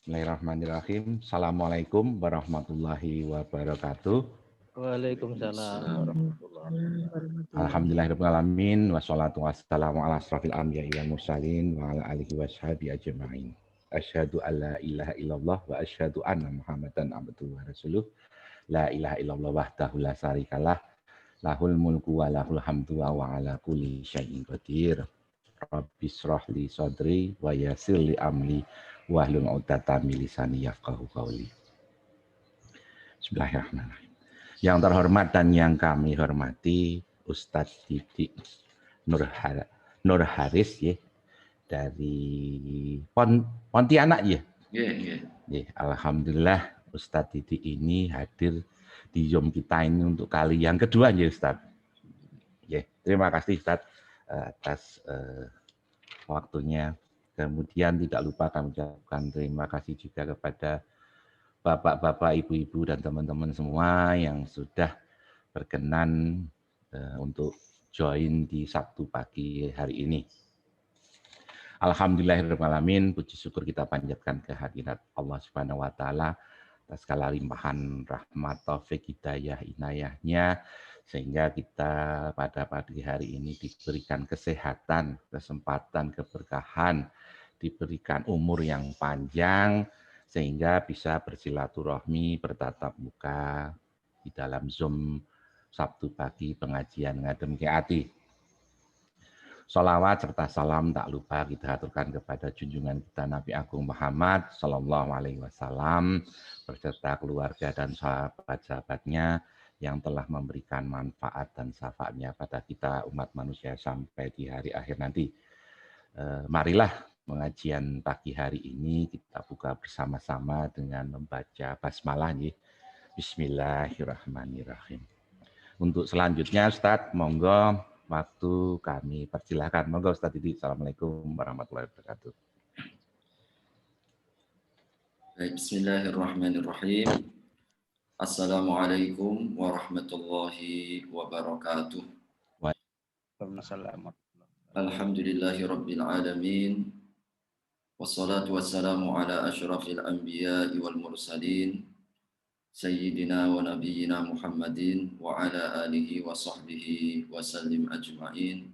Bismillahirrahmanirrahim. Assalamualaikum warahmatullahi wabarakatuh. Waalaikumsalam warahmatullahi wabarakatuh. Alhamdulillahirrahmanirrahim. Wassalatu wassalamu ala asrafil anbiya'i wal mursalin wa ala alihi washabihi ajma'in. Asyhadu an la ilaha illallah wa asyhadu anna Muhammadan abduhu wa rasuluh. La ilaha illallah wahdahu la syarikalah. Lahul mulku wa lahul hamdu wa ala kulli syai'in qadir. Rabbi shrah li sadri wa yassir li amri wahlul 'uqdatam min lisani yafqahu qawli. Bismillahirrahmanirrahim. Yang terhormat dan yang kami hormati Ustadz Didik Nur Haris ya, dari Pontianak ya. Alhamdulillah Ustadz Didik ini hadir di Zoom kita ini untuk kali yang kedua ya Ustadz. Ya, terima kasih Ustadz atas waktunya. Kemudian tidak lupa kami ucapkan terima kasih juga kepada bapak-bapak, ibu-ibu, dan teman-teman semua yang sudah berkenan untuk join di Sabtu pagi hari ini. Alhamdulillahirrahmanirrahim, puji syukur kita panjatkan kehadirat Allah Subhanahu wa Ta'ala atas segala limpahan rahmat, taufik, hidayah, inayahnya, sehingga kita pada pagi hari ini diberikan kesehatan, kesempatan, keberkahan, diberikan umur yang panjang, sehingga bisa bersilaturahmi, bertatap muka di dalam Zoom Sabtu pagi pengajian ngadem ke ati. Salawat serta salam tak lupa kita aturkan kepada junjungan kita Nabi Agung Muhammad Sallallahu Alaihi Wasallam beserta keluarga dan sahabat-sahabatnya yang telah memberikan manfaat dan syafaatnya pada kita umat manusia sampai di hari akhir nanti. Marilah pengajian pagi hari ini kita buka bersama-sama dengan membaca basmalah. Bismillahirrahmanirrahim. Untuk selanjutnya Ustadz, monggo waktu kami persilahkan. Monggo Ustadz Didik. Assalamualaikum warahmatullahi wabarakatuh. Bismillahirrahmanirrahim. Assalamualaikum warahmatullahi wabarakatuh. Alhamdulillahi rabbil alamin. Wassalatu wassalamu ala asyrafil anbiya'i wal mursalin. Sayyidina wa nabiyyina Muhammadin wa ala alihi wa sahbihi wa sallim ajma'in.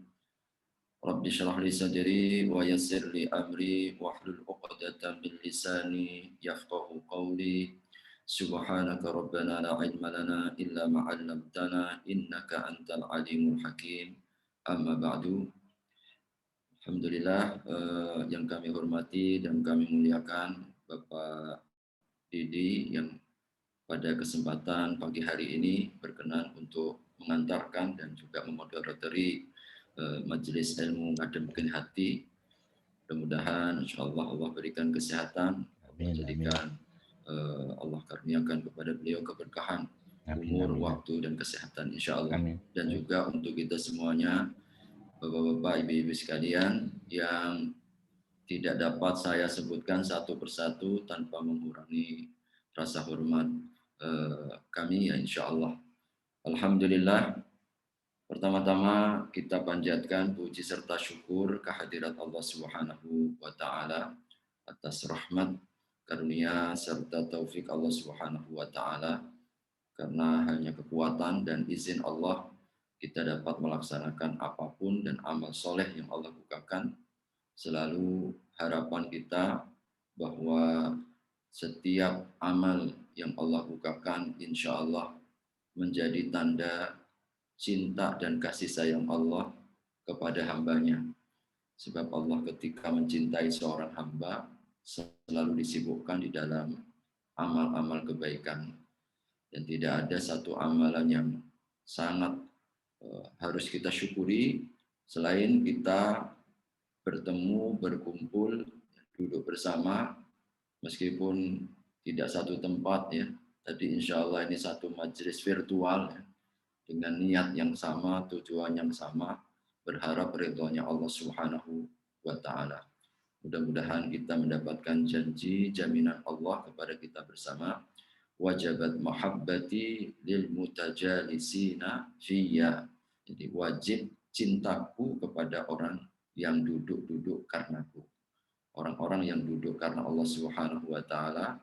Rabbi syrah li sadri wa yassir li amri wa hlul 'uqdatam min lisani yafqahu qawli. Subhanaka rabbana la ilma lana illa ma 'allamtana innaka antal alimul hakim. Amma ba'du. Alhamdulillah yang kami hormati dan kami muliakan Bapak Didi yang pada kesempatan pagi hari ini berkenan untuk mengantarkan dan juga memoderatori majelis ilmu ngademkeun hati. Mudah-mudahan insyaallah Allah berikan kesehatan, menjadikan Allah karuniakan kepada beliau keberkahan umur, waktu dan kesehatan insyaallah. Dan juga untuk kita semuanya, Bapak-bapak, ibu-ibu sekalian yang tidak dapat saya sebutkan satu persatu tanpa mengurangi rasa hormat kami ya insyaallah. Alhamdulillah. Pertama-tama kita panjatkan puji serta syukur kehadirat Allah Subhanahu wa taala atas rahmat, karunia serta taufik Allah Subhanahu wa taala, karena hanya kekuatan dan izin Allah kita dapat melaksanakan apapun dan amal soleh yang Allah bukakan. Selalu harapan kita bahwa setiap amal yang Allah bukakan insya Allah menjadi tanda cinta dan kasih sayang Allah kepada hambanya. Sebab Allah ketika mencintai seorang hamba selalu disibukkan di dalam amal-amal kebaikan. Dan tidak ada satu amalan yang sangat harus kita syukuri selain kita bertemu, berkumpul, duduk bersama, meskipun tidak satu tempat ya. Tadi insya Allah ini satu majelis virtual ya, dengan niat yang sama, tujuan yang sama, berharap ridhonya Allah Subhanahu wa taala. Mudah-mudahan kita mendapatkan janji jaminan Allah kepada kita bersama. Wajabat mahabbati lil mutajalisina fiyya. Jadi wajib cintaku kepada orang yang duduk-duduk karenaku. orang-orang yang duduk karena Allah Subhanahu wa taala.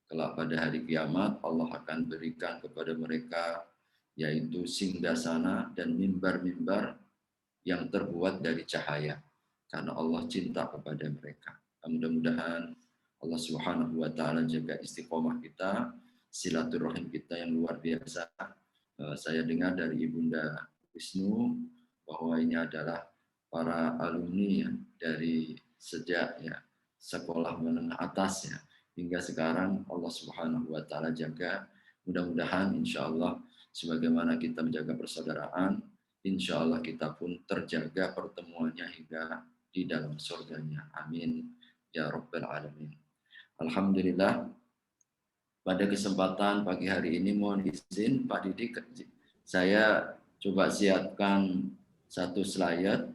Kelak pada hari kiamat Allah akan berikan kepada mereka yaitu singgasana dan mimbar-mimbar yang terbuat dari cahaya karena Allah cinta kepada mereka. Mudah-mudahan Allah Subhanahu wa taala jaga istiqomah kita, silaturahim kita yang luar biasa. Saya dengar dari Ibunda Wisnu bahwa ini adalah para alumni ya, dari sejak ya sekolah menengah atas ya hingga sekarang Allah Subhanahu wa taala jaga. Mudah-mudahan insya Allah sebagaimana kita menjaga persaudaraan, insya Allah kita pun terjaga pertemuannya hingga di dalam surganya. Amin ya rabbal alamin. Alhamdulillah, pada kesempatan pagi hari ini mohon izin Pak Didik, saya coba siapkan satu slide.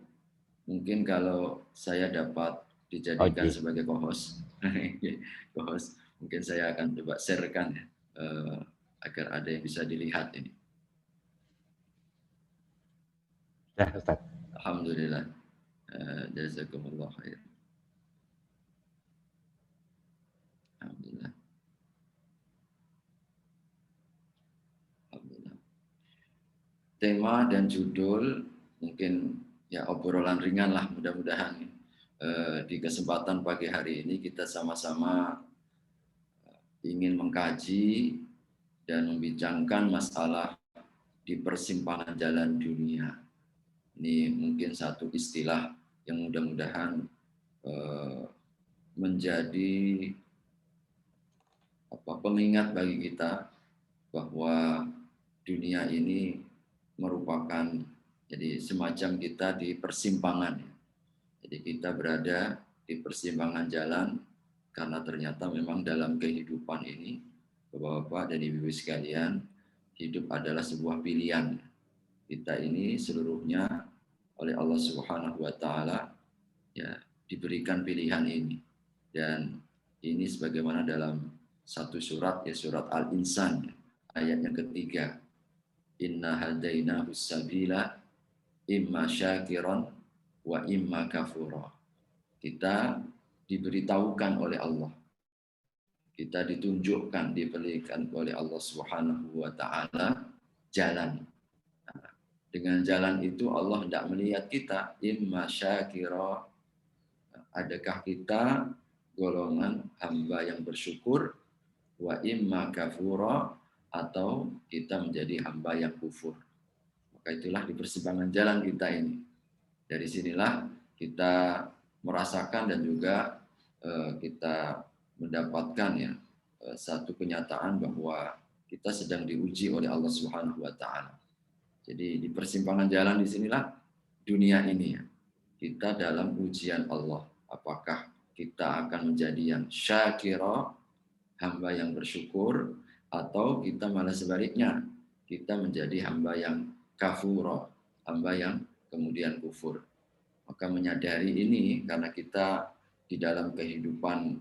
Mungkin kalau saya dapat dijadikan sebagai co-host, mungkin saya akan coba sharekan ya, agar ada yang bisa dilihat ini. Ya, Ustaz. Alhamdulillah. Jazakumullah khair. Alhamdulillah. Alhamdulillah. Tema dan judul mungkin ya obrolan ringan lah mudah-mudahan. Di kesempatan pagi hari ini kita sama-sama ingin mengkaji dan membincangkan masalah di persimpangan jalan dunia. Ini mungkin satu istilah yang mudah-mudahan menjadi pengingat bagi kita bahwa dunia ini merupakan jadi semacam kita di persimpangan. Jadi kita berada di persimpangan jalan karena ternyata memang dalam kehidupan ini, Bapak-bapak dan Ibu-ibu sekalian, hidup adalah sebuah pilihan. Kita ini seluruhnya oleh Allah Subhanahu wa taala ya diberikan pilihan ini. Dan ini sebagaimana dalam satu surat ya surat Al-Insan ayat yang ketiga. Inna hadainahu sabila imma syakiran wa imma kafura. Kita diberitahukan oleh Allah. Kita ditunjukkan, diberikan oleh Allah Subhanahu wa taala jalan. Dengan jalan itu Allah tidak melihat kita imma syakira, adakah kita golongan hamba yang bersyukur, wa imma kafura, atau kita menjadi hamba yang kufur. Maka itulah di persimpangan jalan kita ini. Dari sinilah kita merasakan dan juga kita mendapatkan ya satu kenyataan bahwa kita sedang diuji oleh Allah Subhanahu wa taala. Jadi di persimpangan jalan di sinilah dunia ini ya. Kita dalam ujian Allah. Apakah kita akan menjadi yang syakira, hamba yang bersyukur, atau kita malah sebaliknya, kita menjadi hamba yang kafura, hamba yang kemudian kufur. Maka menyadari ini karena kita di dalam kehidupan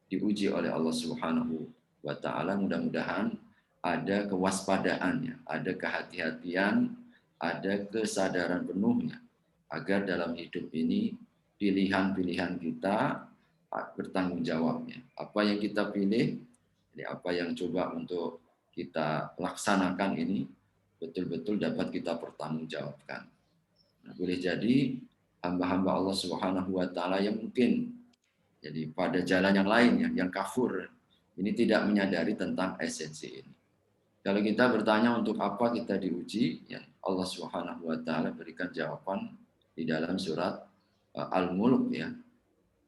diuji oleh Allah Subhanahu wa taala, mudah-mudahan ada kewaspadaannya, ada kehati-hatian, ada kesadaran penuhnya agar dalam hidup ini pilihan-pilihan kita bertanggung jawabnya. Apa yang kita pilih, jadi apa yang coba untuk kita laksanakan ini betul-betul dapat kita pertanggungjawabkan. Nah, boleh jadi hamba-hamba Allah Subhanahu wa taala yang mungkin jadi pada jalan yang lain yang kafur ini tidak menyadari tentang esensi ini. Kalau kita bertanya untuk apa kita diuji, ya Allah Subhanahu wa taala berikan jawaban di dalam surat Al-Mulk ya.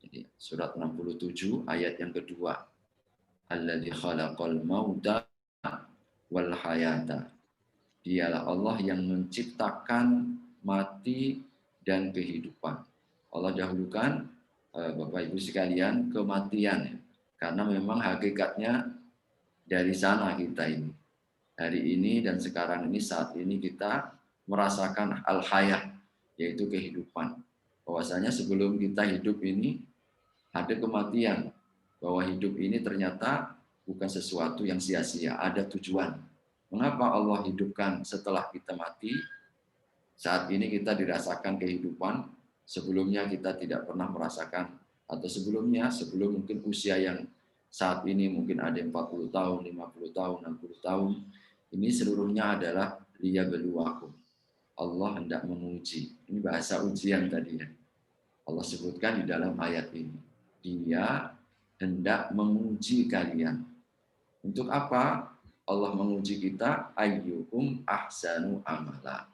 Jadi surat 67 ayat yang kedua. Alladzi khalaqal mauta wal hayata. Dialah Allah yang menciptakan mati dan kehidupan. Allah dahulukan Bapak Ibu sekalian kematian ya. Karena memang hakikatnya dari sana kita ini. Hari ini dan sekarang ini saat ini kita merasakan al-hayah yaitu kehidupan. Bahwasanya sebelum kita hidup ini ada kematian. Bahwa hidup ini ternyata bukan sesuatu yang sia-sia, ada tujuan. Mengapa Allah hidupkan setelah kita mati? Saat ini kita dirasakan kehidupan, sebelumnya kita tidak pernah merasakan atau sebelumnya, sebelum mungkin usia yang saat ini mungkin ada 40 tahun, 50 tahun, 60 tahun, ini seluruhnya adalah liyabluwakum. Allah hendak menguji. Ini bahasa ujian tadi ya. Allah sebutkan di dalam ayat ini. Dia hendak menguji kalian. Untuk apa? Allah menguji kita, ayyuhum ahsanu amala.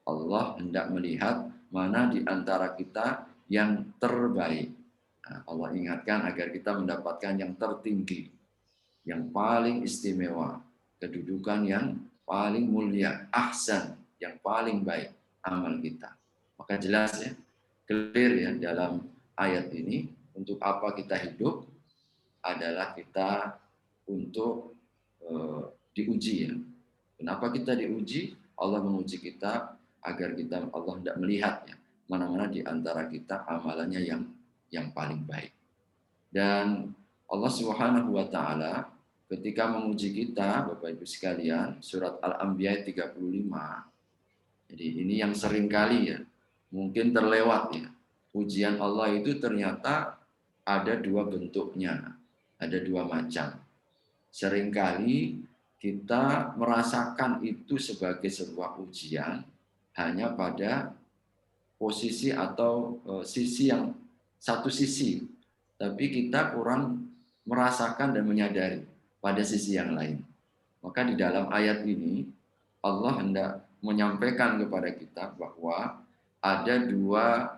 Allah hendak melihat mana di antara kita yang terbaik. Nah, Allah ingatkan agar kita mendapatkan yang tertinggi, yang paling istimewa, kedudukan yang paling mulia, ahsan, yang paling baik amal kita. Maka jelas ya, clear ya dalam ayat ini, untuk apa kita hidup adalah kita untuk diuji ya. Kenapa kita diuji? Allah menguji kita agar kita, Allah tidak melihatnya mana-mana di antara kita amalannya yang paling baik. Dan Allah Subhanahu wa taala ketika menguji kita, Bapak Ibu sekalian, surat Al-Anbiya 35. Jadi ini yang sering kali ya mungkin terlewat ya. Ujian Allah itu ternyata ada dua bentuknya, ada dua macam. Seringkali kita merasakan itu sebagai sebuah ujian hanya pada posisi atau sisi yang satu sisi, tapi kita kurang merasakan dan menyadari pada sisi yang lain. Maka di dalam ayat ini Allah hendak menyampaikan kepada kita bahwa ada dua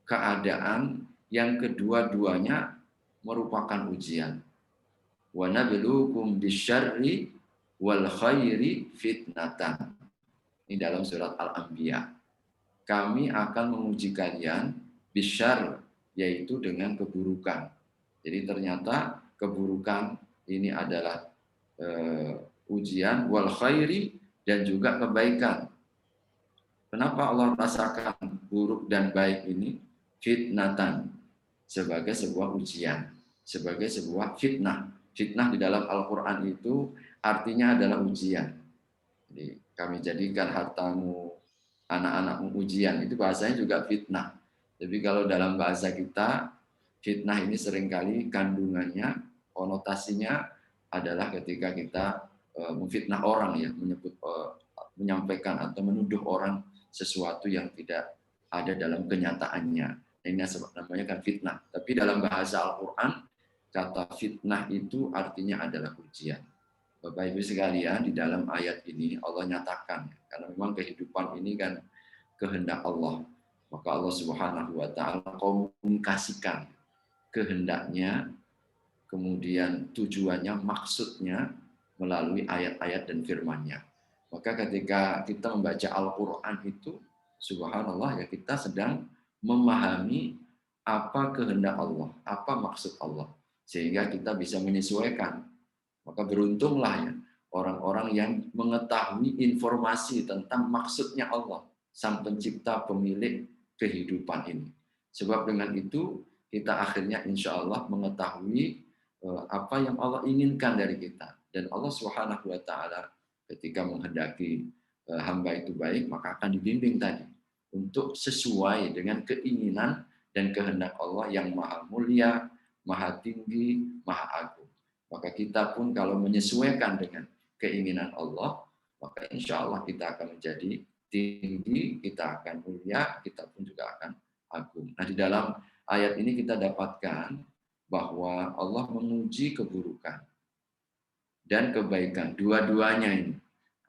keadaan yang kedua-duanya merupakan ujian. Wa nabluukum bisyarri wal khairi fitnatan. Ini dalam surat Al-Anbiya. Kami akan menguji kalian bisyar, yaitu dengan keburukan. Jadi ternyata keburukan ini adalah ujian, wal khairi, dan juga kebaikan. Kenapa Allah rasakan buruk dan baik ini? Fitnatan, sebagai sebuah ujian, sebagai sebuah fitnah. Fitnah di dalam Al-Quran itu artinya adalah ujian. Jadi kami jadikan hartamu, anak-anakmu ujian, itu bahasanya juga fitnah. Tapi kalau dalam bahasa kita, fitnah ini seringkali kandungannya, konotasinya adalah ketika kita memfitnah orang ya, menyampaikan atau menuduh orang sesuatu yang tidak ada dalam kenyataannya. Ini namanya kan fitnah. Tapi dalam bahasa Al-Quran, kata fitnah itu artinya adalah ujian. Bapak Ibu sekalian, di dalam ayat ini Allah nyatakan, karena memang kehidupan ini kan kehendak Allah. Maka Allah Subhanahu wa taala komunikasikan kehendaknya, kemudian tujuannya, maksudnya melalui ayat-ayat dan firman-Nya. Maka ketika kita membaca Al-Qur'an itu, subhanallah ya, kita sedang memahami apa kehendak Allah, apa maksud Allah, sehingga kita bisa menyesuaikan. Maka beruntunglah ya orang-orang yang mengetahui informasi tentang maksudnya Allah, Sang Pencipta, pemilik kehidupan ini. Sebab dengan itu kita akhirnya insya Allah mengetahui apa yang Allah inginkan dari kita. Dan Allah Subhanahu wa taala ketika menghendaki hamba itu baik, maka akan dibimbing tadi untuk sesuai dengan keinginan dan kehendak Allah yang maha mulia, maha tinggi, maha agung. Maka kita pun kalau menyesuaikan dengan keinginan Allah, maka insya Allah kita akan menjadi tinggi, kita akan mulia, kita pun juga akan agung. Nah, di dalam ayat ini kita dapatkan bahwa Allah menguji keburukan dan kebaikan, dua-duanya ini.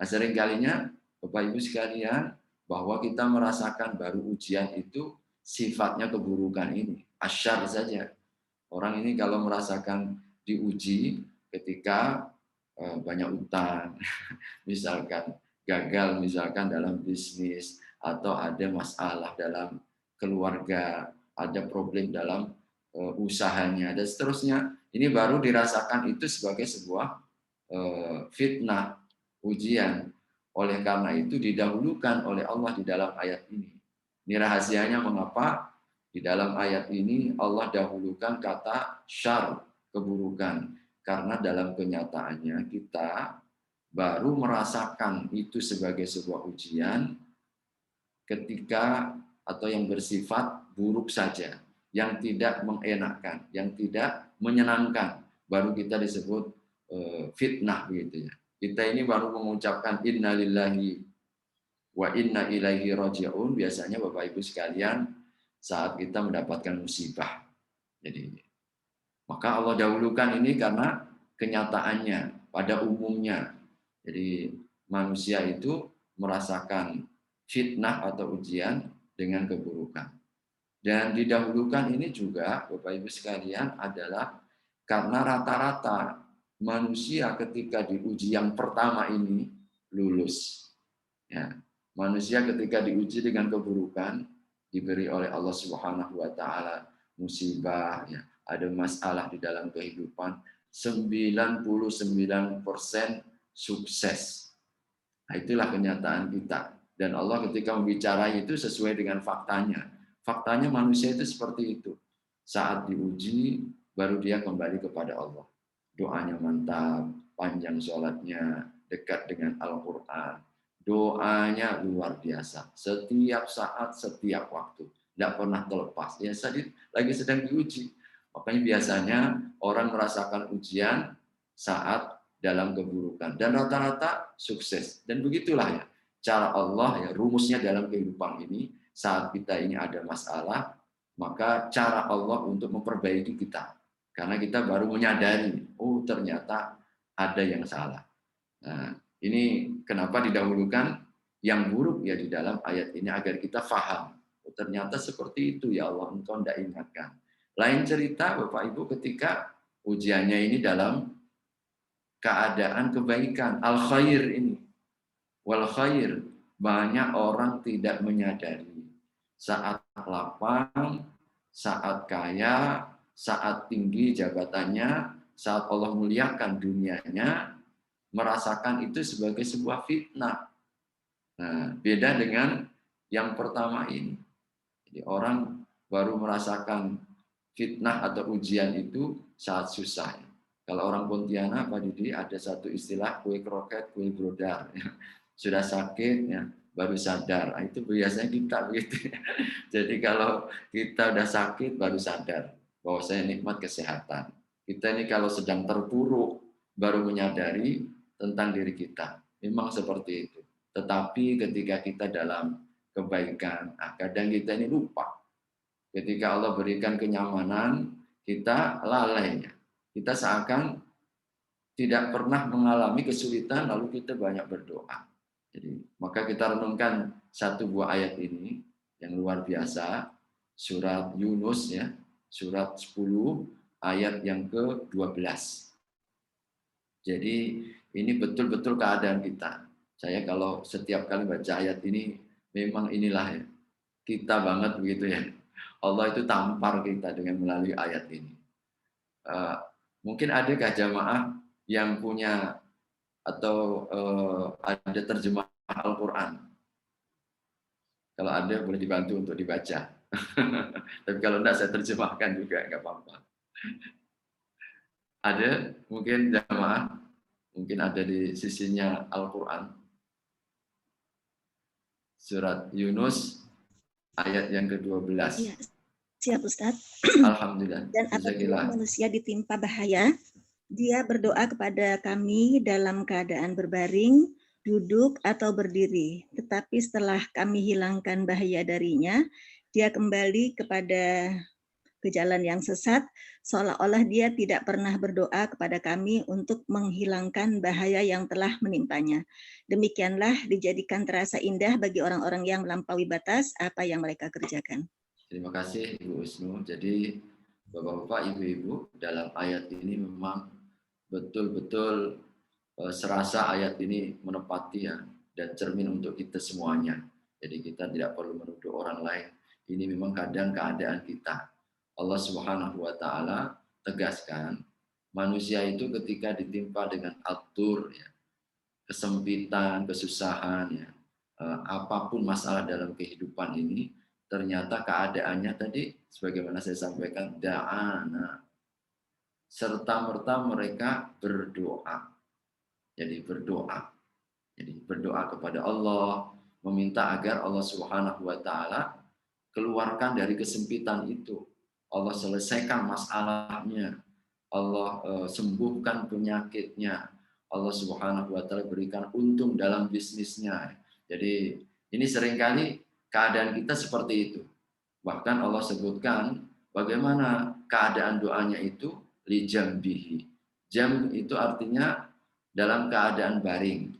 Nah, seringkalinya Bapak Ibu sekalian, bahwa kita merasakan baru ujian itu sifatnya keburukan ini, asyar saja. Orang ini kalau merasakan diuji ketika banyak utang, misalkan gagal misalkan dalam bisnis, atau ada masalah dalam keluarga, ada problem dalam usahanya, dan seterusnya. Ini baru dirasakan itu sebagai sebuah fitnah, ujian. Oleh karena itu didahulukan oleh Allah di dalam ayat ini. Ini rahasianya mengapa di dalam ayat ini Allah dahulukan kata syar, keburukan. Karena dalam kenyataannya kita baru merasakan itu sebagai sebuah ujian ketika atau yang bersifat buruk saja. yang tidak mengenakkan, yang tidak menyenangkan, baru kita disebut fitnah begitu ya. Kita ini baru mengucapkan innalillahi wa inna ilaihi raji'un biasanya Bapak Ibu sekalian saat kita mendapatkan musibah. Jadi maka Allah dahulukan ini karena kenyataannya pada umumnya. Jadi manusia itu merasakan fitnah atau ujian dengan keburukan. Dan didahulukan ini juga Bapak Ibu sekalian adalah karena rata-rata manusia ketika diuji yang pertama ini lulus. Ya, manusia ketika diuji dengan keburukan diberi oleh Allah Subhanahu wa taala musibah ya, ada masalah di dalam kehidupan 99% sukses. Nah, itulah kenyataan kita. Dan Allah ketika membicarai itu sesuai dengan faktanya. Faktanya manusia itu seperti itu. Saat diuji baru dia kembali kepada Allah. Doanya mantap, panjang sholatnya, dekat dengan Al-Quran. Doanya luar biasa. Setiap saat, setiap waktu. Tidak pernah terlepas. Ya, lagi sedang diuji. Makanya biasanya orang merasakan ujian saat dalam keburukan. Dan rata-rata sukses. Dan begitulah ya. Cara Allah, ya rumusnya dalam kehidupan ini, saat kita ini ada masalah, maka cara Allah untuk memperbaiki kita. Karena kita baru menyadari, oh ternyata ada yang salah. Nah, ini kenapa didahulukan yang buruk ya di dalam ayat ini agar kita faham. Oh, ternyata seperti itu ya Allah, engkau tidak ingatkan. Lain cerita Bapak Ibu ketika ujiannya ini dalam keadaan kebaikan, al-khair ini. Wal khair, banyak orang tidak menyadari. Saat lapang, saat kaya, saat tinggi jabatannya, saat Allah muliakan dunianya, merasakan itu sebagai sebuah fitnah. Nah, beda dengan yang pertama ini. Jadi orang baru merasakan fitnah atau ujian itu saat susah. Kalau orang Pontianak, Pak Didi, ada satu istilah kue kroket, kue brodar. Sudah sakit, ya, baru sadar. Nah, itu biasanya kita begitu. Jadi kalau kita udah sakit, baru sadar bahwa saya nikmat kesehatan. Kita ini kalau sedang terpuruk, baru menyadari tentang diri kita. Memang seperti itu. Tetapi ketika kita dalam kebaikan, kadang kita ini lupa. Ketika Allah berikan kenyamanan, kita lalai. Kita seakan tidak pernah mengalami kesulitan, lalu kita banyak berdoa. Jadi, maka kita renungkan satu buah ayat ini yang luar biasa, surat Yunus ya, surat 10 ayat yang ke-12. Jadi ini betul-betul keadaan kita. Saya kalau setiap kali baca ayat ini, memang inilah ya, kita banget begitu ya. Allah itu tampar kita dengan melalui ayat ini. Mungkin adakah jamaah yang punya atau ada terjemah Al-Quran? Kalau ada boleh dibantu untuk dibaca. Tapi kalau enggak saya terjemahkan juga, enggak apa-apa. Ada mungkin jamaah, mungkin ada di sisinya Al-Quran. Surat Yunus ayat yang ke-12. Ya, siap Ustaz. Alhamdulillah. Dan apabila manusia ditimpa bahaya, dia berdoa kepada kami dalam keadaan berbaring, duduk, atau berdiri. Tetapi setelah kami hilangkan bahaya darinya, dia kembali kepada ke jalan yang sesat, seolah-olah dia tidak pernah berdoa kepada kami untuk menghilangkan bahaya yang telah menimpanya. Demikianlah dijadikan terasa indah bagi orang-orang yang melampaui batas apa yang mereka kerjakan. Terima kasih Ibu Usnu. Jadi Bapak-bapak, Ibu-ibu, dalam ayat ini memang betul-betul serasa ayat ini menepati ya, dan cermin untuk kita semuanya. Jadi kita tidak perlu menuduh orang lain. Ini memang keadaan kita. Allah Subhanahu wa taala tegaskan, manusia itu ketika ditimpa dengan atur ya, kesempitan, kesusahan ya, apapun masalah dalam kehidupan ini, ternyata keadaannya tadi sebagaimana saya sampaikan da'ana, serta-merta mereka berdoa. Jadi berdoa. Jadi berdoa kepada Allah, meminta agar Allah Subhanahu wa taala keluarkan dari kesempitan itu. Allah selesaikan masalahnya, Allah sembuhkan penyakitnya, Allah Subhanahu wa taala berikan untung dalam bisnisnya. Jadi ini seringkali keadaan kita seperti itu. Bahkan Allah sebutkan bagaimana keadaan doanya itu li jambihi. Jam itu artinya dalam keadaan baring.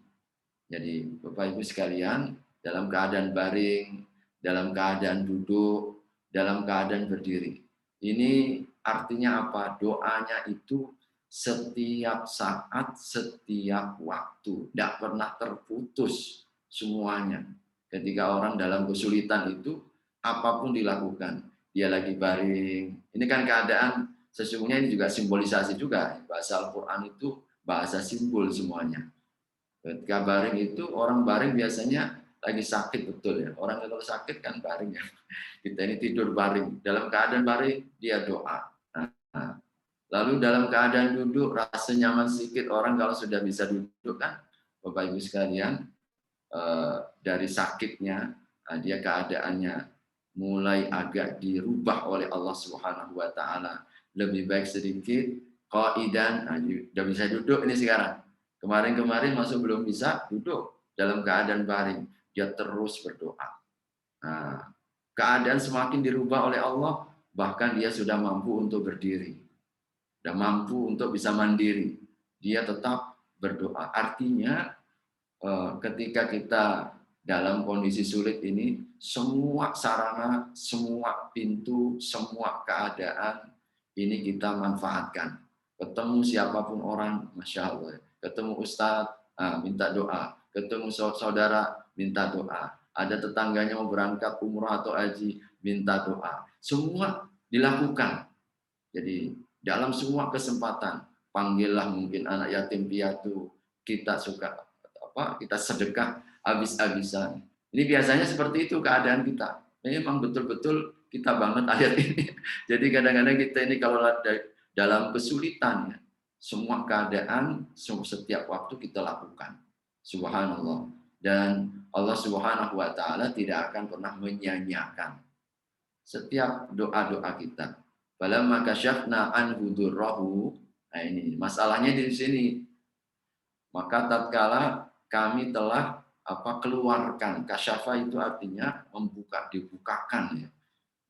Jadi Bapak Ibu sekalian, dalam keadaan baring, dalam keadaan duduk, dalam keadaan berdiri. Ini artinya apa? Doanya itu setiap saat, setiap waktu, tidak pernah terputus semuanya. Ketika orang dalam kesulitan itu, apapun dilakukan. Dia lagi baring. Ini kan keadaan, sesungguhnya ini juga simbolisasi juga. Bahasa Al-Quran itu bahasa simbol semuanya. Ketika baring itu, orang baring biasanya lagi sakit, betul ya. Orang kalau sakit kan baring ya. Kita ini tidur baring. Dalam keadaan baring, dia doa. Nah, lalu dalam keadaan duduk, rasa nyaman sedikit. Orang kalau sudah bisa duduk kan, Bapak Ibu sekalian, dari sakitnya, dia keadaannya mulai agak dirubah oleh Allah Subhanahu wa taala. Lebih baik sedikit, qaidan, udah bisa duduk ini sekarang. Kemarin-kemarin masuk belum bisa duduk dalam keadaan baring, dia terus berdoa. Nah, keadaan semakin dirubah oleh Allah, bahkan dia sudah mampu untuk berdiri, sudah mampu untuk bisa mandiri. Dia tetap berdoa. Artinya, ketika kita dalam kondisi sulit ini, semua sarana, semua pintu, semua keadaan ini kita manfaatkan. Ketemu siapapun orang, Masya Allah. Ketemu Ustadz, minta doa. Ketemu saudara, minta doa. Ada tetangganya mau berangkat umrah atau haji, minta doa. Semua dilakukan. Jadi dalam semua kesempatan, panggillah mungkin anak yatim piatu, kita suka kita sedekah habis-habisan. Ini biasanya seperti itu keadaan kita. Memang betul-betul kita banget ayat ini. Jadi kadang-kadang kita ini kalau dalam kesulitan, semua keadaan, setiap waktu kita lakukan. Subhanallah. Dan Allah Subhanahu wa taala tidak akan pernah menyia-nyiakan setiap doa-doa kita. Falamma kasyafna anhu durrahu. Nah ini masalahnya di sini. Maka tatkala kami telah keluarkan, kasyafa itu artinya membuka, dibukakan ya.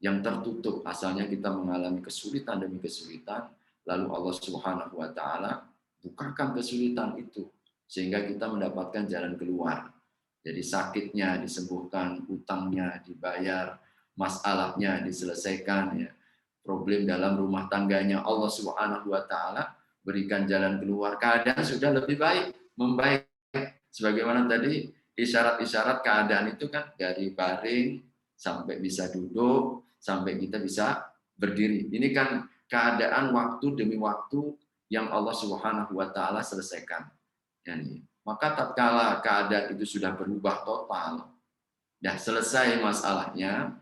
Yang tertutup, asalnya kita mengalami kesulitan demi kesulitan, lalu Allah Subhanahu wa taala bukakan kesulitan itu sehingga kita mendapatkan jalan keluar. Jadi sakitnya disembuhkan, utangnya dibayar, masalahnya diselesaikan ya. Problem dalam rumah tangganya Allah Subhanahu wa taala berikan jalan keluar. Keadaan sudah lebih baik, membaik. Sebagaimana tadi isyarat-isyarat keadaan itu kan dari baring sampai bisa duduk, sampai kita bisa berdiri. Ini kan keadaan waktu demi waktu yang Allah Subhanahu wa taala selesaikan. Yani, maka tatkala keadaan itu sudah berubah total, dah selesai masalahnya,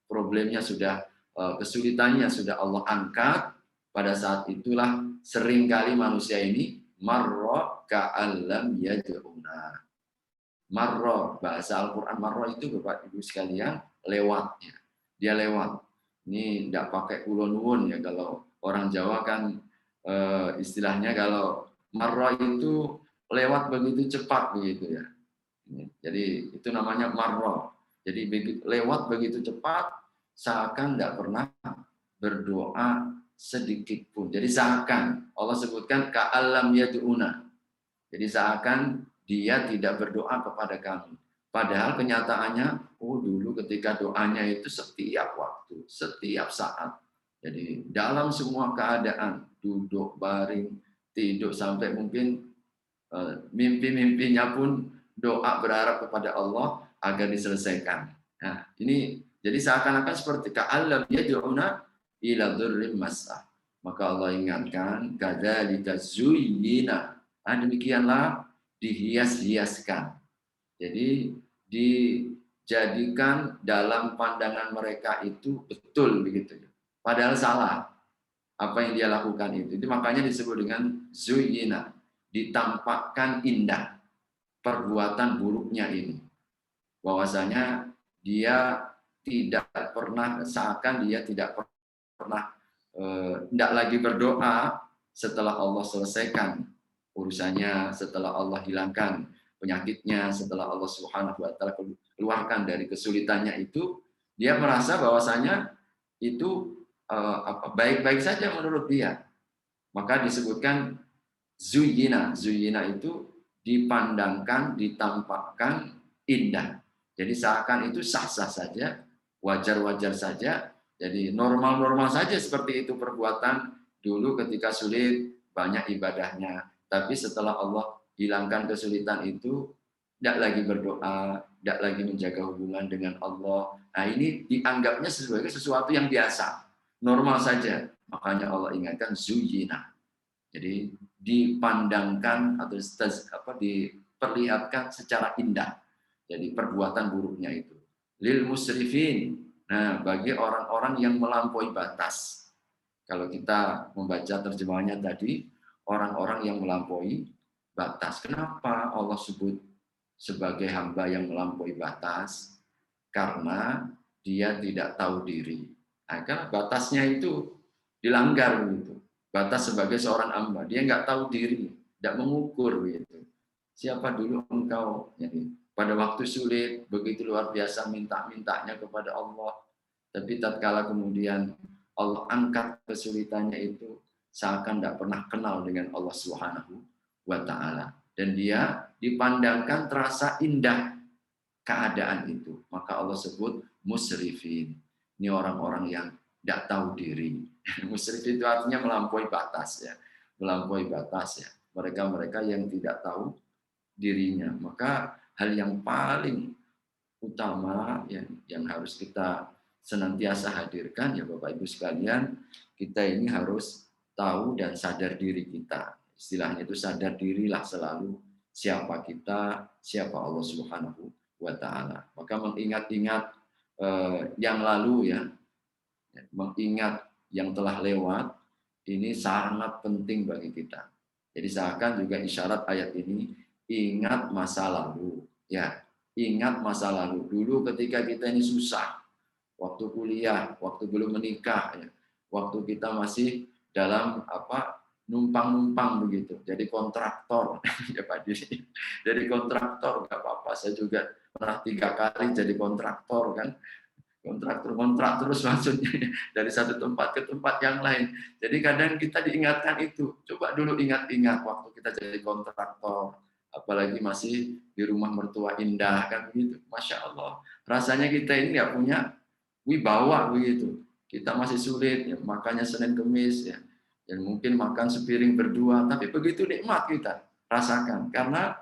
problemnya sudah, kesulitannya sudah Allah angkat, pada saat itulah seringkali manusia ini marra ka'allam yad'una. Marra, bahasa Al-Quran marra itu Bapak Ibu sekalian lewatnya. Dia lewat. Ini tidak pakai ulun-ulun ya, kalau orang Jawa kan istilahnya kalau marra itu lewat begitu cepat begitu ya. Jadi itu namanya marra. Jadi lewat begitu cepat seakan tidak pernah berdoa sedikit pun. Jadi seakan Allah sebutkan ka'allam yad'una. Jadi seakan dia tidak berdoa kepada kami. Padahal kenyataannya, dulu ketika doanya itu setiap waktu, setiap saat. Jadi dalam semua keadaan, duduk, baring, tidur, sampai mungkin mimpi-mimpinya pun doa berharap kepada Allah agar diselesaikan. Nah, ini jadi seakan-akan seperti ka'allam yad'una ila dzurrim mas'ah. Maka Allah ingatkan, kadzalika zuyyina. Demikianlah dihias-hiaskan. Jadi dijadikan dalam pandangan mereka itu betul begitu. Padahal salah apa yang dia lakukan itu. Itu makanya disebut dengan zuyyina, ditampakkan indah perbuatan buruknya ini. Bahwasanya dia tidak pernah, seakan dia tidak pernah tidak lagi berdoa setelah Allah selesaikan urusannya, setelah Allah hilangkan penyakitnya, setelah Allah Subhanahu wa taala keluarkan dari kesulitannya itu, dia merasa bahwasanya itu baik-baik saja menurut dia. Maka disebutkan zuyina. Zuyina itu dipandangkan, ditampakkan indah. Jadi seakan itu sah-sah saja, wajar-wajar saja. Jadi normal-normal saja seperti itu perbuatan dulu ketika sulit, banyak ibadahnya. Tapi setelah Allah hilangkan kesulitan itu, tidak lagi berdoa, tidak lagi menjaga hubungan dengan Allah. Nah ini dianggapnya sebagai sesuatu yang biasa, normal saja. Makanya Allah ingatkan zuyina. Jadi dipandangkan atau diperlihatkan secara indah. Jadi perbuatan buruknya itu. Lil musrifin. Nah, bagi orang-orang yang melampaui batas. Kalau kita membaca terjemahannya tadi, orang-orang yang melampaui batas. Kenapa Allah sebut sebagai hamba yang melampaui batas? Karena dia tidak tahu diri. Nah, karena batasnya itu dilanggar begitu. Batas sebagai seorang hamba, dia nggak tahu diri, tidak mengukur begitu. Siapa dulu engkau? Jadi pada waktu sulit, begitu luar biasa minta-mintanya kepada Allah. Tapi tatkala kemudian Allah angkat kesulitannya itu, seakan tidak pernah kenal dengan Allah Subhanahu wa taala. Dan dia dipandangkan terasa indah keadaan itu. Maka Allah sebut musrifin. Ini orang-orang yang tidak tahu diri. Musrif itu artinya melampaui batas ya. Melampaui batas ya. Mereka-mereka yang tidak tahu dirinya. Maka hal yang paling utama yang harus kita senantiasa hadirkan ya Bapak Ibu sekalian, kita ini harus tahu dan sadar diri kita. Istilahnya itu sadar dirilah selalu siapa kita, siapa Allah Subhanahu wa taala. Maka mengingat-ingat yang lalu ya, mengingat yang telah lewat, ini sangat penting bagi kita. Jadi seakan juga isyarat ayat ini, ingat masa lalu. Ya, ingat masa lalu. Dulu ketika kita ini susah, waktu kuliah, waktu belum menikah, ya, waktu kita masih dalam numpang-numpang begitu. Jadi kontraktor, ya Pak Diri. Jadi kontraktor, nggak apa-apa. Saya juga pernah 3 kali jadi kontraktor kan. Kontrak terus maksudnya dari satu tempat ke tempat yang lain. Jadi kadang kita diingatkan itu. Coba dulu ingat-ingat waktu kita jadi kontraktor, apalagi masih di rumah mertua indah kan begitu. Masya Allah, rasanya kita ini nggak punya wibawa begitu. Kita masih sulit, ya, makanya Senin Kemis ya, dan mungkin makan sepiring berdua. Tapi begitu nikmat kita rasakan karena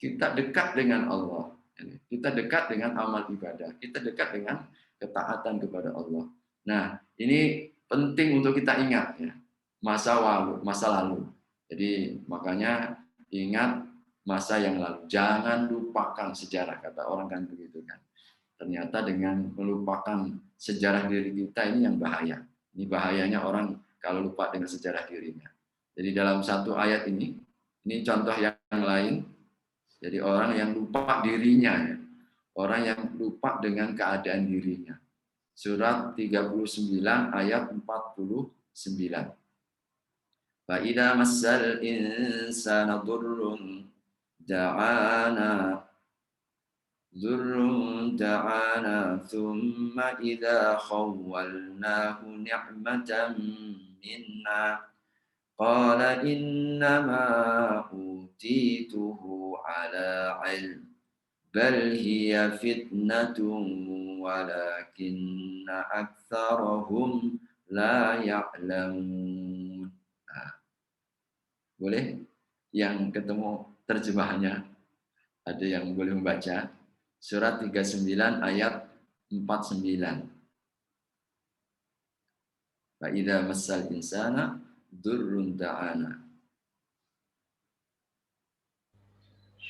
kita dekat dengan Allah. Kita dekat dengan amal ibadah, kita dekat dengan ketaatan kepada Allah. Nah, ini penting untuk kita ingat ya, masa lalu. Jadi makanya ingat masa yang lalu. Jangan lupakan sejarah, kata orang kan begitu kan. Ternyata dengan melupakan sejarah diri kita ini yang bahaya. Ini bahayanya orang kalau lupa dengan sejarah dirinya. Jadi dalam satu ayat ini contoh yang lain. Jadi orang yang lupa dirinya, ya. Orang yang lupa dengan keadaan dirinya. Surat 39 ayat 49. Fa idza massal insana dhurrun da'ana thumma idza khawwalnahu ni'matan minna qala innama utituhu ala ilm bal hiya fitnatun walakinna aktsarahum la ya'lamun. Nah, boleh yang ketemu terjemahannya, ada yang boleh membaca surat 39 ayat 49. Fa idza massal insana durrun da'ana.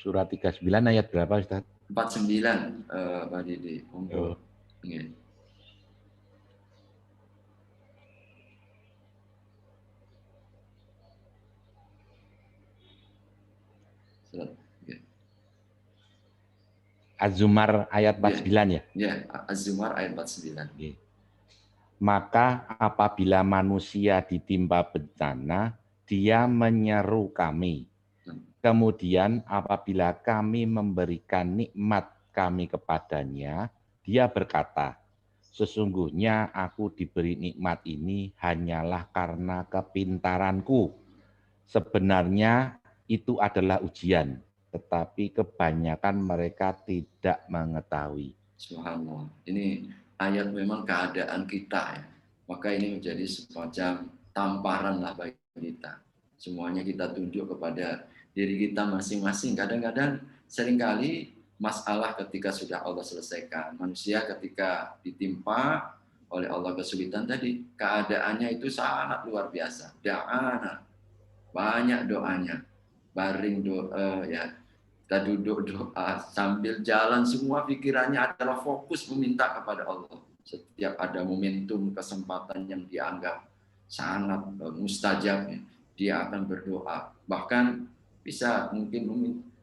Surat 39 ayat berapa Ustaz? 49 Pak Didi. Monggo. Nggih. Surat. Az-Zumar ayat 49 ya? Ya, Az-Zumar ayat 49. Okay. Maka apabila manusia ditimpa bencana, dia menyeru kami. Kemudian apabila kami memberikan nikmat kami kepadanya, dia berkata, sesungguhnya aku diberi nikmat ini hanyalah karena kepintaranku. Sebenarnya itu adalah ujian, tetapi kebanyakan mereka tidak mengetahui. Subhanallah. Ini ayat memang keadaan kita ya. Maka ini menjadi semacam tamparan lah bagi kita. Semuanya kita tunjuk kepada diri kita masing-masing. Kadang-kadang seringkali masalah ketika sudah Allah selesaikan. Manusia ketika ditimpa oleh Allah kesulitan tadi, keadaannya itu sangat luar biasa. Da'ana, banyak doanya. Baring doa ya. Kita duduk doa sambil jalan, semua pikirannya adalah fokus meminta kepada Allah. Setiap ada momentum kesempatan yang dianggap sangat mustajab, dia akan berdoa. Bahkan bisa mungkin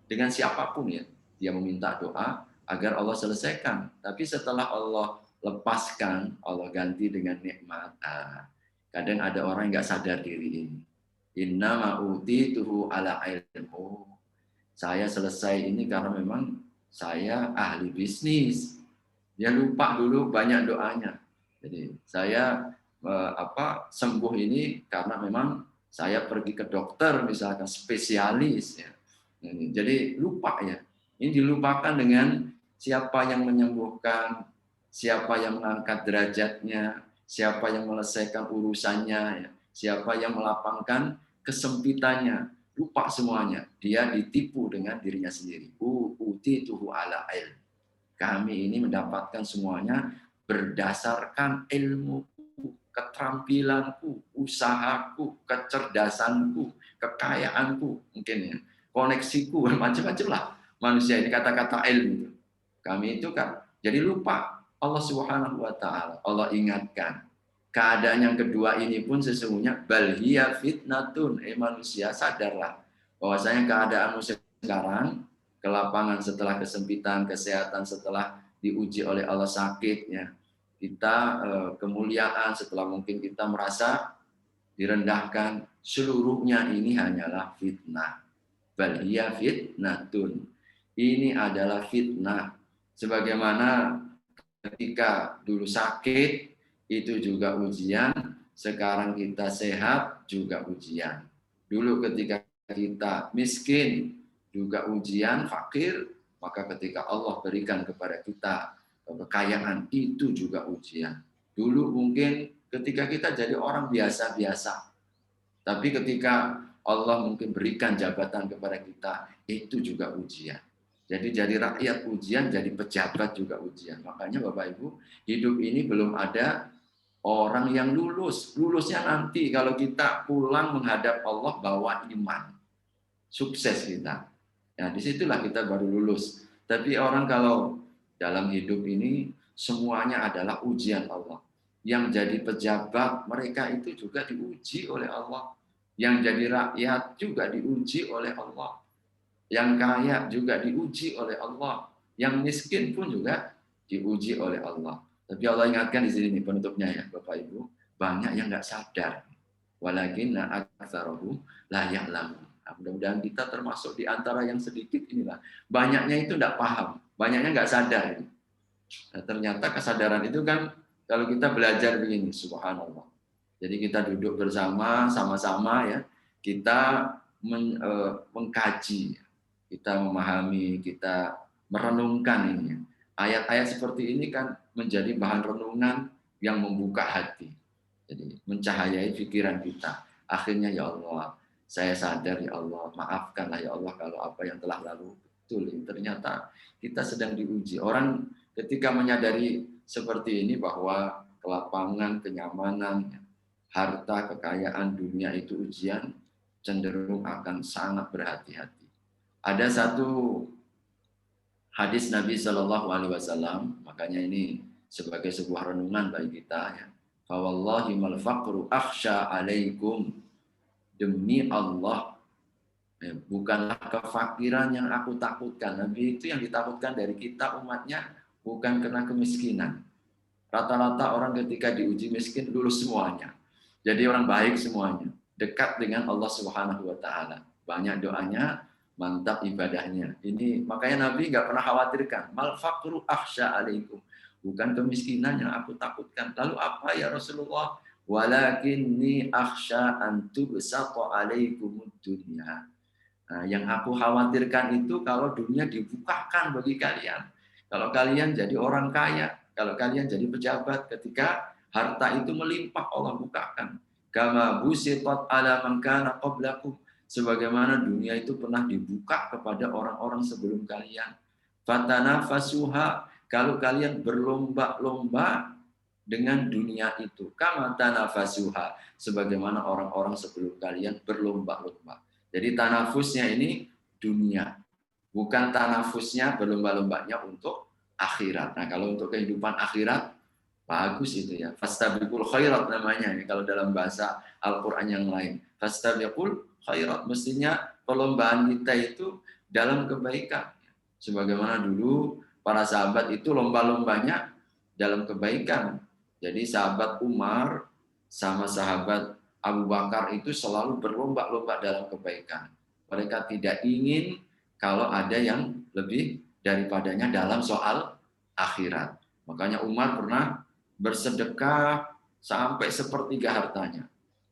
dengan siapapun ya, dia meminta doa agar Allah selesaikan. Tapi setelah Allah lepaskan, Allah ganti dengan nikmat. Kadang ada orang yang nggak sadar diri ini. Inna ma'utituhu ala ilmu. Saya selesai ini karena memang saya ahli bisnis. Dia lupa dulu banyak doanya. Jadi saya sembuh ini karena memang saya pergi ke dokter misalkan spesialis ya. Jadi lupa ya. Ini dilupakan dengan siapa yang menyembuhkan, siapa yang mengangkat derajatnya, siapa yang menyelesaikan urusannya, ya. Siapa yang melapangkan kesempitannya. Lupa semuanya. Dia ditipu dengan dirinya sendiri. Utituhu ala ilm. Kami ini mendapatkan semuanya berdasarkan ilmuku, keterampilanku, usahaku, kecerdasanku, kekayaanku, mungkin ya, koneksiku, macam-macam lah. Manusia ini kata-kata ilmu itu. Kami itu kan jadi lupa Allah Subhanahu wa taala. Allah ingatkan. Keadaan yang kedua ini pun sesungguhnya bal hiya fitnatun. Manusia sadarlah bahwasanya keadaanmu sekarang kelapangan setelah kesempitan, kesehatan setelah diuji oleh Allah sakitnya, kita kemuliaan setelah mungkin kita merasa direndahkan, seluruhnya ini hanyalah fitnah. Bal hiya fitnatun. Ini adalah fitnah. Sebagaimana ketika dulu sakit itu juga ujian, sekarang kita sehat juga ujian. Dulu ketika kita miskin juga ujian, fakir, maka ketika Allah berikan kepada kita kekayaan itu juga ujian. Dulu mungkin ketika kita jadi orang biasa-biasa, tapi ketika Allah mungkin berikan jabatan kepada kita, itu juga ujian. Jadi rakyat ujian, jadi pejabat juga ujian. Makanya Bapak Ibu, hidup ini belum ada orang yang lulus. Lulusnya nanti kalau kita pulang menghadap Allah bawa iman. Sukses kita. Nah, disitulah kita baru lulus. Tapi orang kalau dalam hidup ini semuanya adalah ujian Allah. Yang jadi pejabat mereka itu juga diuji oleh Allah. Yang jadi rakyat juga diuji oleh Allah. Yang kaya juga diuji oleh Allah. Yang miskin pun juga diuji oleh Allah. Tapi Allah ingatkan di sini penutupnya ya Bapak Ibu, banyak yang nggak sadar. Walakinna aktsarahum la ya'lamun. Mudah-mudahan kita termasuk di antara yang sedikit inilah. Banyaknya itu nggak paham, banyaknya nggak sadar. Nah, ternyata kesadaran itu kan kalau kita belajar begini, subhanallah. Jadi kita duduk bersama, sama-sama ya, kita mengkaji, kita memahami, kita merenungkan ini. Ayat-ayat seperti ini kan menjadi bahan renungan yang membuka hati. Jadi mencahayai pikiran kita. Akhirnya ya Allah, saya sadar ya Allah, maafkanlah ya Allah kalau apa yang telah lalu betul. Ternyata kita sedang diuji. Orang ketika menyadari seperti ini bahwa kelapangan, kenyamanan, harta, kekayaan dunia itu ujian, cenderung akan sangat berhati-hati. Ada satu hadis Nabi Shallallahu Alaihi Wasallam, makanya ini sebagai sebuah renungan bagi kita ya. Fawallahi mal faqru akhsha alaikum, demi Allah bukanlah kefakiran yang aku takutkan. Nabi itu yang ditakutkan dari kita umatnya bukan karena kemiskinan. Rata-rata orang ketika diuji miskin lulus semuanya. Jadi orang baik semuanya, dekat dengan Allah Subhanahu wa taala. Banyak doanya, mantap ibadahnya. Ini makanya Nabi nggak pernah khawatirkan. Mal faqru akhsya alaikum. Bukan kemiskinan yang aku takutkan. Lalu apa ya Rasulullah? Walakinni akhsya an tubsata alaikumud dunya. Nah, yang aku khawatirkan itu kalau dunia dibukakan bagi kalian. Kalau kalian jadi orang kaya, kalau kalian jadi pejabat, ketika harta itu melimpah Allah bukakan. Kama busitat ala man kana qablakum. Sebagaimana dunia itu pernah dibuka kepada orang-orang sebelum kalian. Fatanafasuha, kalau kalian berlomba-lomba dengan dunia itu. Kama tanafasuha, sebagaimana orang-orang sebelum kalian berlomba-lomba. Jadi tanafusnya ini dunia. Bukan tanafusnya berlomba-lombanya untuk akhirat. Nah, kalau untuk kehidupan akhirat, bagus itu ya. Fastabiqul khairat namanya ya, kalau dalam bahasa Al-Quran yang lain. Fastabiqul khairat. Mestinya perlombaan kita itu dalam kebaikan. Sebagaimana dulu para sahabat itu lomba-lombanya dalam kebaikan. Jadi sahabat Umar sama sahabat Abu Bakar itu selalu berlomba-lomba dalam kebaikan. Mereka tidak ingin kalau ada yang lebih daripadanya dalam soal akhirat. Makanya Umar pernah bersedekah sampai sepertiga hartanya.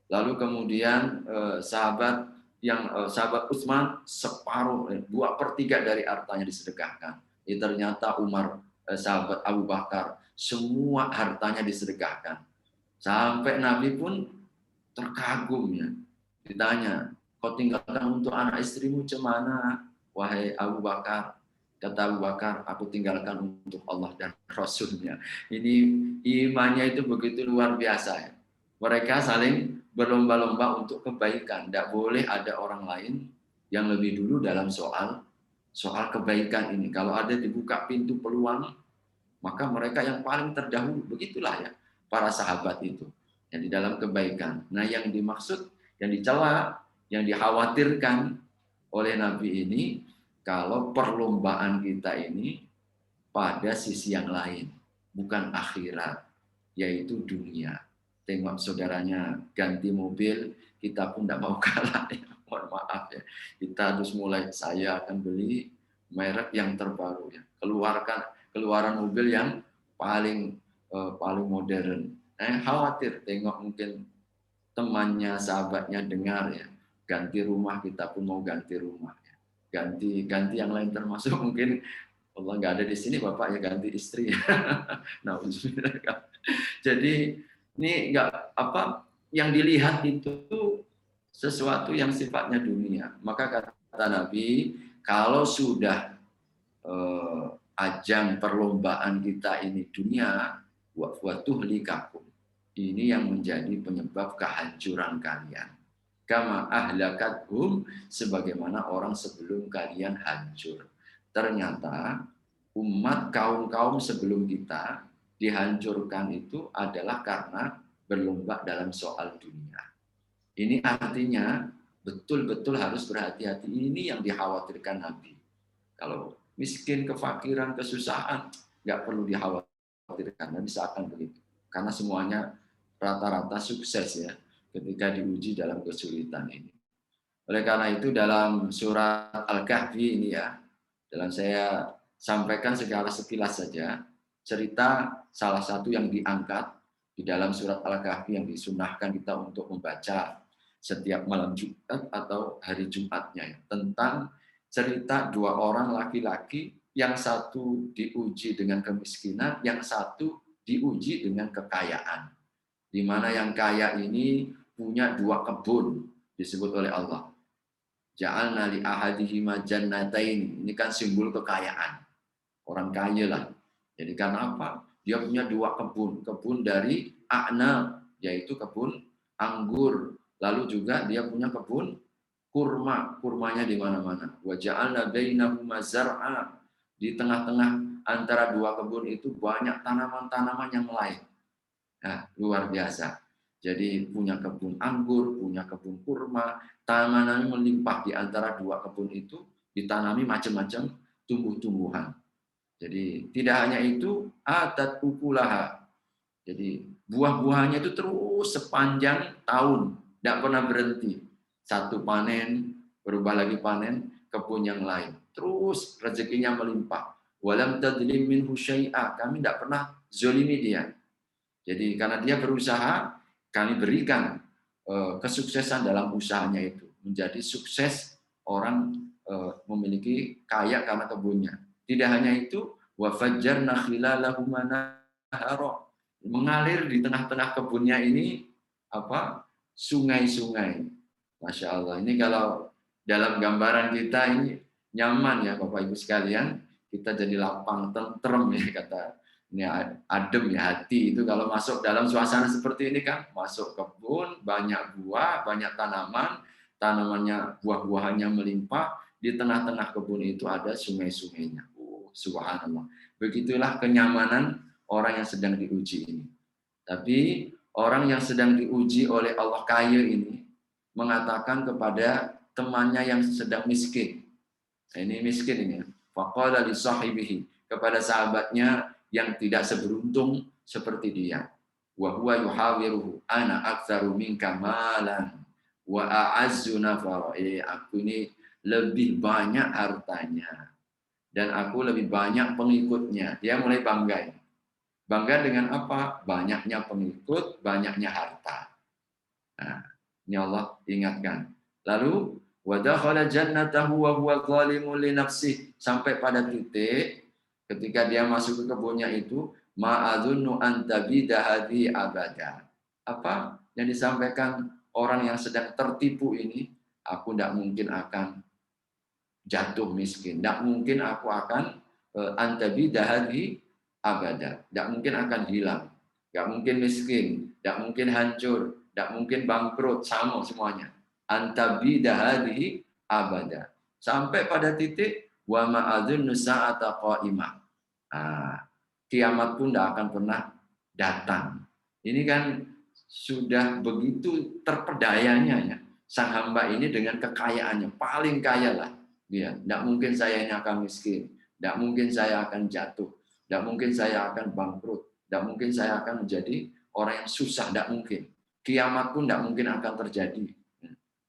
Lalu kemudian sahabat Utsman separuh, 2/3 dari hartanya disedekahkan. Ternyata Umar, sahabat Abu Bakar, semua hartanya disedekahkan. Sampai Nabi pun terkagum ya. Ditanya, kau tinggalkan untuk anak istrimu cemana, wahai Abu Bakar? Kata Abu Bakar, aku tinggalkan untuk Allah dan Rasulnya. Ini imannya itu begitu luar biasa ya. Mereka saling berlomba-lomba untuk kebaikan. Tidak boleh ada orang lain yang lebih dulu dalam soal kebaikan ini. Kalau ada dibuka pintu peluang, maka mereka yang paling terdahulu. Begitulah ya para sahabat itu yang di dalam kebaikan. Nah, yang dimaksud, yang dicela, yang dikhawatirkan oleh Nabi ini, kalau perlombaan kita ini pada sisi yang lain, bukan akhirat, yaitu dunia. Tengok saudaranya ganti mobil, kita pun tidak mau kalah. Ya. Mohon maaf ya, kita harus mulai, saya akan beli merek yang terbaru. Ya. Keluaran mobil yang paling modern. Khawatir tengok mungkin temannya, sahabatnya dengar ya, ganti rumah, kita pun mau ganti rumah ya. Ganti yang lain, termasuk mungkin Allah nggak ada di sini Bapak ya, ganti istri. Nah, jadi ini nggak apa yang dilihat itu sesuatu yang sifatnya dunia. Maka kata Nabi, kalau sudah ajang perlombaan kita ini dunia, wa tuhlikakum. Ini yang menjadi penyebab kehancuran kalian. Kama ahlakathum, sebagaimana orang sebelum kalian hancur. Ternyata umat kaum-kaum sebelum kita dihancurkan itu adalah karena berlomba dalam soal dunia. Ini artinya betul-betul harus berhati-hati. Ini yang dikhawatirkan Nabi. Kalau miskin, kefakiran, kesusahan, nggak perlu dikhawatirkan. Nabi seakan begitu. Karena semuanya rata-rata sukses ya ketika diuji dalam kesulitan ini. Oleh karena itu dalam surat Al-Kahfi ini ya, dalam saya sampaikan secara sekilas saja cerita salah satu yang diangkat di dalam surat Al-Kahfi yang disunahkan kita untuk membaca setiap malam Jumat atau hari Jumatnya ya, tentang cerita 2 orang laki-laki, yang satu diuji dengan kemiskinan, yang satu diuji dengan kekayaan. Di mana yang kaya ini punya 2 kebun, disebut oleh Allah. Ja'alna li ahadihima jannatain. Ini kan simbol kekayaan. Orang kaya lah. Jadi karena apa? Dia punya 2 kebun. Kebun dari a'nab, yaitu kebun anggur. Lalu juga dia punya kebun kurma. Kurmanya di mana-mana. Wa ja'alna bainahuma zar'a. Di tengah-tengah antara 2 kebun itu banyak tanaman-tanaman yang lain. Nah, luar biasa. Jadi punya kebun anggur, punya kebun kurma, tanaman melimpah di antara 2 kebun itu, ditanami macam-macam tumbuh-tumbuhan. Jadi tidak hanya itu, atat ukulaha, Jadi buah-buahnya itu terus sepanjang tahun, tidak pernah berhenti. Satu panen, berubah lagi panen, kebun yang lain. Terus rezekinya melimpah. Walam tadlim minhu syai'a, kami tidak pernah zolimi dia. Jadi karena dia berusaha, kami berikan kesuksesan dalam usahanya itu. Menjadi sukses orang memiliki kaya karena kebunnya. Tidak hanya itu, wa fajjarna khilalahu manahara, mengalir di tengah-tengah kebunnya ini apa? Sungai-sungai. Masya Allah. Ini kalau dalam gambaran kita ini nyaman ya Bapak Ibu sekalian. Kita jadi lapang, tentrem ya kata. Ini adem ya hati itu kalau masuk dalam suasana seperti ini kan. Masuk kebun, banyak buah, banyak tanaman. Tanamannya, buah-buahannya melimpah. Di tengah-tengah kebun itu ada sungai-sungainya. Subhanallah. Begitulah kenyamanan orang yang sedang diuji ini. Tapi orang yang sedang diuji oleh Allah kaya ini mengatakan kepada temannya yang sedang miskin. Nah, ini miskin ini. Faqala li sahibihi, kepada sahabatnya yang tidak seberuntung seperti dia. Wa huwa yuhawiruhu ana aktsaru minka malan wa a'azzu nafara. Aku ini lebih banyak hartanya dan aku lebih banyak pengikutnya. Dia mulai bangga. Bangga dengan apa? Banyaknya pengikut, banyaknya harta. Nah, ini Allah ingatkan. Lalu wa dakhala jannatahu wa huwa zalimun li nafsihi, sampai pada titik ketika dia masuk ke kebunnya itu, ma'adzunnu an tabida hadhi abada. Apa yang disampaikan orang yang sedang tertipu ini? Aku tidak mungkin akan jatuh miskin. Tidak mungkin aku akan antabida hadhi abada. Tidak mungkin akan hilang. Tidak mungkin miskin. Tidak mungkin hancur. Tidak mungkin bangkrut. Sama semuanya. Antabida hadhi abada. Sampai pada titik wa ma'adzunnu sa'ata qa'imah. Kiamat pun tidak akan pernah datang. Ini kan sudah begitu terpedayanya ya. Sang hamba ini dengan kekayaannya. Paling kaya lah. Ya, tidak mungkin saya ini akan miskin. Tidak mungkin saya akan jatuh. Tidak mungkin saya akan bangkrut. Tidak mungkin saya akan menjadi orang yang susah. Tidak mungkin. Kiamat pun tidak mungkin akan terjadi.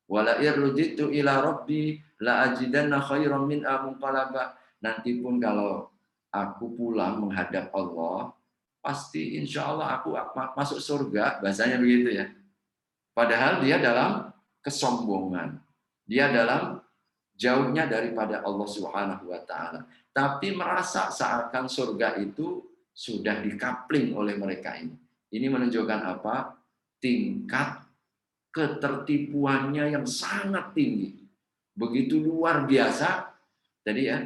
Wala irrujitu ila rabbi la ajidanna khairan min munqalaba. Nanti pun kalau aku pulang menghadap Allah, pasti insya Allah aku masuk surga. Bahasanya begitu ya. Padahal dia dalam kesombongan. Dia dalam jauhnya daripada Allah Subhanahu wa taala. Tapi merasa seakan surga itu sudah dikapling oleh mereka ini. Ini menunjukkan apa? Tingkat ketertipuannya yang sangat tinggi. Begitu luar biasa. Tadi ya,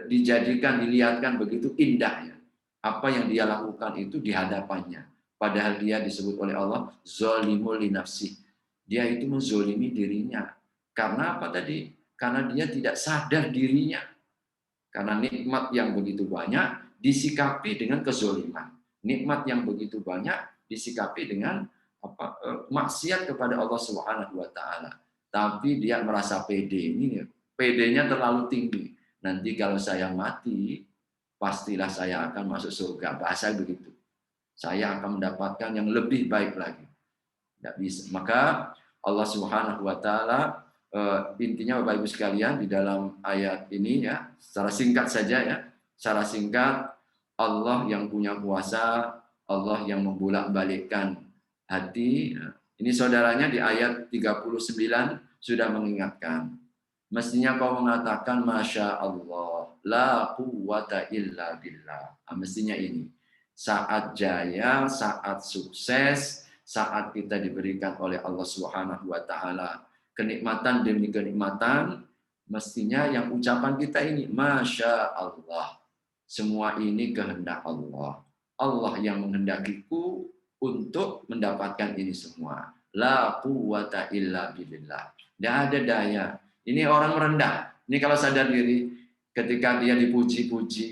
dijadikan, dilihatkan begitu indah ya. Apa yang dia lakukan itu di hadapannya. Padahal dia disebut oleh Allah zalimul li nafsi. Dia itu menzolimi dirinya. Karena apa tadi? Karena dia tidak sadar dirinya. Karena nikmat yang begitu banyak disikapi dengan kezoliman. Nikmat yang begitu banyak disikapi dengan maksiat kepada Allah Subhanahu wa taala. Tapi dia merasa pede. Ini pedenya terlalu tinggi. Nanti kalau saya mati, pastilah saya akan masuk surga. Bahasa begitu. Saya akan mendapatkan yang lebih baik lagi. Tidak bisa. Maka Allah Subhanahu wa taala intinya Bapak Ibu sekalian di dalam ayat ini ya, secara singkat saja ya, secara singkat Allah yang punya kuasa, Allah yang membolak-balikkan hati. Ini saudaranya di ayat 39 sudah mengingatkan. Mestinya kau mengatakan Masya Allah, la quwwata illa billah. Mestinya ini. Saat jaya, saat sukses, saat kita diberikan oleh Allah Subhanahu wa taala kenikmatan demi kenikmatan, mestinya yang ucapan kita ini Masya Allah. Semua ini kehendak Allah. Allah yang menghendakiku untuk mendapatkan ini semua. La quwwata illa billah. Tidak ada daya. Ini orang merendah. Ini kalau sadar diri, ketika dia dipuji-puji,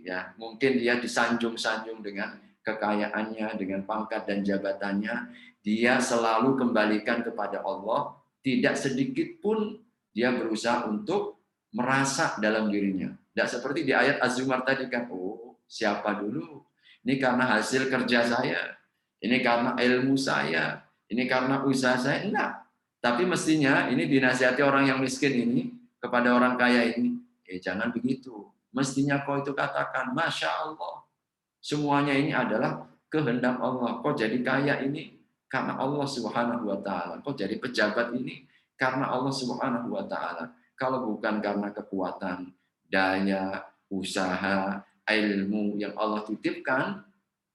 ya mungkin dia disanjung-sanjung dengan kekayaannya, dengan pangkat dan jabatannya, dia selalu kembalikan kepada Allah. Tidak sedikit pun dia berusaha untuk merasa dalam dirinya. Tidak seperti di ayat Az-Zumar tadi kan, oh siapa dulu ini karena hasil kerja saya, ini karena ilmu saya, ini karena usaha saya. Enggak. Tapi mestinya ini dinasihati orang yang miskin ini kepada orang kaya ini, jangan begitu. Mestinya kau itu katakan, Masya Allah, semuanya ini adalah kehendak Allah. Kau jadi kaya ini karena Allah Subhanahu wa Ta'ala. Kau jadi pejabat ini karena Allah Subhanahu wa Ta'ala. Kalau bukan karena kekuatan, daya, usaha, ilmu yang Allah titipkan,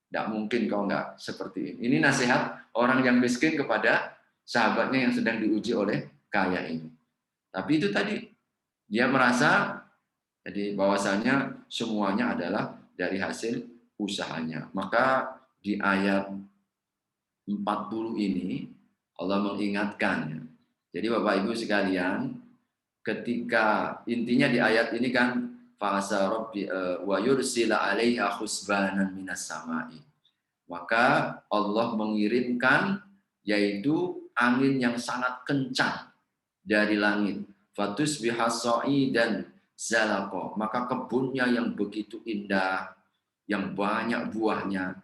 tidak mungkin kau nggak seperti ini. Ini nasihat orang yang miskin kepada sahabatnya yang sedang diuji oleh kaya ini. Tapi itu tadi, dia merasa jadi bahwasanya semuanya adalah dari hasil usahanya. Maka di ayat 40 ini Allah mengingatkan. Jadi Bapak Ibu sekalian, ketika intinya di ayat ini kan fa'asa rabbi wa yursila 'alaiha khusbanan minas sama'i. Maka Allah mengirimkan yaitu angin yang sangat kencang dari langit. Fatusbiha sa'idan zalaqa. Maka kebunnya yang begitu indah, yang banyak buahnya,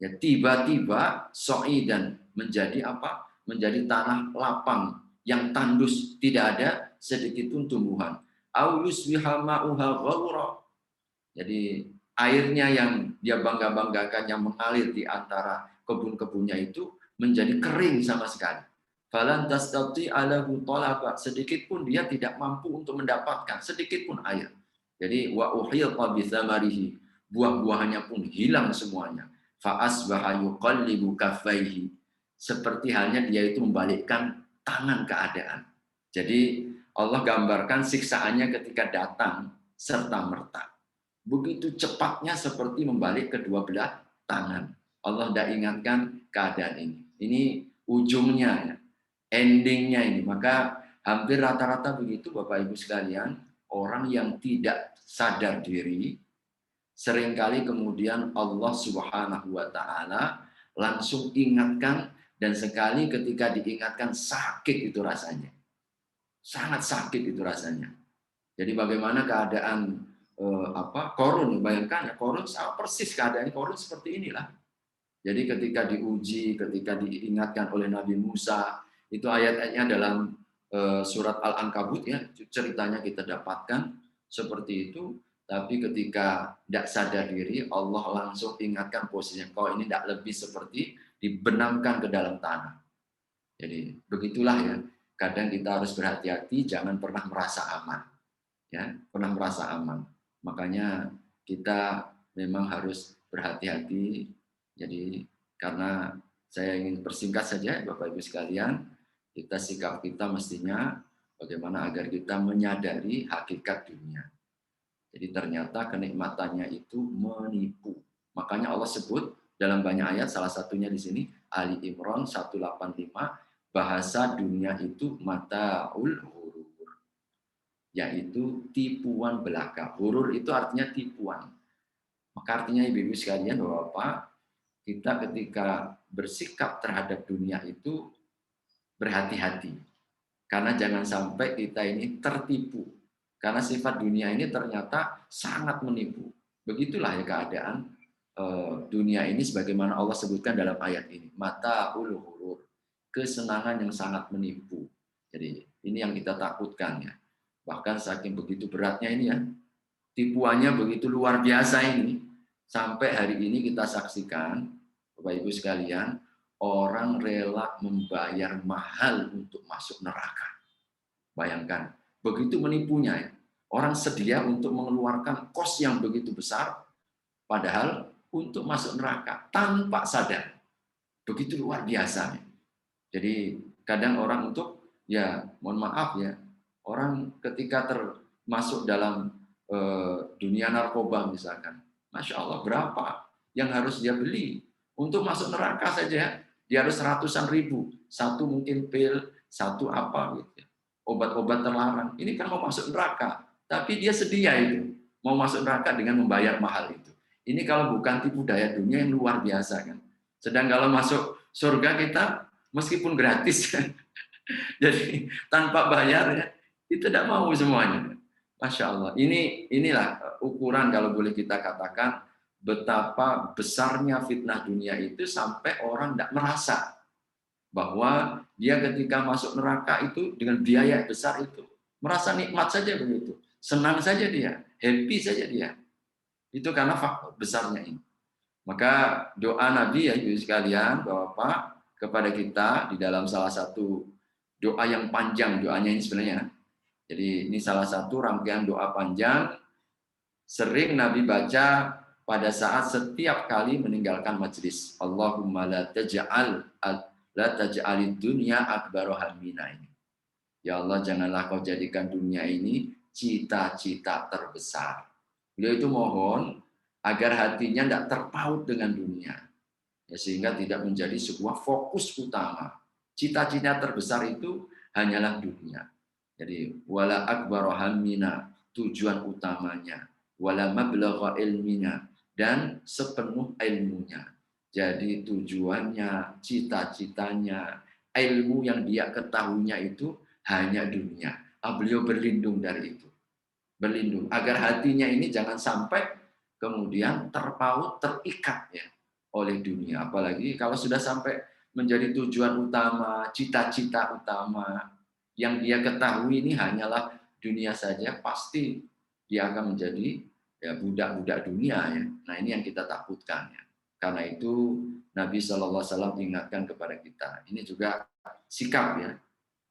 ya tiba-tiba sa'idan menjadi apa? Menjadi tanah lapang yang tandus, tidak ada sedikit pun tumbuhan. Au yusbiha ma'uha ghaura. Jadi airnya yang dia bangga-banggakan yang mengalir di antara kebun-kebunnya itu menjadi kering sama sekali. Falan tastati alahu talaba, sedikit pun dia tidak mampu untuk mendapatkan sedikit pun air. Jadi wa uhilqa bi thamarihi, buah-buahannya pun hilang semuanya. Fa asbaha yuqallibu kaffaihi, seperti halnya dia itu membalikkan tangan keadaan. Jadi Allah gambarkan siksaannya ketika datang serta merta. Begitu cepatnya seperti membalik kedua belah tangan. Allah tidak ingatkan keadaan ini. Ini ujungnya, ya. Endingnya ini. Maka hampir rata-rata begitu Bapak Ibu sekalian, orang yang tidak sadar diri, seringkali kemudian Allah Subhanahu wa Ta'ala langsung ingatkan, dan sekali ketika diingatkan sakit itu rasanya. Sangat sakit itu rasanya. Jadi bagaimana keadaan Korun, bayangkan ya, Korun sama persis keadaan Korun seperti inilah. Jadi ketika diuji, ketika diingatkan oleh Nabi Musa, itu ayat-ayatnya dalam surat Al-Ankabut ya, ceritanya kita dapatkan seperti itu. Tapi ketika tidak sadar diri, Allah langsung ingatkan posisinya, kau ini tidak lebih seperti dibenamkan ke dalam tanah. Jadi begitulah ya, kadang kita harus berhati-hati, jangan pernah merasa aman. Ya, pernah merasa aman. Makanya kita memang harus berhati-hati. Jadi karena saya ingin persingkat saja Bapak Ibu sekalian, sikap kita mestinya bagaimana agar kita menyadari hakikat dunia. Jadi ternyata kenikmatannya itu menipu. Makanya Allah sebut dalam banyak ayat, salah satunya di sini Ali Imran 185, bahasa dunia itu mata'ul hurur, yaitu tipuan belaka. Hurur itu artinya tipuan. Maka artinya ibu-ibu sekalian, Bapak, kita ketika bersikap terhadap dunia itu berhati-hati. Karena jangan sampai kita ini tertipu. Karena sifat dunia ini ternyata sangat menipu. Begitulah ya keadaan dunia ini sebagaimana Allah sebutkan dalam ayat ini. Mata'ul hurur, kesenangan yang sangat menipu. Jadi ini yang kita takutkan ya. Bahkan saking begitu beratnya ini ya, tipuannya begitu luar biasa ini, sampai hari ini kita saksikan, Bapak Ibu sekalian, orang rela membayar mahal untuk masuk neraka. Bayangkan, begitu menipunya ya. Orang sedia untuk mengeluarkan kos yang begitu besar, padahal untuk masuk neraka tanpa sadar. Begitu luar biasa. Jadi kadang orang untuk, ya mohon maaf ya, orang ketika termasuk dalam dunia narkoba misalkan, Masya Allah berapa yang harus dia beli untuk masuk neraka saja, dia harus ratusan ribu, satu mungkin pil, satu apa gitu, obat-obat terlarang. Ini kan mau masuk neraka, tapi dia sedia itu mau masuk neraka dengan membayar mahal itu. Ini kalau bukan tipu daya dunia yang luar biasa kan. Sedang kalau masuk surga kita meskipun gratis kan, jadi tanpa bayar ya, itu tidak mau semuanya. Masya Allah. Inilah ukuran kalau boleh kita katakan betapa besarnya fitnah dunia itu sampai orang tidak merasa bahwa dia ketika masuk neraka itu dengan biaya besar itu merasa nikmat saja begitu, senang saja dia, happy saja dia. Itu karena faktor besarnya ini. Maka doa Nabi ya ibu sekalian, Bapak, kepada kita di dalam salah satu doa yang panjang, doanya ini sebenarnya. Jadi ini salah satu rangkaian doa panjang sering Nabi baca pada saat setiap kali meninggalkan majelis. Allahumma la taj'alid dunya akbaru hammina ini. Ya Allah, janganlah kau jadikan dunia ini cita-cita terbesar. Beliau itu mohon agar hatinya tidak terpaut dengan dunia, ya, sehingga tidak menjadi sebuah fokus utama. Cita-cita terbesar itu hanyalah dunia. Jadi wala akbaru hammina, tujuan utamanya, wala mablagha ilmina, dan sepenuh ilmunya. Jadi tujuannya, cita-citanya, ilmu yang dia ketahuinya itu hanya dunia. Beliau berlindung dari itu. Berlindung agar hatinya ini jangan sampai kemudian terpaut, terikat ya oleh dunia. Apalagi kalau sudah sampai menjadi tujuan utama, cita-cita utama, yang dia ketahui ini hanyalah dunia saja, pasti dia akan menjadi ya budak-budak dunia ya. Nah ini yang kita takutkan ya. Karena itu Nabi SAW ingatkan kepada kita. Ini juga sikap ya.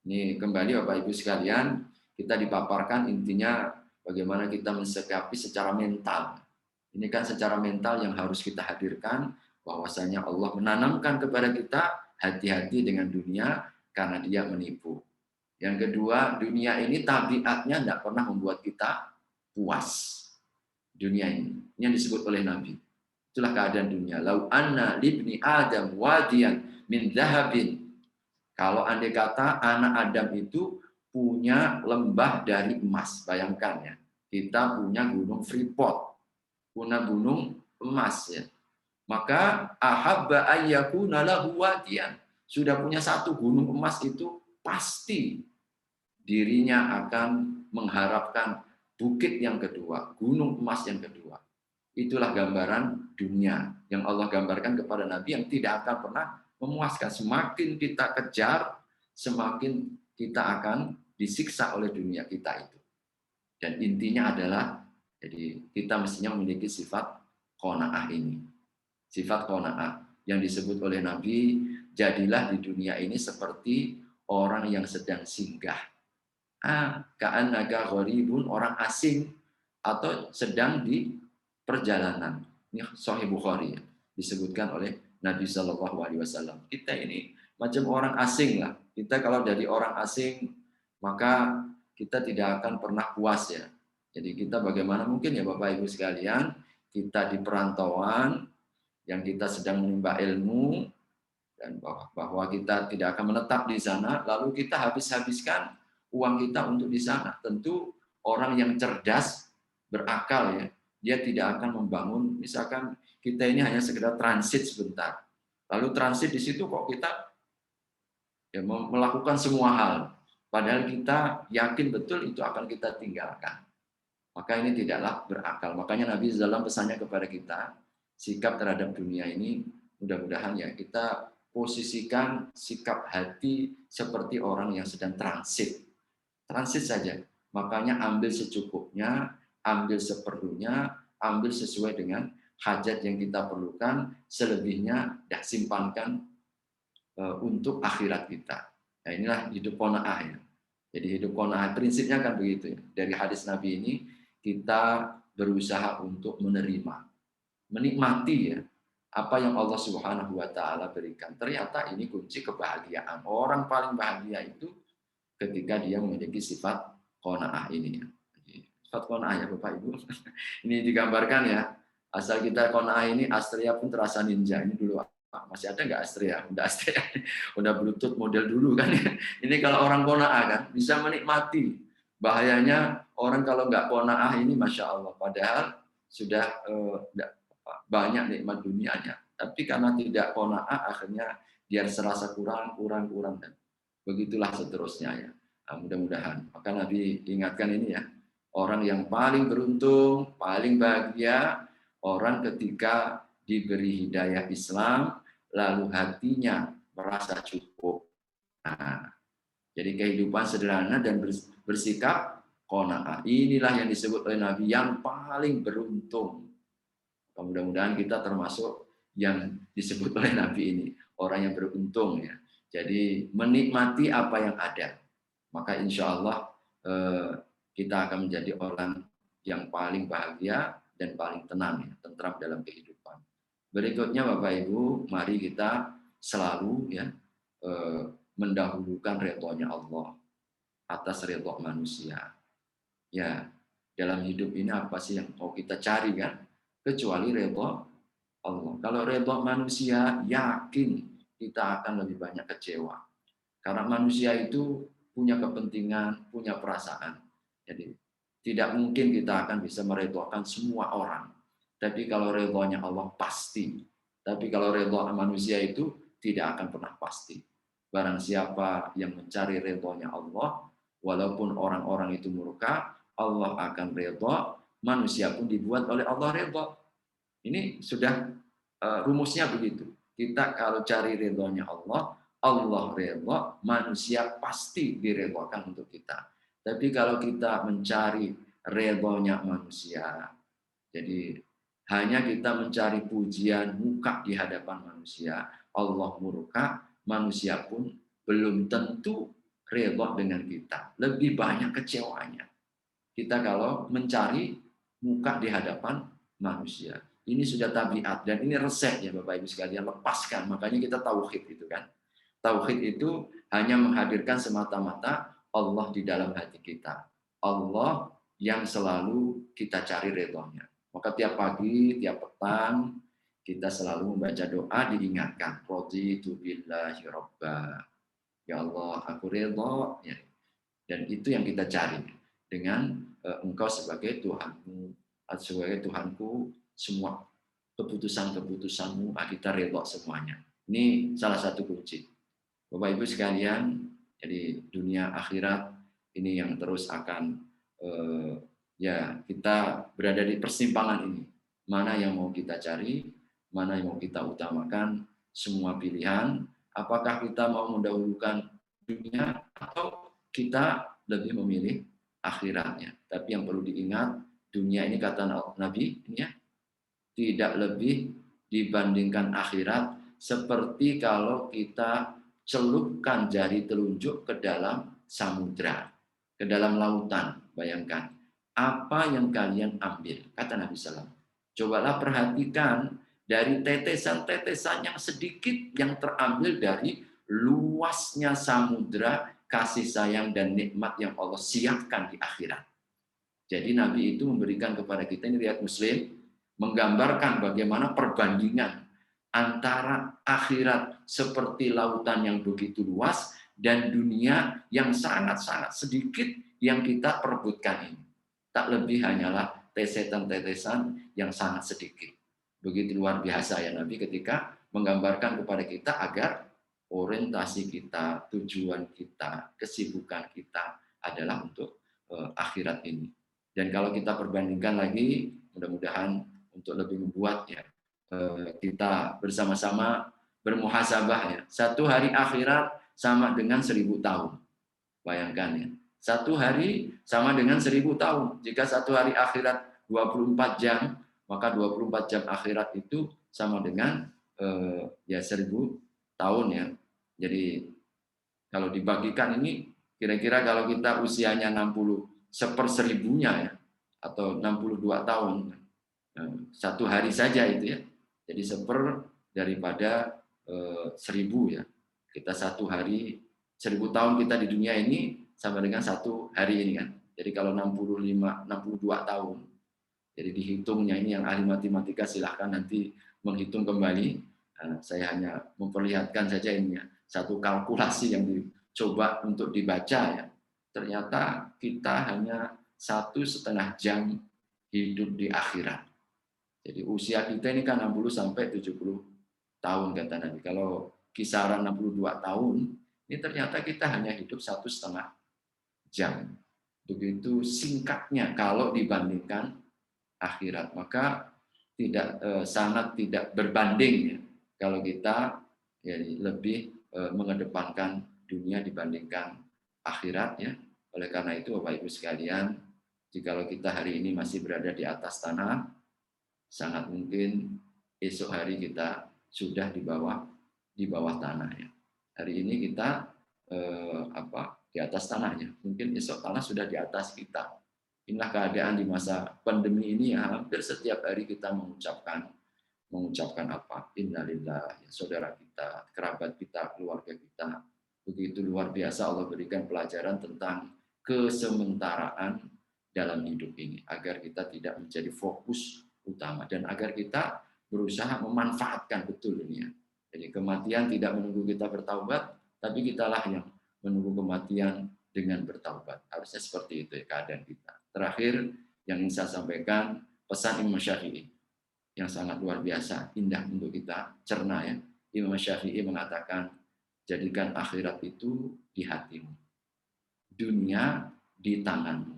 Ini kembali Bapak Ibu sekalian, kita dipaparkan intinya bagaimana kita mensikapi secara mental. Ini kan secara mental yang harus kita hadirkan, bahwasanya Allah menanamkan kepada kita hati-hati dengan dunia karena dia menipu. Yang kedua, dunia ini tabiatnya tidak pernah membuat kita puas. Dunia ini yang disebut oleh Nabi. Itulah keadaan dunia. Lau anna libni Adam wadiyan min dhahabin. Kalau andai kata anak Adam itu punya lembah dari emas, bayangkan ya, kita punya gunung Freeport, punya gunung emas ya. Maka ahabba ayyakuna lahu wadiyan. Sudah punya satu gunung emas itu pasti dirinya akan mengharapkan bukit yang kedua, gunung emas yang kedua. Itulah gambaran dunia yang Allah gambarkan kepada Nabi yang tidak akan pernah memuaskan. Semakin kita kejar, semakin kita akan disiksa oleh dunia kita itu. Dan intinya adalah, jadi kita mestinya memiliki sifat qanaah ini. Sifat qanaah yang disebut oleh Nabi, jadilah di dunia ini seperti orang yang sedang singgah. Ka'annaka gharibun, orang asing atau sedang di perjalanan. Ini Sahih Bukhari ya, disebutkan oleh Nabi SAW. Kita ini macam orang asing lah. Kita kalau jadi orang asing, maka kita tidak akan pernah puas ya. Jadi kita bagaimana mungkin ya Bapak Ibu sekalian, kita di perantauan, yang kita sedang menimba ilmu, dan bahwa kita tidak akan menetap di sana, lalu kita habis-habiskan uang kita untuk di sana. Tentu orang yang cerdas, berakal ya, dia tidak akan membangun, misalkan kita ini hanya sekedar transit sebentar. Lalu transit di situ kok kita ya, melakukan semua hal. Padahal kita yakin betul itu akan kita tinggalkan. Maka ini tidaklah berakal. Makanya Nabi dalam pesannya kepada kita, sikap terhadap dunia ini, mudah-mudahan ya kita posisikan sikap hati seperti orang yang sedang transit. Transit saja. Makanya ambil secukupnya, ambil seperlunya, ambil sesuai dengan hajat yang kita perlukan, selebihnya dah simpankan untuk akhirat kita. Nah, inilah hidup qanaah ya. Jadi hidup qanaah prinsipnya kan begitu ya. Dari hadis Nabi ini kita berusaha untuk menerima, menikmati ya apa yang Allah Subhanahu wa taala berikan. Ternyata ini kunci kebahagiaan. Orang paling bahagia itu ketika dia memiliki sifat qanaah ini ya. Sifat qanaah ya Bapak Ibu. Ini digambarkan ya. Asal kita qanaah ini, Astrea pun terasa ninja. Ini dulu masih ada nggak Astrea? Udah Astrea, udah Bluetooth model dulu kan ya. Ini kalau orang qanaah kan bisa menikmati. Bahayanya orang kalau nggak qanaah ini Masya Allah. Padahal sudah banyak nikmat dunianya. Tapi karena tidak qanaah akhirnya dia serasa kurang. Dan begitulah seterusnya ya. Nah, mudah-mudahan. Maka Nabi ingatkan ini ya. Orang yang paling beruntung, paling bahagia, Orang ketika diberi hidayah Islam, lalu hatinya merasa cukup. Nah, jadi kehidupan sederhana dan bersikap qanaah. Inilah yang disebut oleh Nabi yang paling beruntung. Mudah-mudahan kita termasuk yang disebut oleh Nabi ini, orang yang beruntung ya. Jadi menikmati apa yang ada. Maka insya Allah kita akan menjadi orang yang paling bahagia dan paling tenang, ya, tentram dalam kehidupan. Berikutnya Bapak Ibu, mari kita selalu ya mendahulukan ridhonya Allah atas ridho manusia. Ya, dalam hidup ini apa sih yang mau kita cari kan? Kecuali ridho Allah. Kalau ridho manusia, yakin kita akan lebih banyak kecewa. Karena manusia itu punya kepentingan, punya perasaan. Jadi tidak mungkin kita akan bisa meridhokan semua orang. Tapi kalau ridhonya Allah pasti. Tapi kalau ridho manusia itu tidak akan pernah pasti. Barang siapa yang mencari ridhonya Allah, walaupun orang-orang itu murka, Allah akan ridho, manusia pun dibuat oleh Allah ridho. Ini sudah rumusnya begitu. Kita kalau cari ridhonya Allah, Allah ridho, manusia pasti diridhokan untuk kita. Tapi kalau kita mencari ridhonya manusia, jadi hanya kita mencari pujian muka di hadapan manusia, Allah murka, manusia pun belum tentu ridho dengan kita. Lebih banyak kecewanya kita kalau mencari muka di hadapan manusia. Ini sudah tabiat dan ini resep ya Bapak Ibu sekalian, lepaskan. Makanya kita tauhid itu kan. Tauhid itu hanya menghadirkan semata-mata Allah di dalam hati kita. Allah yang selalu kita cari ridhonya. Maka tiap pagi, tiap petang kita selalu membaca doa, diingatkan raditu billahi robba. Ya Allah, aku ridho ya. Dan itu yang kita cari dengan Engkau sebagai Tuhanmu, sebagai Tuhanku, semua keputusan-keputusanmu kita ridho semuanya. Ini salah satu kunci. Bapak Ibu sekalian, jadi dunia akhirat ini yang terus akan ya kita berada di persimpangan ini. Mana yang mau kita cari, mana yang mau kita utamakan, semua pilihan. Apakah kita mau mendahulukan dunia atau kita lebih memilih akhiratnya? Tapi yang perlu diingat, dunia ini kata Nabi ini ya, tidak lebih dibandingkan akhirat seperti kalau kita celupkan jari telunjuk ke dalam samudra, ke dalam lautan. Bayangkan, apa yang kalian ambil? Kata Nabi SAW. Cobalah perhatikan dari tetesan-tetesan yang sedikit yang terambil dari luasnya samudra, kasih sayang dan nikmat yang Allah siapkan di akhirat. Jadi Nabi itu memberikan kepada kita, ini riwayat Muslim, menggambarkan bagaimana perbandingan antara akhirat seperti lautan yang begitu luas dan dunia yang sangat-sangat sedikit yang kita perebutkan ini. Tak lebih hanyalah tetesan-tetesan yang sangat sedikit. Begitu luar biasa ya Nabi ketika menggambarkan kepada kita agar orientasi kita, tujuan kita, kesibukan kita adalah untuk akhirat ini. Dan kalau kita perbandingkan lagi, mudah-mudahan untuk lebih membuat ya kita bersama-sama bermuhasabah ya. Satu hari akhirat sama dengan 1000 tahun. Bayangkan ya. Satu hari sama dengan 1000 tahun. Jika satu hari akhirat 24 jam, maka 24 jam akhirat itu sama dengan ya 1000 tahun ya. Jadi kalau dibagikan ini kira-kira kalau kita usianya 60 seperseribunya ya, atau 62 tahun, satu hari saja itu ya. Jadi seper daripada 1000 ya. Kita satu hari 1000 tahun kita di dunia ini sama dengan satu hari ini kan. Jadi kalau 62 tahun. Jadi dihitungnya ini yang ahli matematika silahkan nanti menghitung kembali. Saya hanya memperlihatkan saja ini ya. Satu kalkulasi yang dicoba untuk dibaca ya. Ternyata kita hanya 1,5 jam hidup di akhirat. Jadi usia kita ini kan 60 sampai 70 tahun kata Nabi. Kalau kisaran 62 tahun, ini ternyata kita hanya hidup 1,5 jam. Begitu singkatnya kalau dibandingkan akhirat. Maka sangat tidak berbanding ya, kalau kita ya, lebih mengedepankan dunia dibandingkan akhirat ya. Oleh karena itu Bapak Ibu sekalian, jikalau kita hari ini masih berada di atas tanah, sangat mungkin esok hari kita sudah di bawah tanah ya. Hari ini kita di atas tanahnya, mungkin esok tanah sudah di atas kita. Inilah keadaan di masa pandemi ini ya, hampir setiap hari kita mengucapkan apa? Innalillah, ya, saudara kita, kerabat kita, keluarga kita. Begitu luar biasa Allah berikan pelajaran tentang kesementaraan dalam hidup ini, agar kita tidak menjadi fokus utama dan agar kita berusaha memanfaatkan betul dunia. Jadi kematian tidak menunggu kita bertaubat, tapi kitalah yang menunggu kematian dengan bertaubat. Harusnya seperti itu ya keadaan kita. Terakhir yang ingin saya sampaikan, pesan Imam Syafi'i yang sangat luar biasa, indah untuk kita cerna ya. Imam Syafi'i mengatakan, jadikan akhirat itu di hatimu, dunia di tanganmu.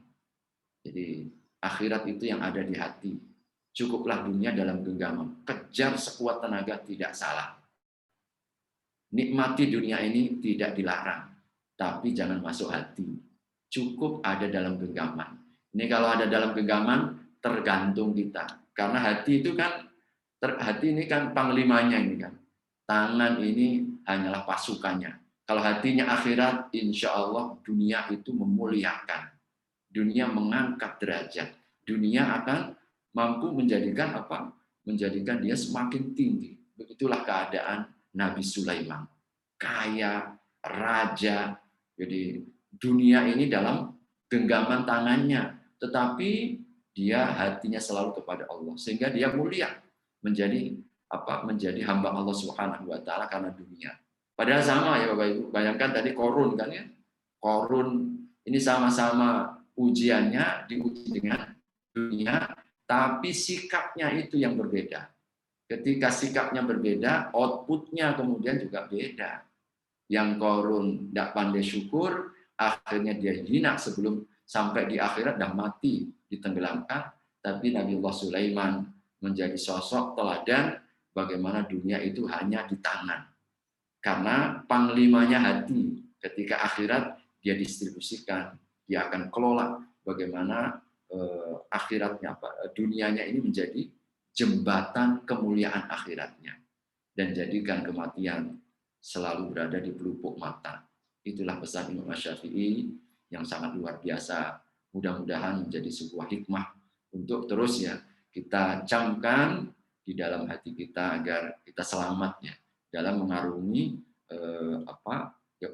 Jadi akhirat itu yang ada di hati. Cukuplah dunia dalam genggaman. Kejar sekuat tenaga tidak salah. Nikmati dunia ini tidak dilarang, tapi jangan masuk hati. Cukup ada dalam genggaman. Ini kalau ada dalam genggaman tergantung kita. Karena hati itu kan, hati ini kan panglimanya ini kan. Tangan ini hanyalah pasukannya. Kalau hatinya akhirat, insya Allah dunia itu memuliakan. Dunia mengangkat derajat. Dunia akan mampu menjadikan apa? Menjadikan dia semakin tinggi. Begitulah keadaan Nabi Sulaiman. Kaya, raja. Jadi dunia ini dalam genggaman tangannya. Tetapi dia hatinya selalu kepada Allah. Sehingga dia mulia. Menjadi hamba Allah Subhanahu wa taala karena dunia. Padahal sama ya Bapak Ibu, bayangkan tadi Korun kan ya. Korun ini sama-sama ujiannya diuji dengan dunia, tapi sikapnya itu yang berbeda. Ketika sikapnya berbeda, outputnya kemudian juga beda. Yang Korun tidak pandai syukur, akhirnya dia hina sebelum sampai di akhirat dan mati, ditenggelamkan. Tapi Nabiullah Sulaiman menjadi sosok teladan bagaimana dunia itu hanya di tangan. Karena panglimanya hati. Ketika akhirat dia distribusikan, dia akan kelola bagaimana akhiratnya, dunianya ini menjadi jembatan kemuliaan akhiratnya. Dan jadikan kematian selalu berada di pelupuk mata. Itulah pesan Imam Syafi'i yang sangat luar biasa. Mudah-mudahan menjadi sebuah hikmah untuk terus ya kita camkan di dalam hati kita agar kita selamatnya dalam mengarungi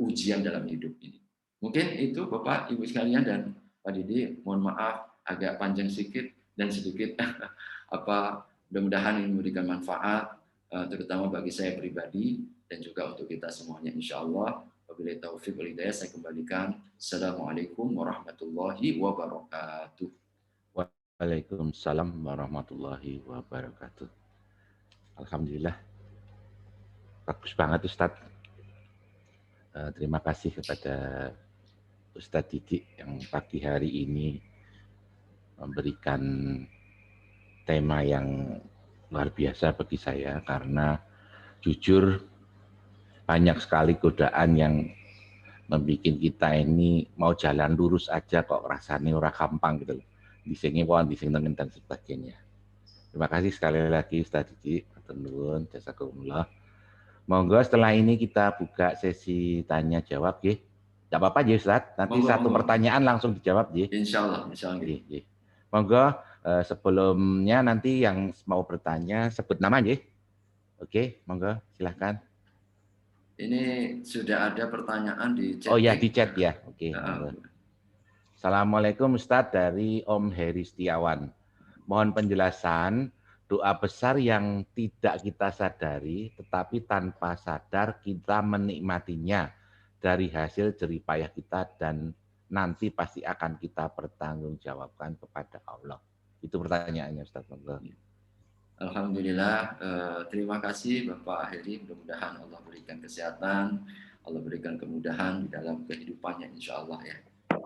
ujian dalam hidup ini. Mungkin itu Bapak Ibu sekalian dan Pak Didi, mohon maaf agak panjang sedikit dan sedikit mudah-mudahan ini memberikan manfaat terutama bagi saya pribadi dan juga untuk kita semuanya insyaallah. Wabillahi taufiq wal hidayah, saya kembalikan. Assalamualaikum warahmatullahi wabarakatuh. Waalaikumsalam warahmatullahi wabarakatuh. Alhamdulillah. Bagus banget Ustadz. Terima kasih kepada Ustadz Didi yang pagi hari ini memberikan tema yang luar biasa bagi saya karena jujur banyak sekali godaan yang membuat kita ini mau jalan lurus aja kok rasanya ora gampang gitu. Disini pohon, disini dan sebagainya. Terima kasih sekali lagi Ustadz Didi. Nuwun, jazakumullah. Monggo setelah ini kita buka sesi tanya jawab ya. Tidak apa-apa ya Ustadz. Nanti satu pertanyaan langsung dijawab ya. Insyaallah. Monggo sebelumnya nanti yang mau bertanya sebut nama ya. Oke, monggo silahkan. Ini sudah ada pertanyaan di chat. Oh ya di chat ya. Oke. Assalamualaikum Ustadz dari Om Heri Setiawan. Mohon penjelasan doa besar yang tidak kita sadari, tetapi tanpa sadar kita menikmatinya dari hasil jerih payah kita dan nanti pasti akan kita pertanggungjawabkan kepada Allah. Itu pertanyaannya Ustaz. Alhamdulillah, terima kasih Bapak Heri. Mudah-mudahan Allah berikan kesehatan, Allah berikan kemudahan di dalam kehidupannya insya Allah ya.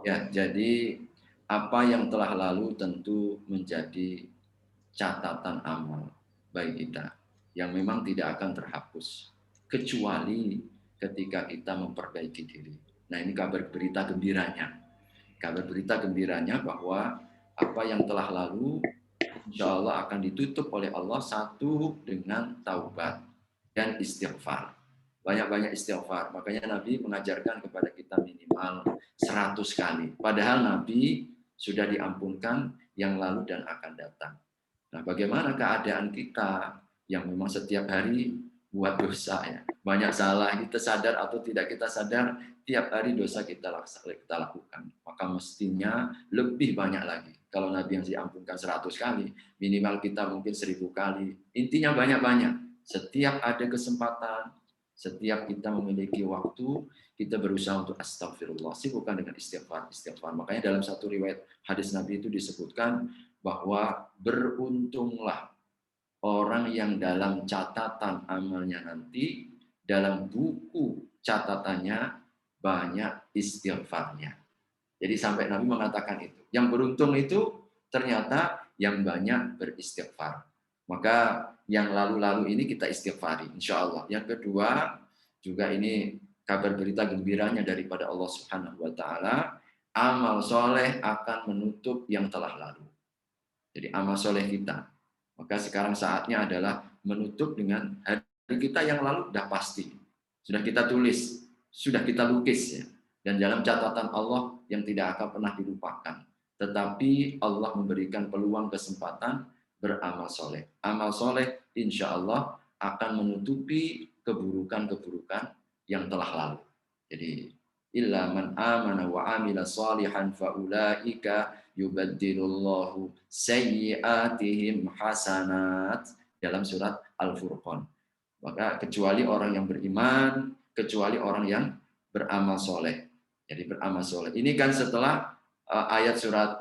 Ya, jadi apa yang telah lalu tentu menjadi catatan amal baik kita yang memang tidak akan terhapus kecuali ketika kita memperbaiki diri. Nah, ini kabar berita gembiranya. Kabar berita gembiranya bahwa apa yang telah lalu insya Allah akan ditutup oleh Allah satu dengan taubat dan istighfar. Banyak-banyak istighfar. Makanya Nabi mengajarkan kepada kita minimal 100 kali. Padahal Nabi sudah diampunkan yang lalu dan akan datang. Nah, bagaimana keadaan kita yang memang setiap hari buat dosa ya. Banyak salah, kita sadar atau tidak kita sadar, tiap hari dosa kita lakukan. Maka mestinya lebih banyak lagi. Kalau Nabi yang diampunkan 100 kali, minimal kita mungkin 1000 kali. Intinya banyak-banyak. Setiap ada kesempatan, setiap kita memiliki waktu, kita berusaha untuk astagfirullah. Sibukkan dengan istighfar. Makanya dalam satu riwayat hadis Nabi itu disebutkan bahwa beruntunglah orang yang dalam catatan amalnya nanti, dalam buku catatannya banyak istighfarnya. Jadi sampai Nabi mengatakan itu. Yang beruntung itu ternyata yang banyak beristighfar. Maka yang lalu-lalu ini kita istighfari, insya Allah. Yang kedua, juga ini kabar berita gembiranya daripada Allah Subhanahu wa Ta'ala, amal soleh akan menutup yang telah lalu. Jadi amal soleh kita. Maka sekarang saatnya adalah menutup dengan hari kita yang lalu sudah pasti. Sudah kita tulis, sudah kita lukis ya. Dan dalam catatan Allah yang tidak akan pernah dilupakan. Tetapi Allah memberikan peluang kesempatan beramal soleh. Amal soleh insya Allah akan menutupi keburukan-keburukan yang telah lalu. Jadi illa man amana wa amila salihan faulaika yubaddilullahu sayyiatihim hasanat dalam surat Al-Furqan. Maka kecuali orang yang beriman, kecuali orang yang beramal soleh. Jadi beramal soleh. Ini kan setelah ayat surat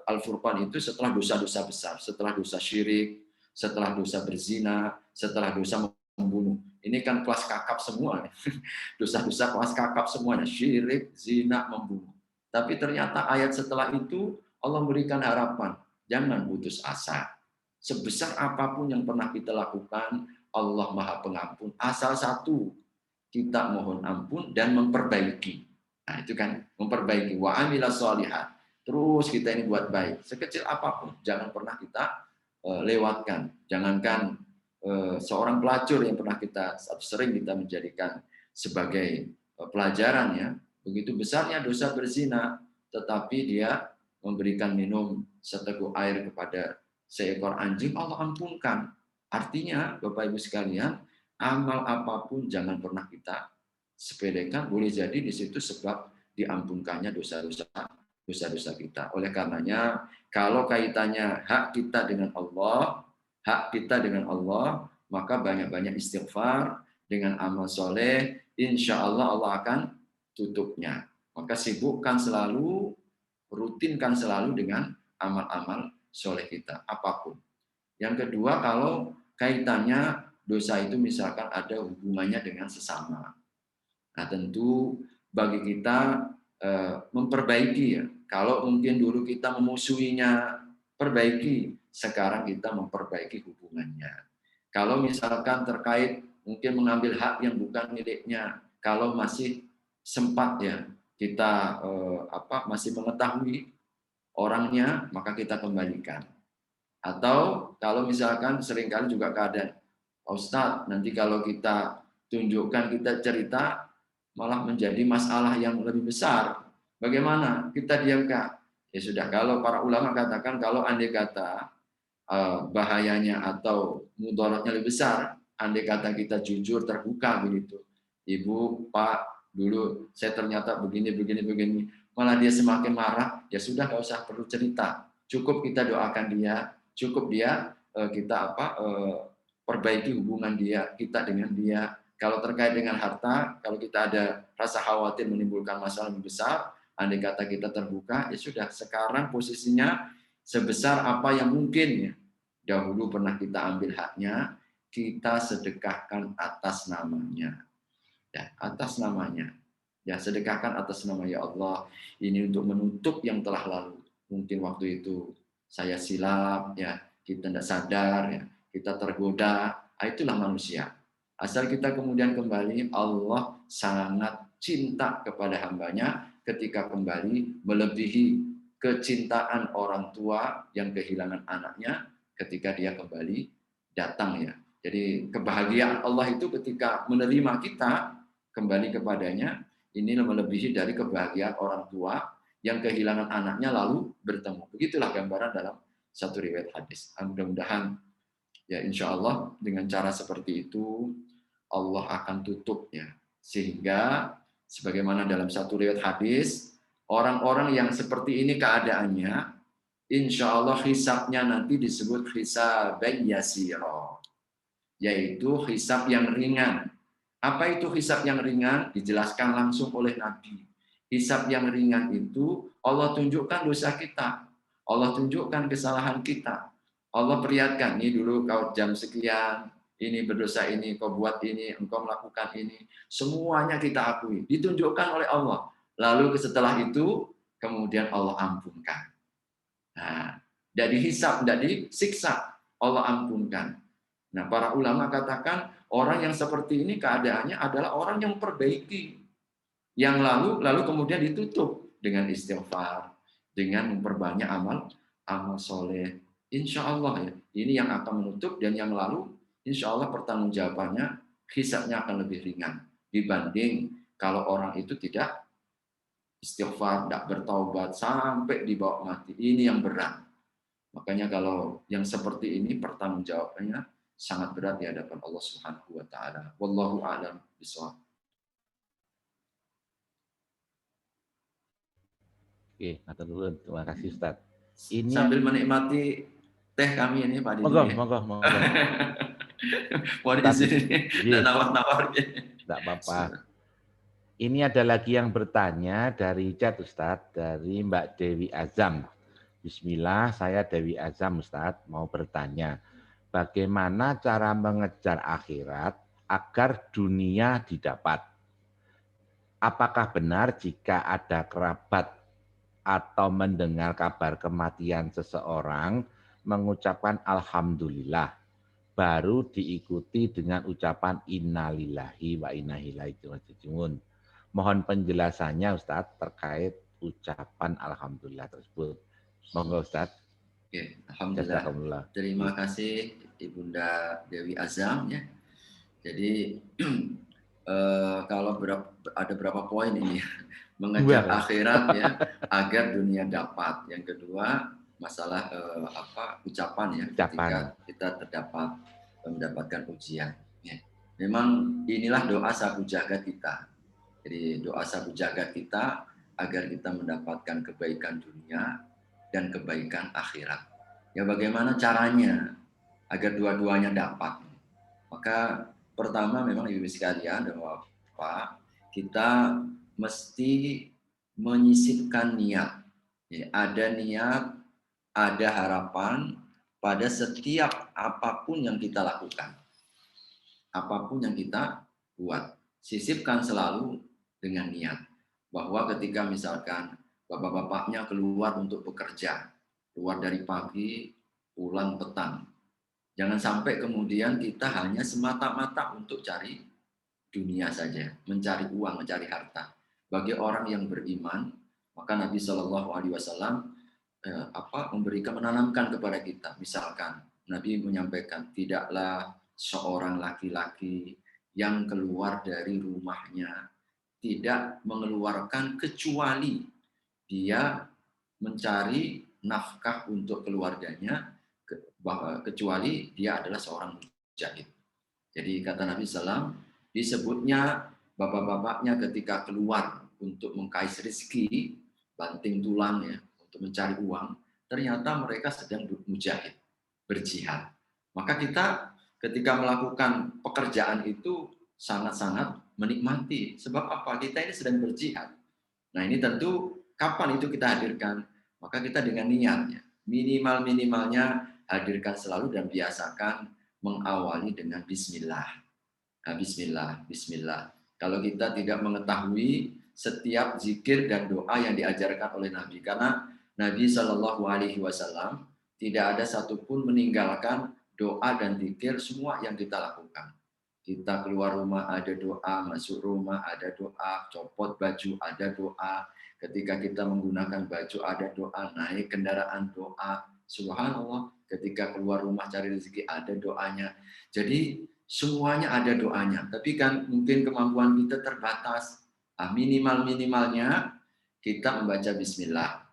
Al-Furqan itu setelah dosa-dosa besar, setelah dosa syirik, setelah dosa berzina, setelah dosa membunuh. Ini kan kelas kakap semua. Dosa-dosa kelas kakap semuanya, syirik, zina, membunuh. Tapi ternyata ayat setelah itu Allah memberikan harapan, jangan putus asa. Sebesar apapun yang pernah kita lakukan, Allah Maha Pengampun. Asal satu, kita mohon ampun dan memperbaiki. Nah, itu kan memperbaiki wa amila sholihat. Terus kita ini buat baik. Sekecil apapun, jangan pernah kita lewatkan. Jangankan seorang pelacur yang pernah kita sering kita menjadikan sebagai pelajaran ya. Begitu besarnya dosa berzina, tetapi dia memberikan minum seteguk air kepada seekor anjing, Allah ampunkan. Artinya, Bapak Ibu sekalian, amal apapun jangan pernah kita sepelekan, boleh jadi di situ sebab diampunkannya dosa-dosa kita. Oleh karenanya, kalau kaitannya hak kita dengan Allah, maka banyak-banyak istighfar dengan amal soleh, insya Allah Allah akan tutupnya. Maka sibukkan selalu, rutinkan selalu dengan amal-amal soleh kita, apapun. Yang kedua, kalau kaitannya dosa itu misalkan ada hubungannya dengan sesama. Nah, tentu bagi kita memperbaiki ya. Kalau mungkin dulu kita memusuhinya, perbaiki. Sekarang kita memperbaiki hubungannya. Kalau misalkan terkait mungkin mengambil hak yang bukan miliknya, kalau masih sempat ya kita masih mengetahui orangnya, maka kita kembalikan. Atau kalau misalkan seringkali juga keadaan, Ustadz, nanti kalau kita tunjukkan, kita cerita, malah menjadi masalah yang lebih besar. Bagaimana? Kita diamkan. Ya sudah, kalau para ulama katakan, kalau andai kata bahayanya atau mudaratnya lebih besar, andai kata kita jujur, terbuka begitu. Ibu, Pak, dulu saya ternyata begini, malah dia semakin marah, ya sudah nggak usah perlu cerita. Cukup kita doakan dia, cukup dia kita perbaiki hubungan kita dengan dia. Kalau terkait dengan harta, kalau kita ada rasa khawatir menimbulkan masalah lebih besar, andai kata kita terbuka, ya sudah, sekarang posisinya sebesar apa yang mungkin ya. Dahulu pernah kita ambil haknya, kita sedekahkan atas namanya. Ya, atas namanya. Ya, sedekahkan atas nama ya Allah. Ini untuk menutup yang telah lalu. Mungkin waktu itu saya silap ya, kita tidak sadar, ya, kita tergoda, itulah manusia. Asal kita kemudian kembali, Allah sangat cinta kepada hambanya ketika kembali melebihi kecintaan orang tua yang kehilangan anaknya ketika dia kembali datang, ya. Jadi kebahagiaan Allah itu ketika menerima kita kembali kepadanya, ini melebihi dari kebahagiaan orang tua yang kehilangan anaknya lalu bertemu. Begitulah gambaran dalam satu riwayat hadis. Mudah-mudahan ya insya Allah dengan cara seperti itu Allah akan tutup, ya, sehingga sebagaimana dalam satu riwayat hadis, orang-orang yang seperti ini keadaannya, insya Allah hisabnya nanti disebut hisaban yasira, yaitu hisab yang ringan. Apa itu hisab yang ringan? Dijelaskan langsung oleh Nabi. Hisab yang ringan itu Allah tunjukkan dosa kita, Allah tunjukkan kesalahan kita, Allah perlihatkan, ini dulu kau jam sekian, ini berdosa ini, kau buat ini, engkau melakukan ini, semuanya kita akui, ditunjukkan oleh Allah. Lalu setelah itu kemudian Allah ampunkan. Nah, tidak dihisab, tidak disiksa, Allah ampunkan. Nah, para ulama katakan orang yang seperti ini keadaannya adalah orang yang memperbaiki, yang lalu kemudian ditutup dengan istighfar, dengan memperbanyak amal soleh. Insya Allah, ya, ini yang akan menutup, dan yang lalu insya Allah pertanggungjawabannya, hisabnya akan lebih ringan dibanding kalau orang itu tidak istighfar, tidak bertaubat sampai dibawa mati. Ini yang berat. Makanya kalau yang seperti ini pertanggungjawabannya sangat berat di hadapan Allah Subhanahu wa taala. Wallahu a'lam bishawab. Oke, terima kasih Ustaz. Ini sambil menikmati teh kami ini Pak Didi. Monggo. Mau di sini nawar-nawar. Tidak apa-apa. Ini ada lagi yang bertanya dari chat Ustaz, dari Mbak Dewi Azam. Bismillah, saya Dewi Azam Ustaz, mau bertanya, bagaimana cara mengejar akhirat agar dunia didapat? Apakah benar jika ada kerabat atau mendengar kabar kematian seseorang mengucapkan alhamdulillah, baru diikuti dengan ucapan innalillahi wa inna ilaihi raji'un? Mohon penjelasannya Ustaz terkait ucapan alhamdulillah tersebut. Monggo Ustaz. Oke, alhamdulillah. Terima kasih Ibunda Dewi Azam, ya. Jadi kalau ada berapa poin ini, mengejar akhirat, ya, agar dunia dapat. Yang kedua masalah ucapan, ya, ketika kita mendapatkan ujian. Ya. Memang inilah doa sabu jagat kita. Jadi doa sabu jagat kita agar kita mendapatkan kebaikan dunia dan kebaikan akhirat. Ya, bagaimana caranya agar dua-duanya dapat? Maka pertama memang Ibu sekalian dan Bapak, kita mesti menyisipkan niat. Ya, ada niat, ada harapan pada setiap apapun yang kita lakukan. Apapun yang kita buat, sisipkan selalu dengan niat. Bahwa ketika misalkan bapak-bapaknya keluar untuk bekerja, keluar dari pagi, pulang petang. Jangan sampai kemudian kita hanya semata-mata untuk cari dunia saja, mencari uang, mencari harta. Bagi orang yang beriman, maka Nabi Shallallahu Alaihi Wasallam menanamkan kepada kita. Misalkan Nabi menyampaikan, tidaklah seorang laki-laki yang keluar dari rumahnya tidak mengeluarkan kecuali dia mencari nafkah untuk keluarganya, kecuali dia adalah seorang mujahid. Jadi kata Nabi SAW, disebutnya bapak-bapaknya ketika keluar untuk mengkais rezeki, banting tulang, ya, untuk mencari uang, ternyata mereka sedang mujahid, berjihad. Maka kita ketika melakukan pekerjaan itu sangat-sangat menikmati. Sebab apa? Kita ini sedang berjihad. Nah, ini tentu kapan itu kita hadirkan? Maka kita dengan niatnya, minimalnya hadirkan selalu dan biasakan mengawali dengan bismillah. Nah, bismillah. Kalau kita tidak mengetahui setiap zikir dan doa yang diajarkan oleh Nabi, karena Nabi Shallallahu Alaihi Wasallam tidak ada satupun meninggalkan doa dan zikir semua yang kita lakukan. Kita keluar rumah ada doa, masuk rumah ada doa, copot baju ada doa, ketika kita menggunakan baju ada doa, naik kendaraan doa, subhanallah, ketika keluar rumah cari rezeki ada doanya. Jadi semuanya ada doanya, tapi kan mungkin kemampuan kita terbatas. Minimal-minimalnya kita membaca bismillah.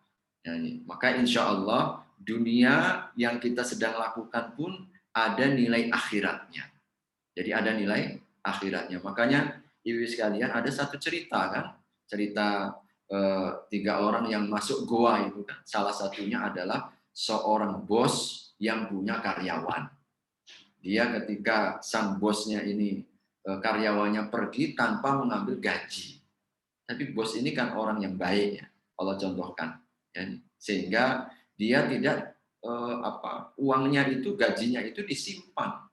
Maka insya Allah dunia yang kita sedang lakukan pun ada nilai akhiratnya. Jadi ada nilai akhiratnya. Makanya ibu sekalian ada satu cerita kan, cerita 3 orang yang masuk goa itu kan. Salah satunya adalah seorang bos yang punya karyawan. Dia ketika sang bosnya ini karyawannya pergi tanpa mengambil gaji. Tapi bos ini kan orang yang baik ya, Allah contohkan. Ya, sehingga dia tidak uangnya itu, gajinya itu disimpan.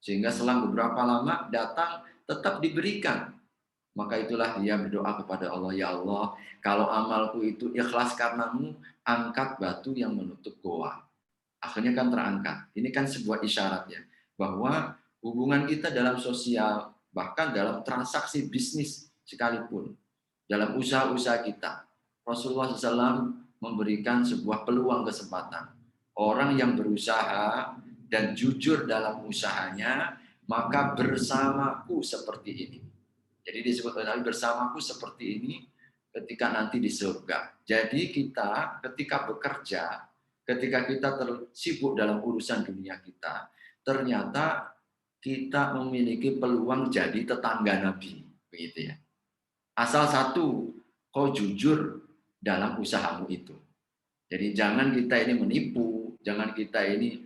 Sehingga selang beberapa lama datang tetap diberikan. Maka itulah dia berdoa kepada Allah, ya Allah, kalau amalku itu ikhlas karenamu, angkat batu yang menutup goa. Akhirnya kan terangkat. Ini kan sebuah isyarat ya, bahwa hubungan kita dalam sosial, bahkan dalam transaksi bisnis sekalipun, dalam usaha-usaha kita, Rasulullah SAW memberikan sebuah peluang kesempatan. Orang yang berusaha dan jujur dalam usahanya, maka bersamaku seperti ini. Jadi disebut oleh Nabi, bersamaku seperti ini ketika nanti di surga. Jadi kita ketika bekerja, ketika kita sibuk dalam urusan dunia kita, ternyata kita memiliki peluang jadi tetangga Nabi, begitu ya. Asal satu, kau jujur dalam usahamu itu. Jadi jangan kita ini menipu, jangan kita ini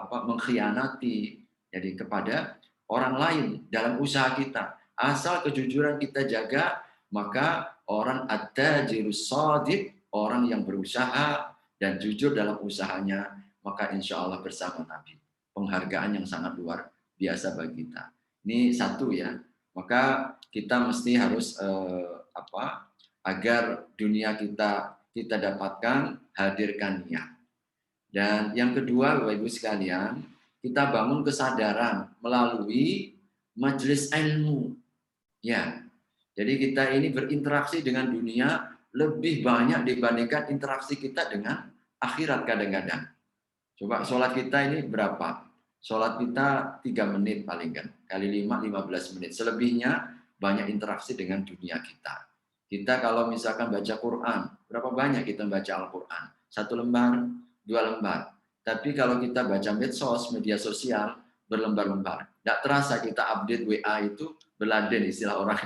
mengkhianati jadi kepada orang lain dalam usaha kita. Asal kejujuran kita jaga, maka orang at-tajirus shadiq, orang yang berusaha dan jujur dalam usahanya, maka insya Allah bersama Nabi. Penghargaan yang sangat luar biasa bagi kita. Ini satu ya. Maka kita mesti harus agar dunia kita dapatkan, hadirkan niat. Dan yang kedua, Bapak Ibu sekalian, kita bangun kesadaran melalui majelis ilmu. Ya, jadi kita ini berinteraksi dengan dunia lebih banyak dibandingkan interaksi kita dengan akhirat kadang-kadang. Coba sholat kita ini berapa? Sholat kita 3 menit paling kan, kali 5, 15 menit. Selebihnya banyak interaksi dengan dunia kita. Kita kalau misalkan baca Quran, berapa banyak kita baca Al-Quran? 1 lembar, 2 lembar. Tapi kalau kita baca medsos, media sosial, berlembar-lembar. Tidak terasa kita update WA itu beladen istilah orang.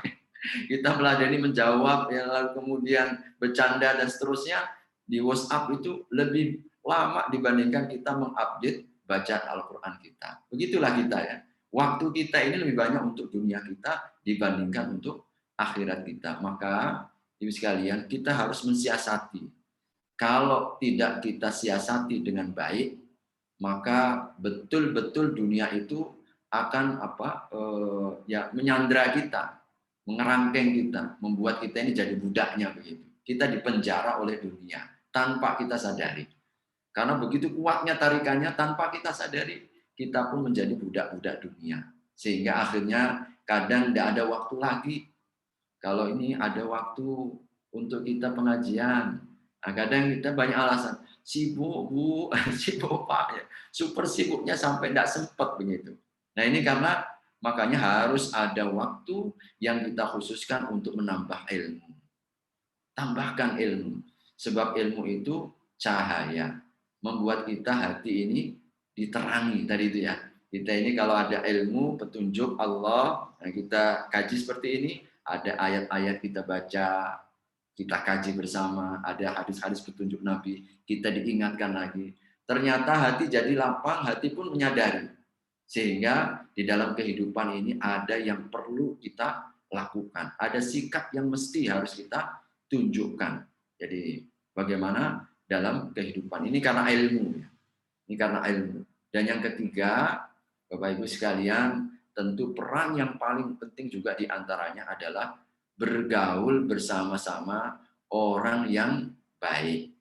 Kita meladeni menjawab, ya, lalu kemudian bercanda dan seterusnya. Di WhatsApp itu lebih lama dibandingkan kita mengupdate bacaan Al-Quran kita. Begitulah kita ya. Waktu kita ini lebih banyak untuk dunia kita dibandingkan untuk akhirat kita. Maka, ibu sekalian, kita harus mensiasati. Kalau tidak kita siasati dengan baik, maka betul-betul dunia itu akan menyandra kita, mengerangkeng kita, membuat kita ini jadi budaknya begitu. Kita dipenjara oleh dunia tanpa kita sadari. Karena begitu kuatnya tarikannya, tanpa kita sadari, kita pun menjadi budak-budak dunia. Sehingga akhirnya kadang tidak ada waktu lagi. Kalau ini ada waktu untuk kita pengajian, nah, kadang kita banyak alasan, sibuk Bu, sibuk Pak, ya. Super sibuknya sampai tidak sempat begitu. Nah ini karena makanya harus ada waktu yang kita khususkan untuk menambah ilmu. Tambahkan ilmu, sebab ilmu itu cahaya, membuat kita hati ini diterangi tadi itu ya. Kita ini kalau ada ilmu, petunjuk Allah, nah kita kaji seperti ini, ada ayat-ayat kita baca, kita kaji bersama, ada hadis-hadis petunjuk Nabi, kita diingatkan lagi. Ternyata hati jadi lapang, hati pun menyadari. Sehingga di dalam kehidupan ini ada yang perlu kita lakukan. Ada sikap yang mesti harus kita tunjukkan. Jadi bagaimana dalam kehidupan ini karena ilmu. Ini karena ilmu. Dan yang ketiga, Bapak Ibu sekalian, tentu peran yang paling penting juga diantaranya adalah bergaul bersama-sama orang yang baik.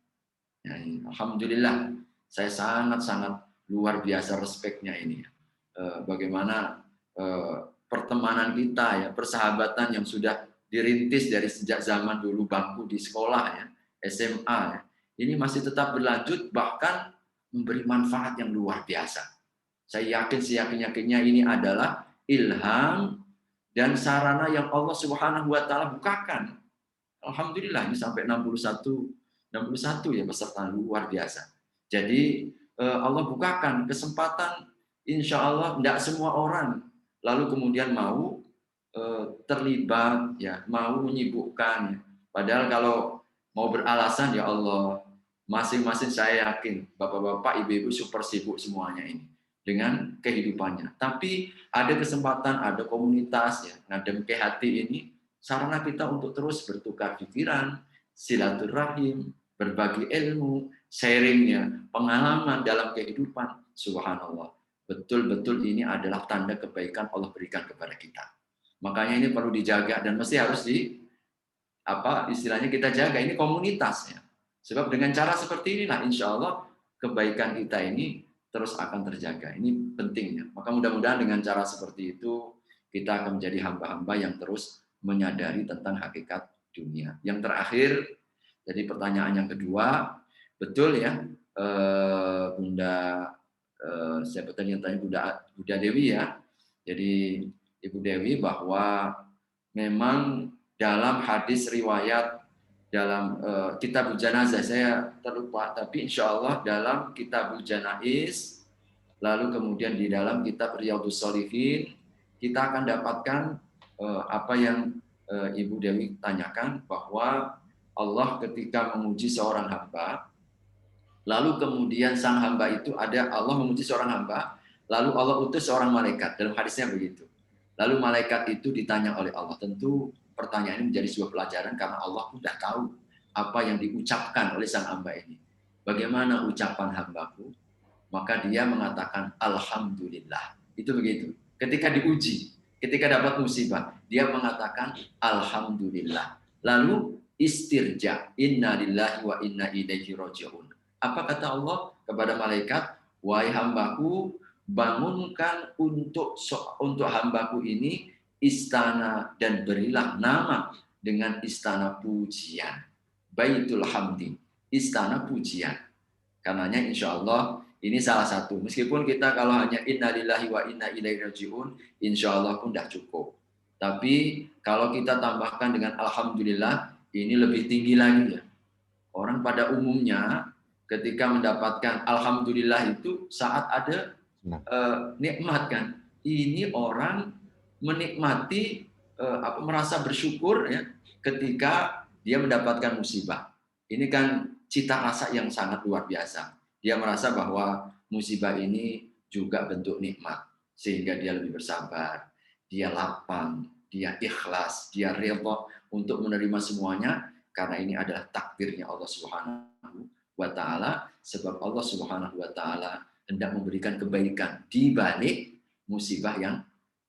Ya, alhamdulillah, Saya sangat-sangat luar biasa respeknya ini. Bagaimana pertemanan kita ya, persahabatan yang sudah dirintis dari sejak zaman dulu bangku di sekolah ya, SMA ya. Ini masih tetap berlanjut, bahkan memberi manfaat yang luar biasa. Saya yakin seyakin-yakinnya ini adalah ilham dan sarana yang Allah Subhanahu wa taala bukakan. Alhamdulillah ini sampai 61 ya peserta, luar biasa. Jadi Allah bukakan kesempatan, insya Allah tidak semua orang lalu kemudian mau terlibat ya, mau menyibukkan. Padahal kalau mau beralasan, ya Allah, masing-masing saya yakin bapak-bapak, ibu-ibu super sibuk semuanya ini dengan kehidupannya. Tapi ada kesempatan, ada komunitas ya, ngadem ke hati ini, sarana kita untuk terus bertukar pikiran, silaturahim, berbagi ilmu, sharingnya, pengalaman dalam kehidupan. Subhanallah, betul-betul ini adalah tanda kebaikan Allah berikan kepada kita. Makanya ini perlu dijaga dan mesti harus istilahnya kita jaga, ini komunitas ya. Sebab dengan cara seperti inilah insya Allah kebaikan kita ini terus akan terjaga. Ini pentingnya. Maka mudah-mudahan dengan cara seperti itu kita akan menjadi hamba-hamba yang terus menyadari tentang hakikat dunia. Yang terakhir, jadi pertanyaan yang kedua, betul ya, Bunda siapa tadi yang tanya, Bunda Dewi ya. Jadi Ibu Dewi, bahwa memang dalam hadis riwayat dalam Kitabul Janazah, saya terlupa, tapi insya Allah dalam Kitabul Janaiz, lalu kemudian di dalam Kitab Riyadhus Shalihin, kita akan dapatkan apa yang Ibu Dewi tanyakan, bahwa Allah ketika memuji seorang hamba, lalu kemudian sang hamba itu Allah memuji seorang hamba, lalu Allah utus seorang malaikat, dalam hadisnya begitu. Lalu malaikat itu ditanya oleh Allah. Tentu pertanyaan ini menjadi sebuah pelajaran karena Allah sudah tahu apa yang diucapkan oleh sang hamba ini. Bagaimana ucapan hambaku? Maka dia mengatakan Alhamdulillah. Itu begitu. Ketika diuji, ketika dapat musibah, dia mengatakan Alhamdulillah. Lalu istirja, inna lillahi wa inna ilaihi raji'un. Apa kata Allah kepada malaikat? Wahai hambaku, bangunkan untuk hambaku ini istana dan berilah nama dengan istana pujian, Baitul Hamdi, istana pujian. Karenanya insya Allah ini salah satu. Meskipun kita kalau hanya inna lillahi wa inna ilaihi raji'un, insya Allah pun tidak cukup. Tapi kalau kita tambahkan dengan alhamdulillah, ini lebih tinggi lagi ya. Orang pada umumnya ketika mendapatkan alhamdulillah itu saat ada nikmat kan. Ini orang menikmati merasa bersyukur ya ketika dia mendapatkan musibah. Ini kan cita rasa yang sangat luar biasa. Dia merasa bahwa musibah ini juga bentuk nikmat sehingga dia lebih bersabar, dia lapang, dia ikhlas, dia rela untuk menerima semuanya karena ini adalah takdirnya Allah Subhanahu wa taala, sebab Allah Subhanahu wa taala hendak memberikan kebaikan di balik musibah yang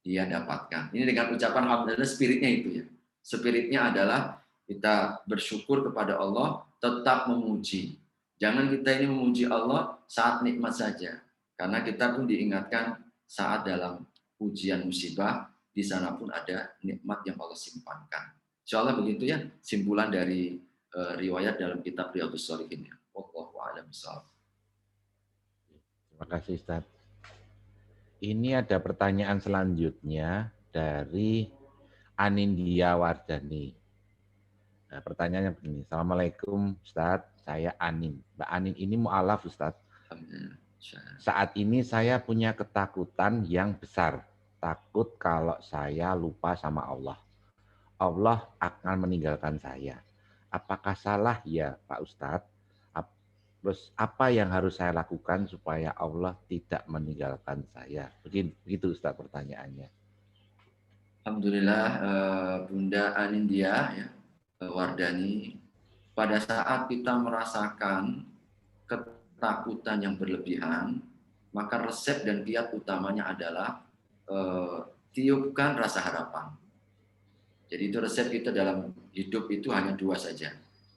dia dapatkan. Ini dengan ucapan alhamdulillah, spiritnya itu ya. Spiritnya adalah kita bersyukur kepada Allah, tetap memuji. Jangan kita ini memuji Allah saat nikmat saja. Karena kita pun diingatkan saat dalam ujian musibah, di sana pun ada nikmat yang Allah simpankan. Insya Allah begitu ya, simpulan dari riwayat dalam kitab Riyadhus Shalihin. Wallahu a'lam bishawab. Terima kasih Ustaz. Ini ada pertanyaan selanjutnya dari Anindya Wardani. Nah, pertanyaannya begini. Assalamualaikum Ustaz, saya Anin. Mbak Anin ini mu'alaf Ustaz. Saat ini saya punya ketakutan yang besar. Takut kalau saya lupa sama Allah. Allah akan meninggalkan saya. Apakah salah ya Pak Ustadz? Terus apa yang harus saya lakukan supaya Allah tidak meninggalkan saya? Begitu Ustaz pertanyaannya. Alhamdulillah Bunda Anindya ya, Wardani, pada saat kita merasakan ketakutan yang berlebihan, maka resep dan kiat utamanya adalah tiupkan rasa harapan. Jadi itu resep kita dalam hidup itu hanya dua saja.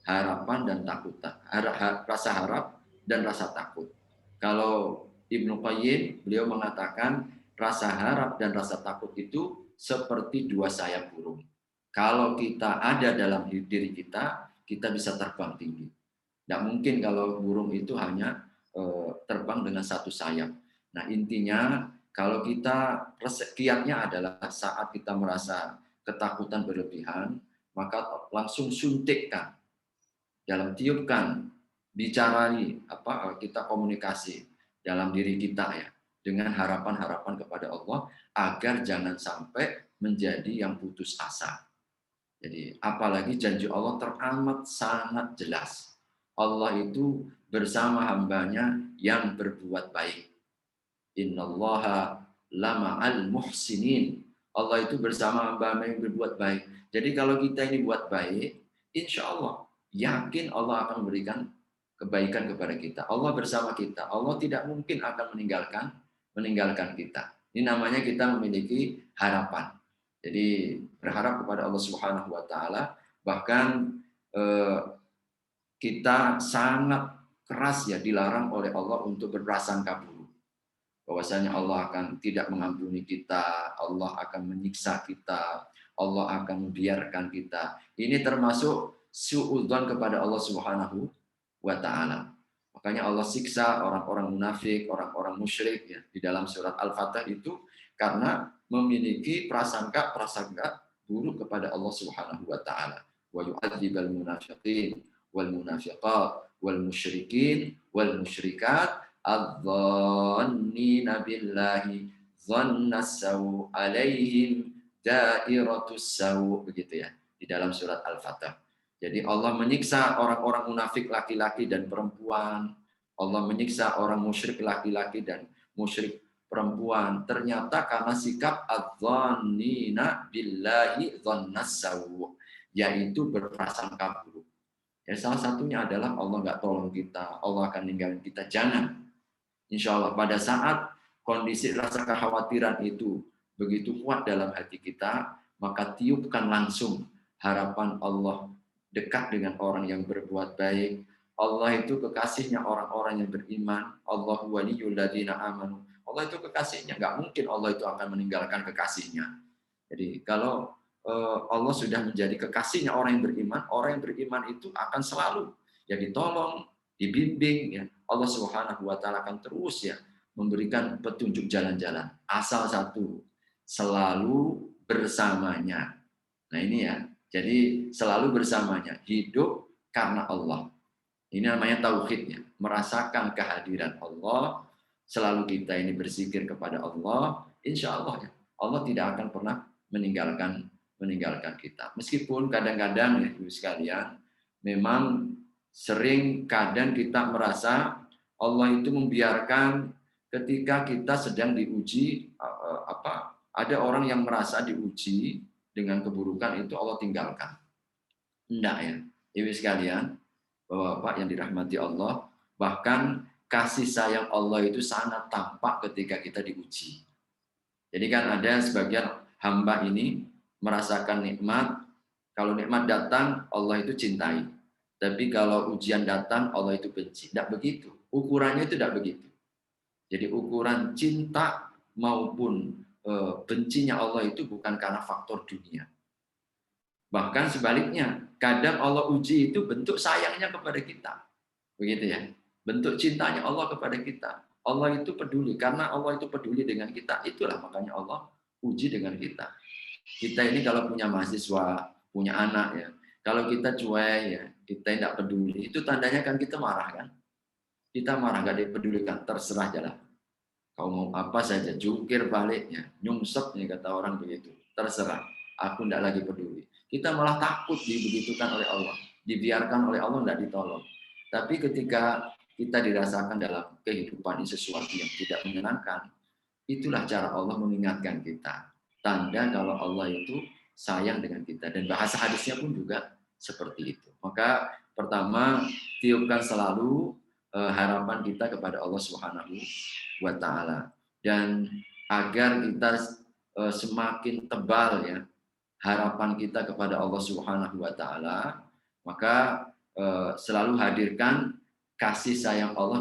Harapan dan takutan, rasa harap dan rasa takut. Kalau Ibnu Qayyim, beliau mengatakan rasa harap dan rasa takut itu seperti dua sayap burung. Kalau kita ada dalam diri kita, kita bisa terbang tinggi. Tidak mungkin kalau burung itu hanya terbang dengan satu sayap. Nah, intinya kalau kita kiatnya adalah saat kita merasa ketakutan berlebihan, maka langsung suntikkan, dalam tiupkan, bicarai, kita komunikasi dalam diri kita ya, dengan harapan-harapan kepada Allah agar jangan sampai menjadi yang putus asa. Jadi apalagi janji Allah teramat sangat jelas. Allah itu bersama hambanya yang berbuat baik. Innallaha lama'al muhsinin. Allah itu bersama hamba yang berbuat baik. Jadi kalau kita ini buat baik, insya Allah yakin Allah akan memberikan kebaikan kepada kita. Allah bersama kita. Allah tidak mungkin akan meninggalkan kita. Ini namanya kita memiliki harapan. Jadi berharap kepada Allah Subhanahu wa taala, bahkan kita sangat keras ya dilarang oleh Allah untuk berprasangka buruk. Bahwasanya Allah akan tidak mengampuni kita, Allah akan menyiksa kita, Allah akan membiarkan kita. Ini termasuk suudzon kepada Allah Subhanahu wa taala. Makanya Allah siksa orang-orang munafik, orang-orang musyrik ya di dalam surat Al-Fatah itu karena memiliki prasangka buruk kepada Allah Subhanahu wa taala. Wa yu'adzibal munafiqin wal munafiqat wal musyrikin wal musyrikat adh-dhannina billahi dhannas sawu alaihim dairatus sawu, begitu ya di dalam surat Al-Fatah. Jadi Allah menyiksa orang-orang munafik laki-laki dan perempuan. Allah menyiksa orang musyrik laki-laki dan musyrik perempuan. Ternyata karena sikap adh-dhannina billahi dhannas sawu, yaitu berprasangka buruk. Ya, salah satunya adalah Allah nggak tolong kita, Allah akan ninggalin kita. Jangan. Insya Allah pada saat kondisi rasa kekhawatiran itu begitu kuat dalam hati kita, maka tiupkan langsung harapan Allah dekat dengan orang yang berbuat baik. Allah itu kekasihnya orang-orang yang beriman. Allahu waliyul ladzina amanu. Allah itu kekasihnya. Nggak mungkin Allah itu akan meninggalkan kekasihnya. Jadi kalau Allah sudah menjadi kekasihnya orang yang beriman itu akan selalu ya ditolong, dibimbing ya. Allah Subhanahu wa taala akan terus ya memberikan petunjuk jalan-jalan. Asal satu, selalu bersamanya. Nah ini ya, jadi selalu bersamanya, hidup karena Allah. Ini namanya tauhidnya, merasakan kehadiran Allah, selalu kita ini berzikir kepada Allah, insya Allah ya, Allah tidak akan pernah meninggalkan kita. Meskipun kadang-kadang ya ibu sekalian, memang sering kadang kita merasa Allah itu membiarkan ketika kita sedang diuji, ada orang yang merasa diuji dengan keburukan itu Allah tinggalkan. Enggak ya, ibu sekalian, Bapak yang dirahmati Allah, bahkan kasih sayang Allah itu sangat tampak ketika kita diuji. Jadi kan ada sebagian hamba ini merasakan nikmat, kalau nikmat datang Allah itu cintai. Tapi kalau ujian datang Allah itu benci. Tidak begitu. Ukurannya itu tidak begitu. Jadi ukuran cinta maupun bencinya Allah itu bukan karena faktor dunia. Bahkan sebaliknya, kadang Allah uji itu bentuk sayangnya kepada kita. Begitu ya. Bentuk cintanya Allah kepada kita. Allah itu peduli. Karena Allah itu peduli dengan kita, itulah makanya Allah uji dengan kita. Kita ini kalau punya mahasiswa, punya anak ya, kalau kita cuek ya, kita tidak peduli, itu tandanya kan kita marah kan? Kita marah, gak dipedulikan, terserah jalan. Kau mau apa saja, jungkir baliknya, nyungsep nih kata orang begitu, terserah, aku tidak lagi peduli. Kita malah takut dibegitukan oleh Allah, dibiarkan oleh Allah, tidak ditolong. Tapi ketika kita dirasakan dalam kehidupan ini sesuatu yang tidak menyenangkan, itulah cara Allah mengingatkan kita. Tanda kalau Allah itu sayang dengan kita. Dan bahasa hadisnya pun juga seperti itu. Maka pertama, tiupkan selalu harapan kita kepada Allah Subhanahu wa taala. Dan agar kita semakin tebal ya harapan kita kepada Allah Subhanahu wa taala, maka selalu hadirkan kasih sayang Allah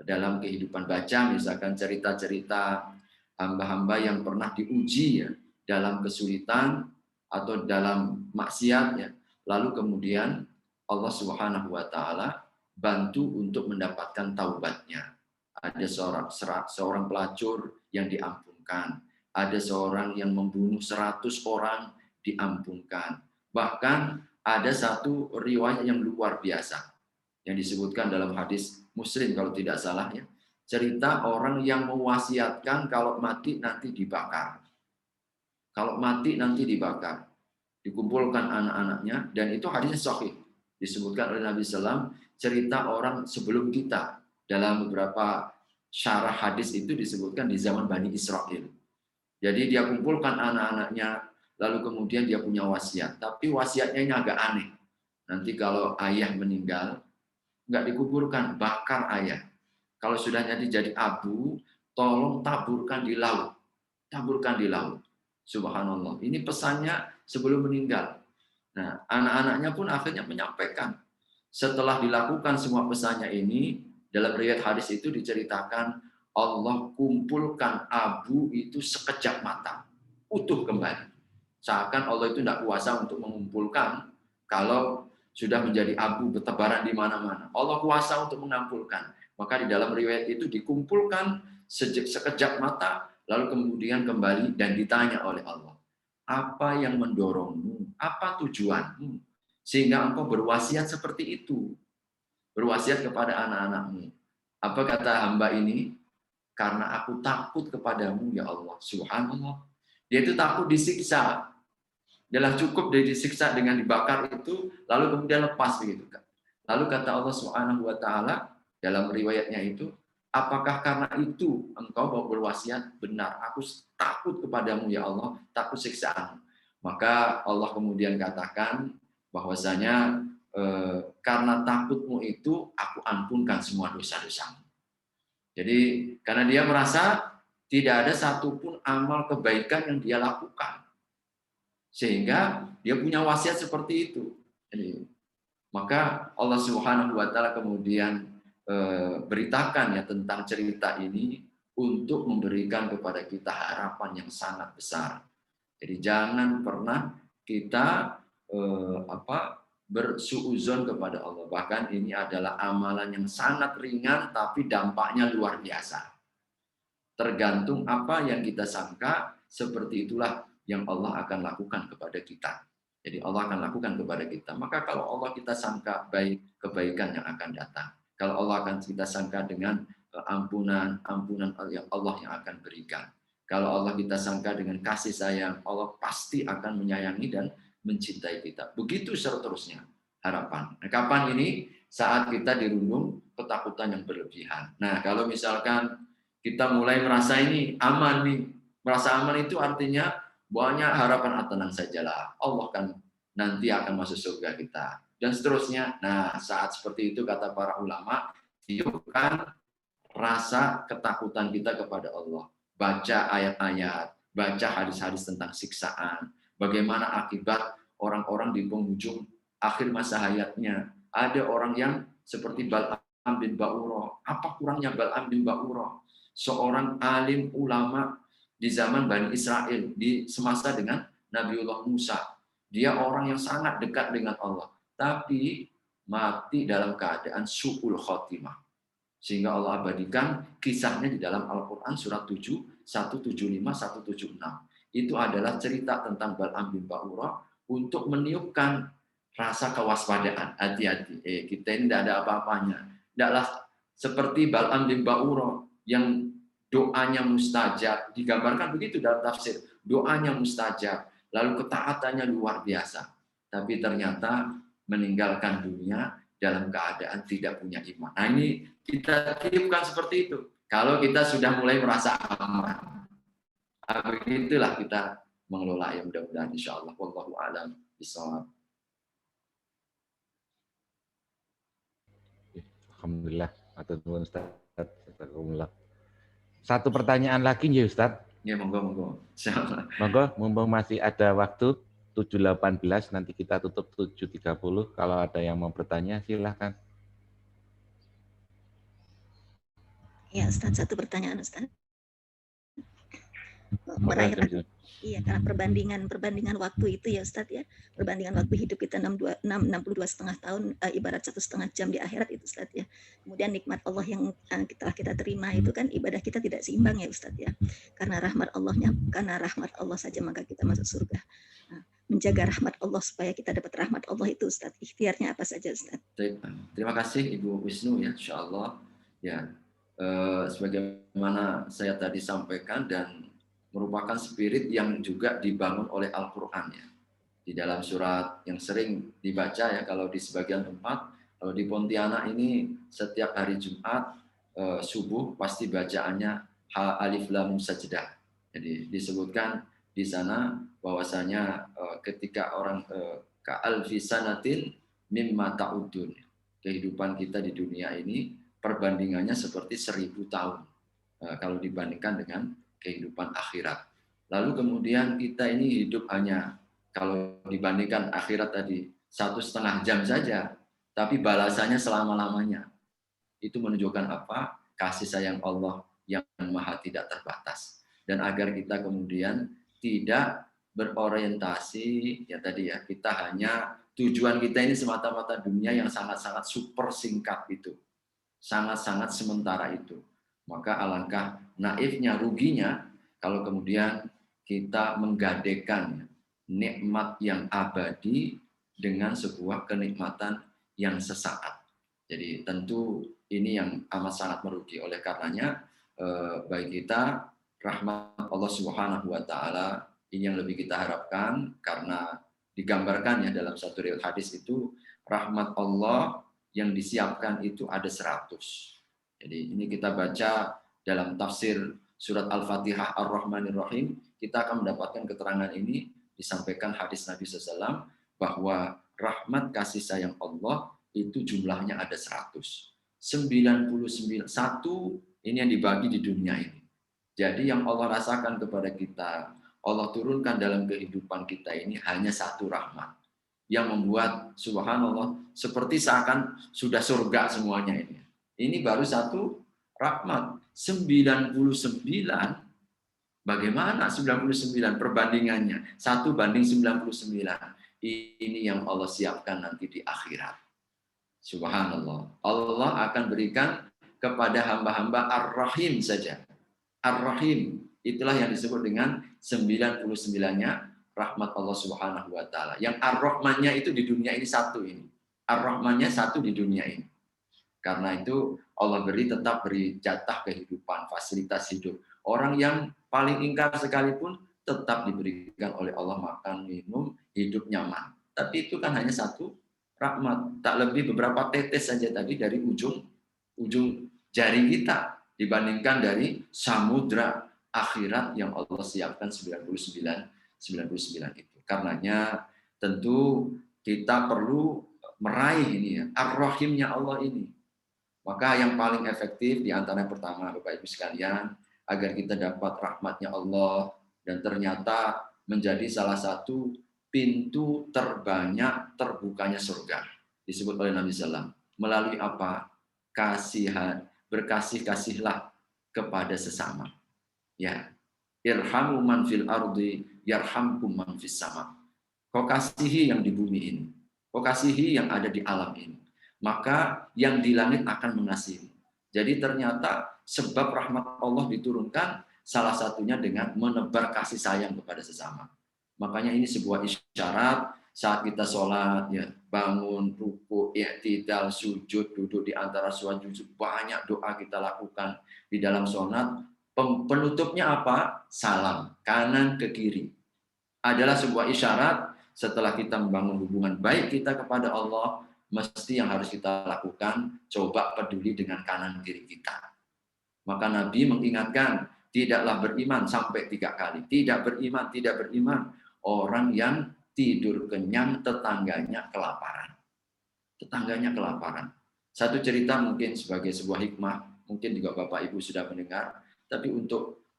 dalam kehidupan baca, misalkan cerita-cerita hamba-hamba yang pernah diuji ya, dalam kesulitan atau dalam maksiat ya. Lalu kemudian Allah Subhanahu wa taala bantu untuk mendapatkan taubatnya. Ada seorang pelacur yang diampunkan, ada seorang yang membunuh 100 orang diampunkan. Bahkan ada satu riwayat yang luar biasa yang disebutkan dalam hadis Muslim kalau tidak salah ya. Cerita orang yang mewasiatkan kalau mati nanti dibakar. Kalau mati nanti dibakar. Dikumpulkan anak-anaknya dan itu hadisnya sahih. Disebutkan oleh Nabi SAW, cerita orang sebelum kita. Dalam beberapa syarah hadis itu disebutkan di zaman Bani Israel. Jadi dia kumpulkan anak-anaknya, lalu kemudian dia punya wasiat. Tapi wasiatnya ini agak aneh. Nanti kalau ayah meninggal, nggak dikuburkan, bakar ayah. Kalau sudah jadi abu, tolong taburkan di laut. Taburkan di laut. Subhanallah. Ini pesannya sebelum meninggal. Nah, anak-anaknya pun akhirnya menyampaikan. Setelah dilakukan semua pesannya ini, dalam riwayat hadis itu diceritakan Allah kumpulkan abu itu sekejap mata, utuh kembali. Seakan Allah itu tidak kuasa untuk mengumpulkan kalau sudah menjadi abu bertebaran di mana-mana. Allah kuasa untuk mengumpulkan. Maka di dalam riwayat itu dikumpulkan sekejap mata, lalu kemudian kembali dan ditanya oleh Allah, apa yang mendorongmu? Apa tujuanmu? Sehingga engkau berwasiat seperti itu. Berwasiat kepada anak-anakmu. Apa kata hamba ini? Karena aku takut kepadamu ya Allah. Subhanallah. Dia itu takut disiksa. Dia cukup dia disiksa dengan dibakar itu, lalu kemudian lepas begitu. Lalu kata Allah Subhanahu wa taala dalam riwayatnya itu, apakah karena itu engkau mau berwasiat? Benar, aku takut kepadamu ya Allah, takut siksaan. Maka Allah kemudian katakan bahwasanya karena takutmu itu aku ampunkan semua dosa-dosamu. Jadi karena dia merasa tidak ada satupun amal kebaikan yang dia lakukan, sehingga dia punya wasiat seperti itu. Jadi, maka Allah Subhanahu wa taala kemudian beritakan ya tentang cerita ini untuk memberikan kepada kita harapan yang sangat besar. Jadi jangan pernah kita bersuuzon kepada Allah. Bahkan ini adalah amalan yang sangat ringan tapi dampaknya luar biasa. Tergantung apa yang kita sangka, seperti itulah yang Allah akan lakukan kepada kita. Jadi Allah akan lakukan kepada kita. Maka kalau Allah kita sangka baik, kebaikan yang akan datang. Kalau Allah akan kita sangka dengan ampunan yang Allah yang akan berikan. Kalau Allah kita sangka dengan kasih sayang, Allah pasti akan menyayangi dan mencintai kita. Begitu seterusnya harapan. Nah, kapan ini? Saat kita dirundung ketakutan yang berlebihan. Nah, kalau misalkan kita mulai merasa ini aman nih, merasa aman itu artinya banyak harapan, tenang sajalah, Allah kan nanti akan masuk surga kita dan seterusnya. Nah, saat seperti itu kata para ulama, tiupkan rasa ketakutan kita kepada Allah. Baca ayat-ayat, baca hadis-hadis tentang siksaan, bagaimana akibat orang-orang di penghujung akhir masa hayatnya. Ada orang yang seperti Bal'am bin Ba'urah. Apa kurangnya Bal'am bin Ba'urah? Seorang alim ulama di zaman Bani Israel, di semasa dengan Nabiullah Musa. Dia orang yang sangat dekat dengan Allah, tapi mati dalam keadaan su'ul khotimah. Sehingga Allah abadikan kisahnya di dalam Al-Quran surat 7, 175, 176. Itu adalah cerita tentang Bal'am bin Ba'urah untuk meniupkan rasa kewaspadaan. Hati-hati, kita ini tidak ada apa-apanya. Tidaklah seperti Bal'am bin Ba'urah yang doanya mustajab. Digambarkan begitu dalam tafsir. Doanya mustajab, lalu ketaatannya luar biasa. Tapi ternyata meninggalkan dunia dalam keadaan tidak punya iman. Nah, ini kita tiupkan seperti itu. Kalau kita sudah mulai merasa aman, begitulah kita mengelola yang mudah-mudahan insya Allah. Wallahu a'lam bishawab. Alhamdulillah. Ustaz. Satu pertanyaan lagi ya Ustaz. Ya, monggo. Monggo, mumpung masih ada waktu 7.18, nanti kita tutup 7.30. Kalau ada yang mau bertanya, silahkan. Ya Ustaz, satu pertanyaan Ustaz. Merayakan, iya, karena perbandingan waktu itu ya Ustadz ya, perbandingan waktu hidup kita 62,5 tahun, ibarat 1,5 jam di akhirat itu Ustadz ya. Kemudian nikmat Allah yang kita terima itu kan ibadah kita tidak seimbang ya Ustadz ya. Karena rahmat Allah saja maka kita masuk surga. Nah, menjaga rahmat Allah supaya kita dapat rahmat Allah itu Ustadz, ikhtiarnya apa saja Ustadz? Terima kasih Ibu Wisnu ya, insya Allah ya. Sebagaimana saya tadi sampaikan dan merupakan spirit yang juga dibangun oleh Al-Quran ya. Di dalam surat yang sering dibaca ya, kalau di sebagian tempat, kalau di Pontianak ini setiap hari Jumat subuh pasti bacaannya Alif Lam Sajdah. Jadi disebutkan di sana bahwasanya ketika orang ka'alfi sanatin mimma ta'udun, kehidupan kita di dunia ini perbandingannya seperti 1000 tahun kalau dibandingkan dengan kehidupan akhirat. Lalu kemudian kita ini hidup hanya, kalau dibandingkan akhirat tadi 1,5 jam saja, tapi balasannya selama-lamanya. Itu menunjukkan apa? Kasih sayang Allah yang maha tidak terbatas. Dan agar kita kemudian tidak berorientasi, ya tadi ya, kita hanya, tujuan kita ini semata-mata dunia yang sangat-sangat super singkat itu. Sangat-sangat sementara itu. Maka alangkah naifnya, ruginya kalau kemudian kita menggadekan nikmat yang abadi dengan sebuah kenikmatan yang sesaat. Jadi tentu ini yang amat sangat merugi. Oleh karenanya bagi kita rahmat Allah Subhanahu wa taala ini yang lebih kita harapkan, karena digambarkan ya dalam satu riwayat hadis itu rahmat Allah yang disiapkan itu ada 100. Jadi ini kita baca dalam tafsir surat Al-Fatihah Ar-Rahmanir Rahim, kita akan mendapatkan keterangan ini, disampaikan hadis Nabi SAW bahwa rahmat kasih sayang Allah itu jumlahnya ada 100. 99 satu ini yang dibagi di dunia ini. Jadi yang Allah rasakan kepada kita, Allah turunkan dalam kehidupan kita ini hanya satu rahmat yang membuat subhanallah seperti seakan sudah surga semuanya ini. Ini baru satu rahmat. 99, bagaimana 99 perbandingannya? 1 banding 99. Ini yang Allah siapkan nanti di akhirat. Subhanallah. Allah akan berikan kepada hamba-hamba Ar-Rahim saja. Ar-Rahim, itulah yang disebut dengan 99-nya rahmat Allah Subhanahu wa taala. Yang Ar-Rahmannya itu di dunia ini satu ini. Ar-Rahmannya satu di dunia ini. Karena itu Allah tetap beri jatah kehidupan, fasilitas hidup. Orang yang paling ingkar sekalipun tetap diberikan oleh Allah makan, minum, hidup nyaman. Tapi itu kan hanya satu rahmat. Tak lebih beberapa tetes saja tadi dari ujung jari kita dibandingkan dari samudra akhirat yang Allah siapkan 99 itu. Karenanya tentu kita perlu meraih ini ya, Ar-Rahimnya Allah ini. Maka yang paling efektif di antara yang pertama, Bapak Ibu sekalian, agar kita dapat rahmatnya Allah dan ternyata menjadi salah satu pintu terbanyak terbukanya surga. Disebut oleh Nabi SAW. Melalui apa? Kasihan, berkasih-kasihlah kepada sesama. Ya, irhamu man fil ardi yarhamkum man fis sama. Kau kasihi yang di bumi ini. Kau kasihi yang ada di alam ini. Maka yang di langit akan mengasihi. Jadi ternyata sebab rahmat Allah diturunkan salah satunya dengan menebar kasih sayang kepada sesama. Makanya ini sebuah isyarat saat kita sholat, ya, bangun, ruku, i'tidal, sujud, duduk di antara sujud, banyak doa kita lakukan di dalam sholat. Penutupnya apa? Salam, kanan ke kiri. Adalah sebuah isyarat setelah kita membangun hubungan baik kita kepada Allah, mesti yang harus kita lakukan, coba peduli dengan kanan kiri kita. Maka Nabi mengingatkan, tidaklah beriman sampai 3 kali. Tidak beriman orang yang tidur kenyang, tetangganya kelaparan. Satu cerita mungkin sebagai sebuah hikmah, mungkin juga Bapak Ibu sudah mendengar, tapi untuk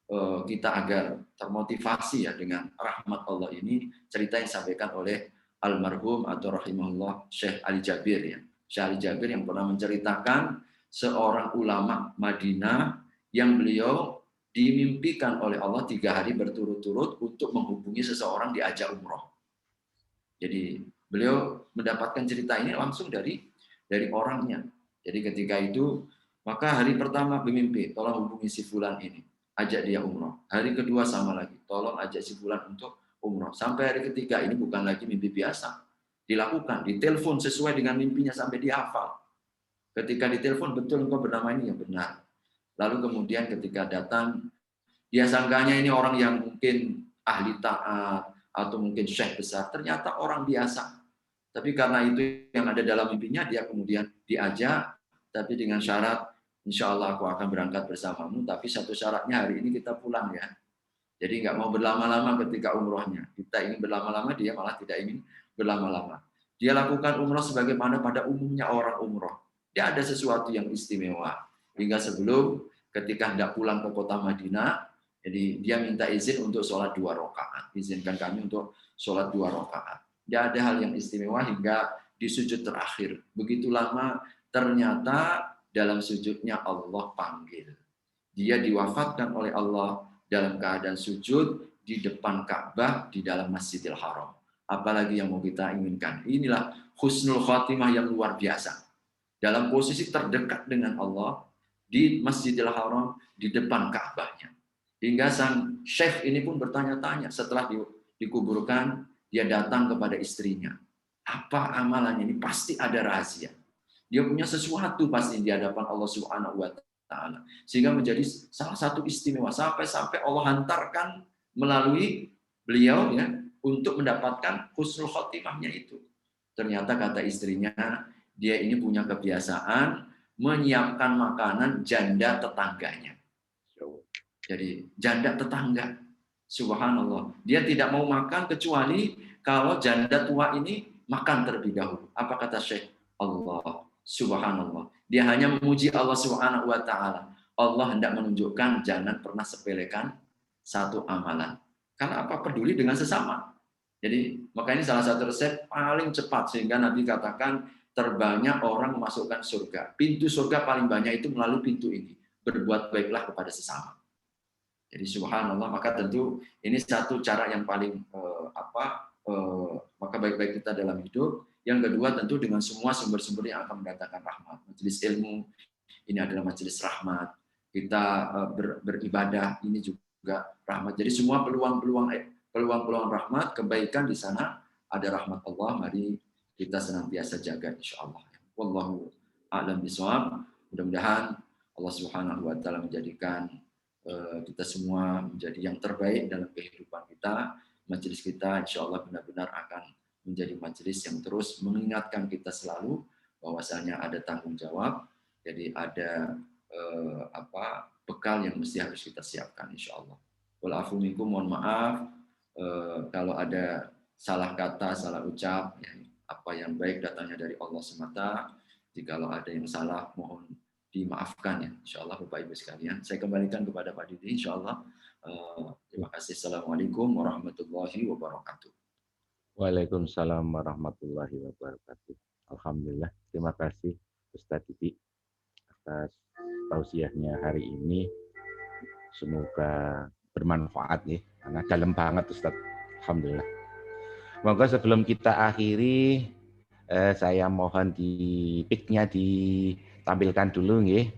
kita agar termotivasi ya dengan rahmat Allah ini, cerita yang disampaikan oleh almarhum atau rahimahullah Syekh Ali Jabir ya. Syekh Ali Jabir yang pernah menceritakan seorang ulama Madinah yang beliau dimimpikan oleh Allah 3 hari berturut-turut untuk menghubungi seseorang diajak umroh. Jadi beliau mendapatkan cerita ini langsung dari orangnya. Jadi ketika itu, maka hari pertama bermimpi, tolong hubungi si fulan ini, ajak dia umroh. Hari kedua sama lagi, tolong ajak si fulan untuk umroh. Sampai hari ketiga, ini bukan lagi mimpi biasa. Dilakukan, ditelepon sesuai dengan mimpinya sampai dihafal. Ketika ditelepon, betul engkau bernama ini, yang benar. Lalu kemudian ketika datang, dia sangkanya ini orang yang mungkin ahli taat, atau mungkin syekh besar, ternyata orang biasa. Tapi karena itu yang ada dalam mimpinya, dia kemudian diajak, tapi dengan syarat, insya Allah aku akan berangkat bersamamu, tapi satu syaratnya hari ini kita pulang ya. Jadi nggak mau berlama-lama ketika umrohnya. Kita ingin berlama-lama, dia malah tidak ingin berlama-lama. Dia lakukan umroh sebagaimana pada umumnya orang umroh. Dia ada sesuatu yang istimewa. Hingga sebelum ketika hendak pulang ke kota Madinah, jadi dia minta izin untuk sholat 2 rakaat. Izinkan kami untuk sholat 2 rakaat. Dia ada hal yang istimewa hingga di sujud terakhir. Begitu lama ternyata dalam sujudnya Allah panggil. Dia diwafatkan oleh Allah dalam keadaan sujud di depan Ka'bah di dalam Masjidil Haram. Apalagi yang mau kita inginkan. Inilah husnul khatimah yang luar biasa. Dalam posisi terdekat dengan Allah di Masjidil Haram di depan Ka'bahnya. Hingga sang syekh ini pun bertanya-tanya setelah dikuburkan, dia datang kepada istrinya. Apa amalannya ini? Pasti ada rahasia. Dia punya sesuatu pasti di hadapan Allah Subhanahu wa Ta'ala. Sehingga menjadi salah satu istimewa. Sampai-sampai Allah hantarkan melalui beliau ya untuk mendapatkan husnul khotimahnya itu. Ternyata kata istrinya, dia ini punya kebiasaan menyiapkan makanan janda tetangganya. Jadi janda tetangga. Subhanallah. Dia tidak mau makan kecuali kalau janda tua ini makan terlebih dahulu. Apa kata Syekh? Allah. Subhanallah. Dia hanya memuji Allah Subhanahu wa Ta'ala. Allah hendak menunjukkan jangan pernah sepelekan satu amalan. Karena apa? Peduli dengan sesama. Jadi makanya salah satu resep paling cepat sehingga Nabi katakan terbanyak orang memasukkan surga. Pintu surga paling banyak itu melalui pintu ini. Berbuat baiklah kepada sesama. Jadi subhanallah, maka tentu ini satu cara yang paling maka baik-baik kita dalam hidup. Yang kedua tentu dengan semua sumber-sumber yang akan mendatangkan rahmat. Majelis ilmu ini adalah majelis rahmat. Kita beribadah ini juga rahmat. Jadi semua peluang rahmat, kebaikan di sana ada rahmat Allah. Mari kita senantiasa jaga insyaallah. Wallahu a'lam bishawab. Mudah-mudahan Allah Subhanahu wa Ta'ala menjadikan kita semua menjadi yang terbaik dalam kehidupan kita. Majelis kita insya Allah benar-benar akan menjadi majelis yang terus mengingatkan kita selalu bahwasanya ada tanggung jawab. Jadi ada bekal yang mesti harus kita siapkan insya Allah. Wal afu minkum, mohon maaf kalau ada salah kata, salah ucap, ya, apa yang baik datangnya dari Allah semata. Jikalau ada yang salah mohon dimaafkan ya, insya Allah Bapak Ibu sekalian. Saya kembalikan kepada Pak Didi, insya Allah. Terima kasih. Assalamualaikum warahmatullahi wabarakatuh. Waalaikumsalam warahmatullahi wabarakatuh. Alhamdulillah, terima kasih Ustaz Didi atas tausiahnya hari ini. Semoga bermanfaat ya, karena dalam banget Ustaz. Alhamdulillah. Moga sebelum kita akhiri, saya mohon di pic-nya ditampilkan dulu nggih.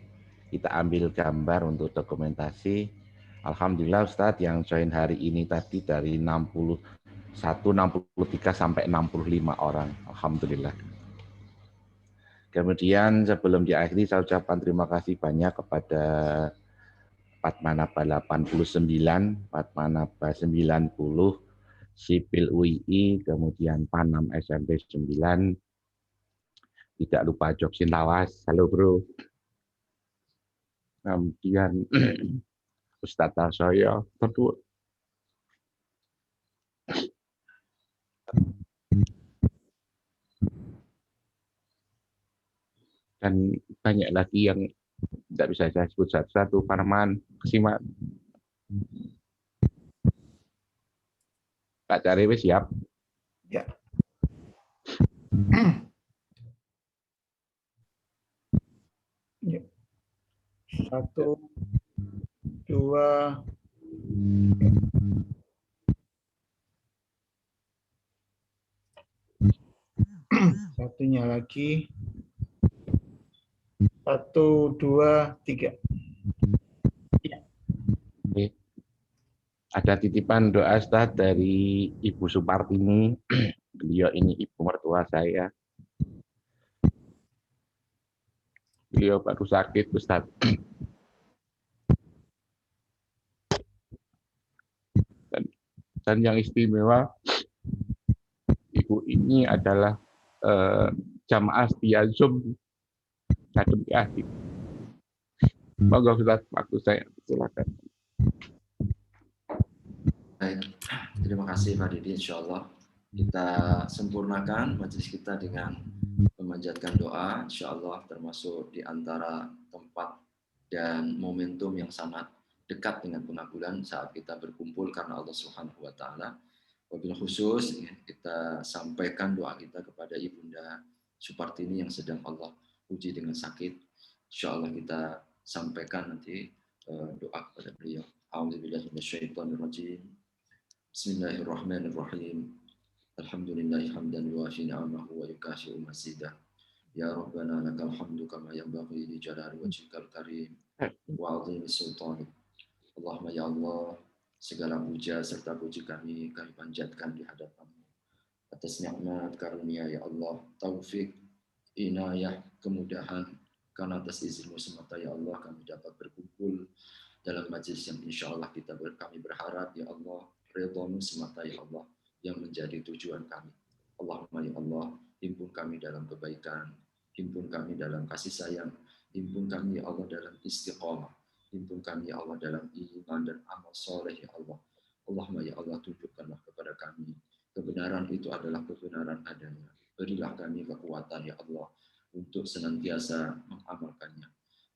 Kita ambil gambar untuk dokumentasi. Alhamdulillah Ustadz yang join hari ini tadi dari 61, 63 sampai 65 orang. Alhamdulillah. Kemudian sebelum diakhiri saya ucapkan terima kasih banyak kepada Fatmanaba 89, Fatmanaba 90, Sipil UII, kemudian Panam SMP 9, tidak lupa Joksin Lawas, halo bro. Kemudian Ustadz saya berdua. Dan banyak lagi yang tidak bisa saya sebut satu-satu. Parman, Kesimat. Pak Carewe siap? Ya. Ya. 1, 2, 1 lagi. 1, 2, 3. Oke. Ada titipan doa Ustaz dari Ibu Supartini. Beliau ini ibu mertua saya. Beliau baru sakit Ustaz. Dan yang istimewa, ibu ini adalah jamaah setia Zoom Kadem Hati. Moga Ustaz, waktu saya silakan. Baik, terima kasih Pak Didi. Insya Allah kita sempurnakan majelis kita dengan memanjatkan doa. Insya Allah termasuk di antara tempat dan momentum yang sangat dekat dengan pengabulan saat kita berkumpul karena Allah Subhanahu Wa Taala. Wabil khusus kita sampaikan doa kita kepada Ibunda Supartini yang sedang Allah uji dengan sakit. Insya Allah kita sampaikan nanti doa kepada beliau. A'udzubillahi minasyaitonirrajim. Bismillahirrahmanirrahim. Alhamdulillahi hamdan yuwafi ni'amahu wa yukashi'u masidah. Ya Rabbana lakal hamdu kama yanbaghi li jalali wajhikal karim wa 'azimi sultanik. Allahumma ya Allah, segala puja serta puji kami panjatkan di hadapan-Mu atas nikmat karunia ya Allah, taufik, inayah, kemudahan, karena atas izin-Mu semata ya Allah kami dapat berkumpul dalam majlis yang insya Allah kami berharap ya Allah ridha-Mu semata ya Allah yang menjadi tujuan kami. Allahumma ya Allah, himpun kami dalam kebaikan, himpun kami dalam kasih sayang, himpun kami ya Allah dalam istiqamah, himpun kami ya Allah dalam iman dan amal soleh ya Allah. Allahumma ya Allah, tunjukkanlah kepada kami kebenaran itu adalah kebenaran adanya. Berilah kami kekuatan ya Allah untuk senantiasa mengamalkannya.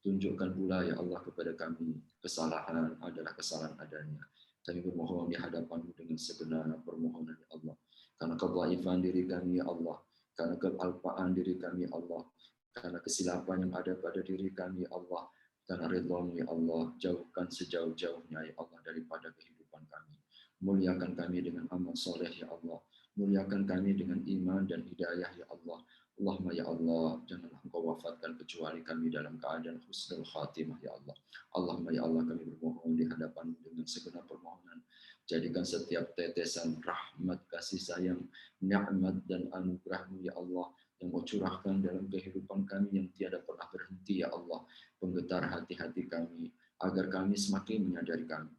Tunjukkan pula ya Allah kepada kami kesalahan adalah kesalahan adanya. Kami bermohon di hadapan-Mu dengan segenap permohonan ya Allah. Karena kedhaifan diri kami ya Allah, karena kealpaan diri kami ya Allah, karena kesilapan yang ada pada diri kami ya Allah, karena ridha-Mu ya Allah, jauhkan sejauh-jauhnya ya Allah daripada kehidupan kami. Muliakan kami dengan amal soleh ya Allah, muliakan kami dengan iman dan hidayah ya Allah. Allahumma ya Allah, janganlah Engkau wafatkan kecuali kami dalam keadaan husnul khatimah ya Allah. Allahumma ya Allah, kami bermohon di hadapan dengan segenap permohonan. Jadikan setiap tetesan rahmat, kasih sayang, nikmat dan anugerah-Mu ya Allah yang Kau curahkan dalam kehidupan kami yang tiada pernah berhenti ya Allah. Penggetar hati-hati kami agar kami semakin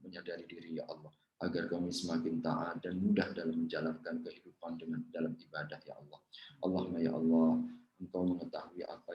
menyadari diri ya Allah, agar kami semakin taat dan mudah dalam menjalankan kehidupan dalam ibadah ya Allah. Allahumma ya Allah, Engkau mengetahui apa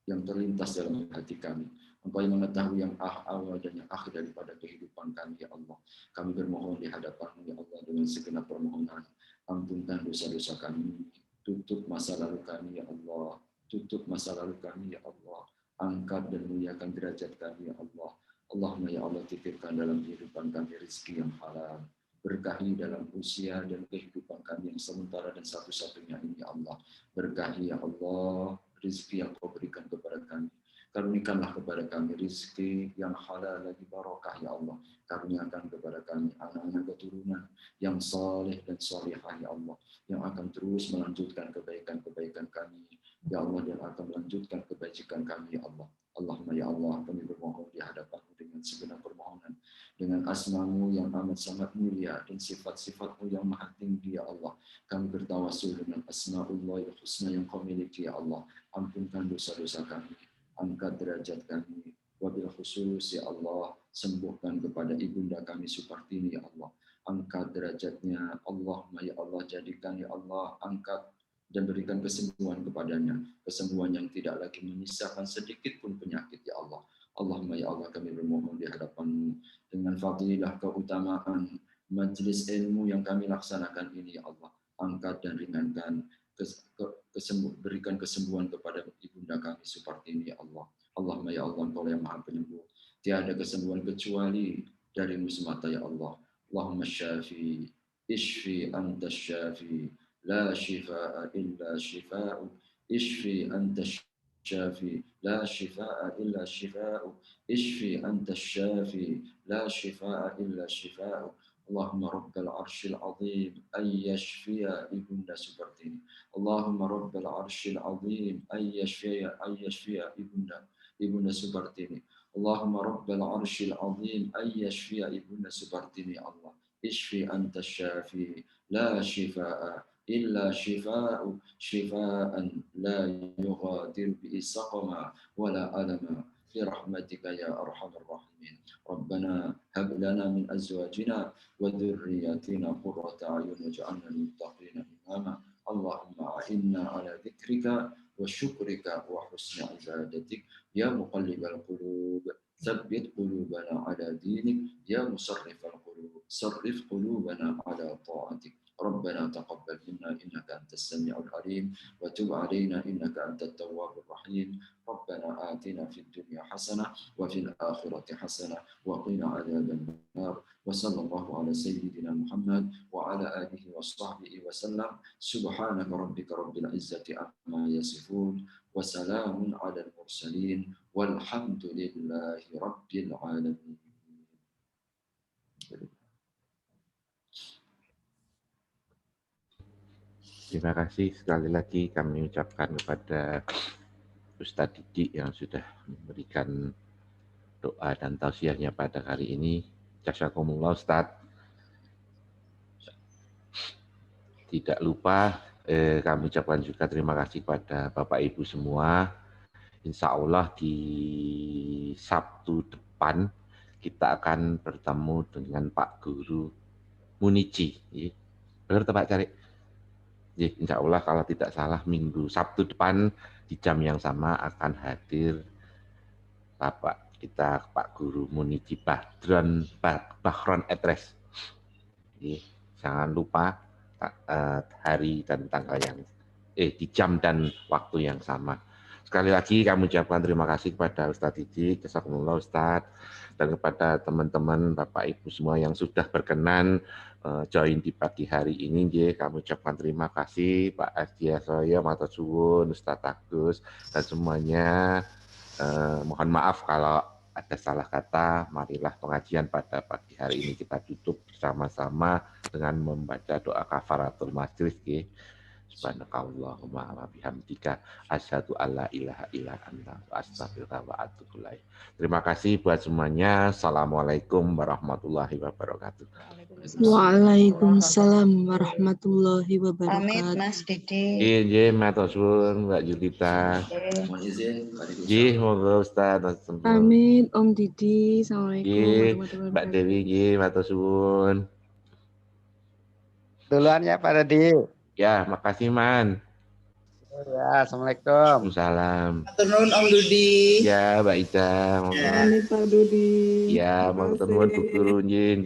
yang terlintas dalam hati kami. Engkau yang mengetahui yang awal dan yang akhir daripada kehidupan kami ya Allah. Kami bermohon di hadapan-Mu ya Allah dengan segenap permohonan. Ampunkan dosa-dosa kami, tutup masa lalu kami ya Allah, tutup masa lalu kami ya Allah. Angkat dan muliakan derajat kami ya Allah. Allahumma ya Allah, titipkan dalam kehidupan kami rezeki yang halal. Berkahi dalam usia dan kehidupan kami yang sementara dan satu-satunya ini ya Allah. Berkahi ya Allah, rezeki yang Kau berikan kepada kami. Karunikanlah kepada kami rezeki yang halal lagi barokah ya Allah. Karuniakan kepada kami anak-anak keturunan yang saleh dan salihah ya Allah, yang akan terus melanjutkan kebaikan-kebaikan kami ya Allah, dan akan melanjutkan kebajikan kami ya Allah. Allahumma ya Allah, kami bermohon di hadapan-Mu dengan segenap permohonan, dengan asma-Mu yang amat sangat mulia dan sifat-sifat-Mu yang maha tinggi ya Allah. Kami bertawassul dengan asma'ullah husna yang Kau miliki ya Allah. Ampunkan dosa-dosa kami, angkat derajat kami, wabil khusus ya Allah, sembuhkan kepada ibunda kami Supartini ya Allah. Angkat derajatnya, Allahumma ya Allah, jadikan ya Allah, angkat dan berikan kesembuhan kepadanya, kesembuhan yang tidak lagi menyisakan sedikit pun penyakit ya Allah. Allahumma ya Allah, kami bermohon di hadapan-Mu dengan fadilah keutamaan majelis ilmu yang kami laksanakan ini ya Allah. Angkat dan ringankan, berikan kesembuhan kepada ibunda kami Supartini ya Allah. Allahumma ya Allah, Engkau yang maha penyembuh, tiada kesembuhan kecuali dari-Mu semata ya Allah. Allahumma syafi, ishfi anta syafi, la shifaa illa shifa'u, ishfi anta syafi, لا شفاء إلا شفاء اشفي أنت الشافي لا شفاء إلا شفاء اللهم رب العرش العظيم أن يشفي ابن سبرتين اللهم رب العرش العظيم أن يشفي ابن سبرتين اللهم رب العرش العظيم أن يشفي ابن سبرتين الله اشفي أنت الشافي لا شفاء إلا شفاء لا يغادر به سقما ولا ألما برحمتك يا أرحم الراحمين ربنا هب لنا من أزواجنا وذرياتنا قرة أعين واجعلنا للمتقين إماما اللهم أعنا على ذكرك وشكرك وحسن عبادتك يا مقلب القلوب ثبت قلوبنا على دينك يا مصرف القلوب صرف قلوبنا على طاعتك ربنا تقبل منا إنك أنت السميع العليم وتب علينا إنك أنت التواب الرحيم ربنا آتنا في الدنيا حسنة وفي الآخرة حسنة وقنا عذاب النار وصلى الله على سيدنا محمد وعلى آله وصحبه وسلم سبحانك ربك رب العزة عما يصفون وسلام على المرسلين والحمد لله رب العالمين. Terima kasih sekali lagi kami ucapkan kepada Ustadz Didi yang sudah memberikan doa dan tausiahnya pada hari ini. Jazakumullah Ustadz. Tidak lupa kami ucapkan juga terima kasih pada Bapak Ibu semua. Insya Allah di Sabtu depan kita akan bertemu dengan Pak Guru Munici. Benar Pak Cari? Insya Allah kalau tidak salah Minggu Sabtu depan di jam yang sama akan hadir Bapak kita Pak Guru Munici Bahron Etres. Jangan lupa hari dan tanggal yang di jam dan waktu yang sama. Sekali lagi kami ucapkan terima kasih kepada Ustadz Didi, jazakumullah Ustadz, dan kepada teman-teman Bapak Ibu semua yang sudah berkenan join di pagi hari ini. Kami ucapkan terima kasih Pak Asdiasoyo, Matur Suwun, Ustadz Agus, dan semuanya. Mohon maaf kalau ada salah kata. Marilah pengajian pada pagi hari ini kita tutup bersama-sama dengan membaca doa kafaratul majlis. Subhanakallahumma wa bihamdika asyhadu alla ilaha illa anta astaghfiruka wa atubu ilaik. Terima kasih buat semuanya. Assalamualaikum warahmatullahi wabarakatuh. Waalaikumsalam warahmatullahi wabarakatuh. Pamit Mas Didi. Iya, matur suwun Mbak Julita. Mohon izin, Nggih, monggo Ustaz. Pamit Om Didi. Assalamualaikum Nggih, Mbak Dewi nggih, matur suwun. Duluan ya Pak Dedi. Ya, makasih Man. Ya, Assalamualaikum. Waalaikumsalam. Turun Om Dudi. Ya, Mbak Ida. Pamit Pak Dudi. Ya, mau ketemu Bu Guru nggih.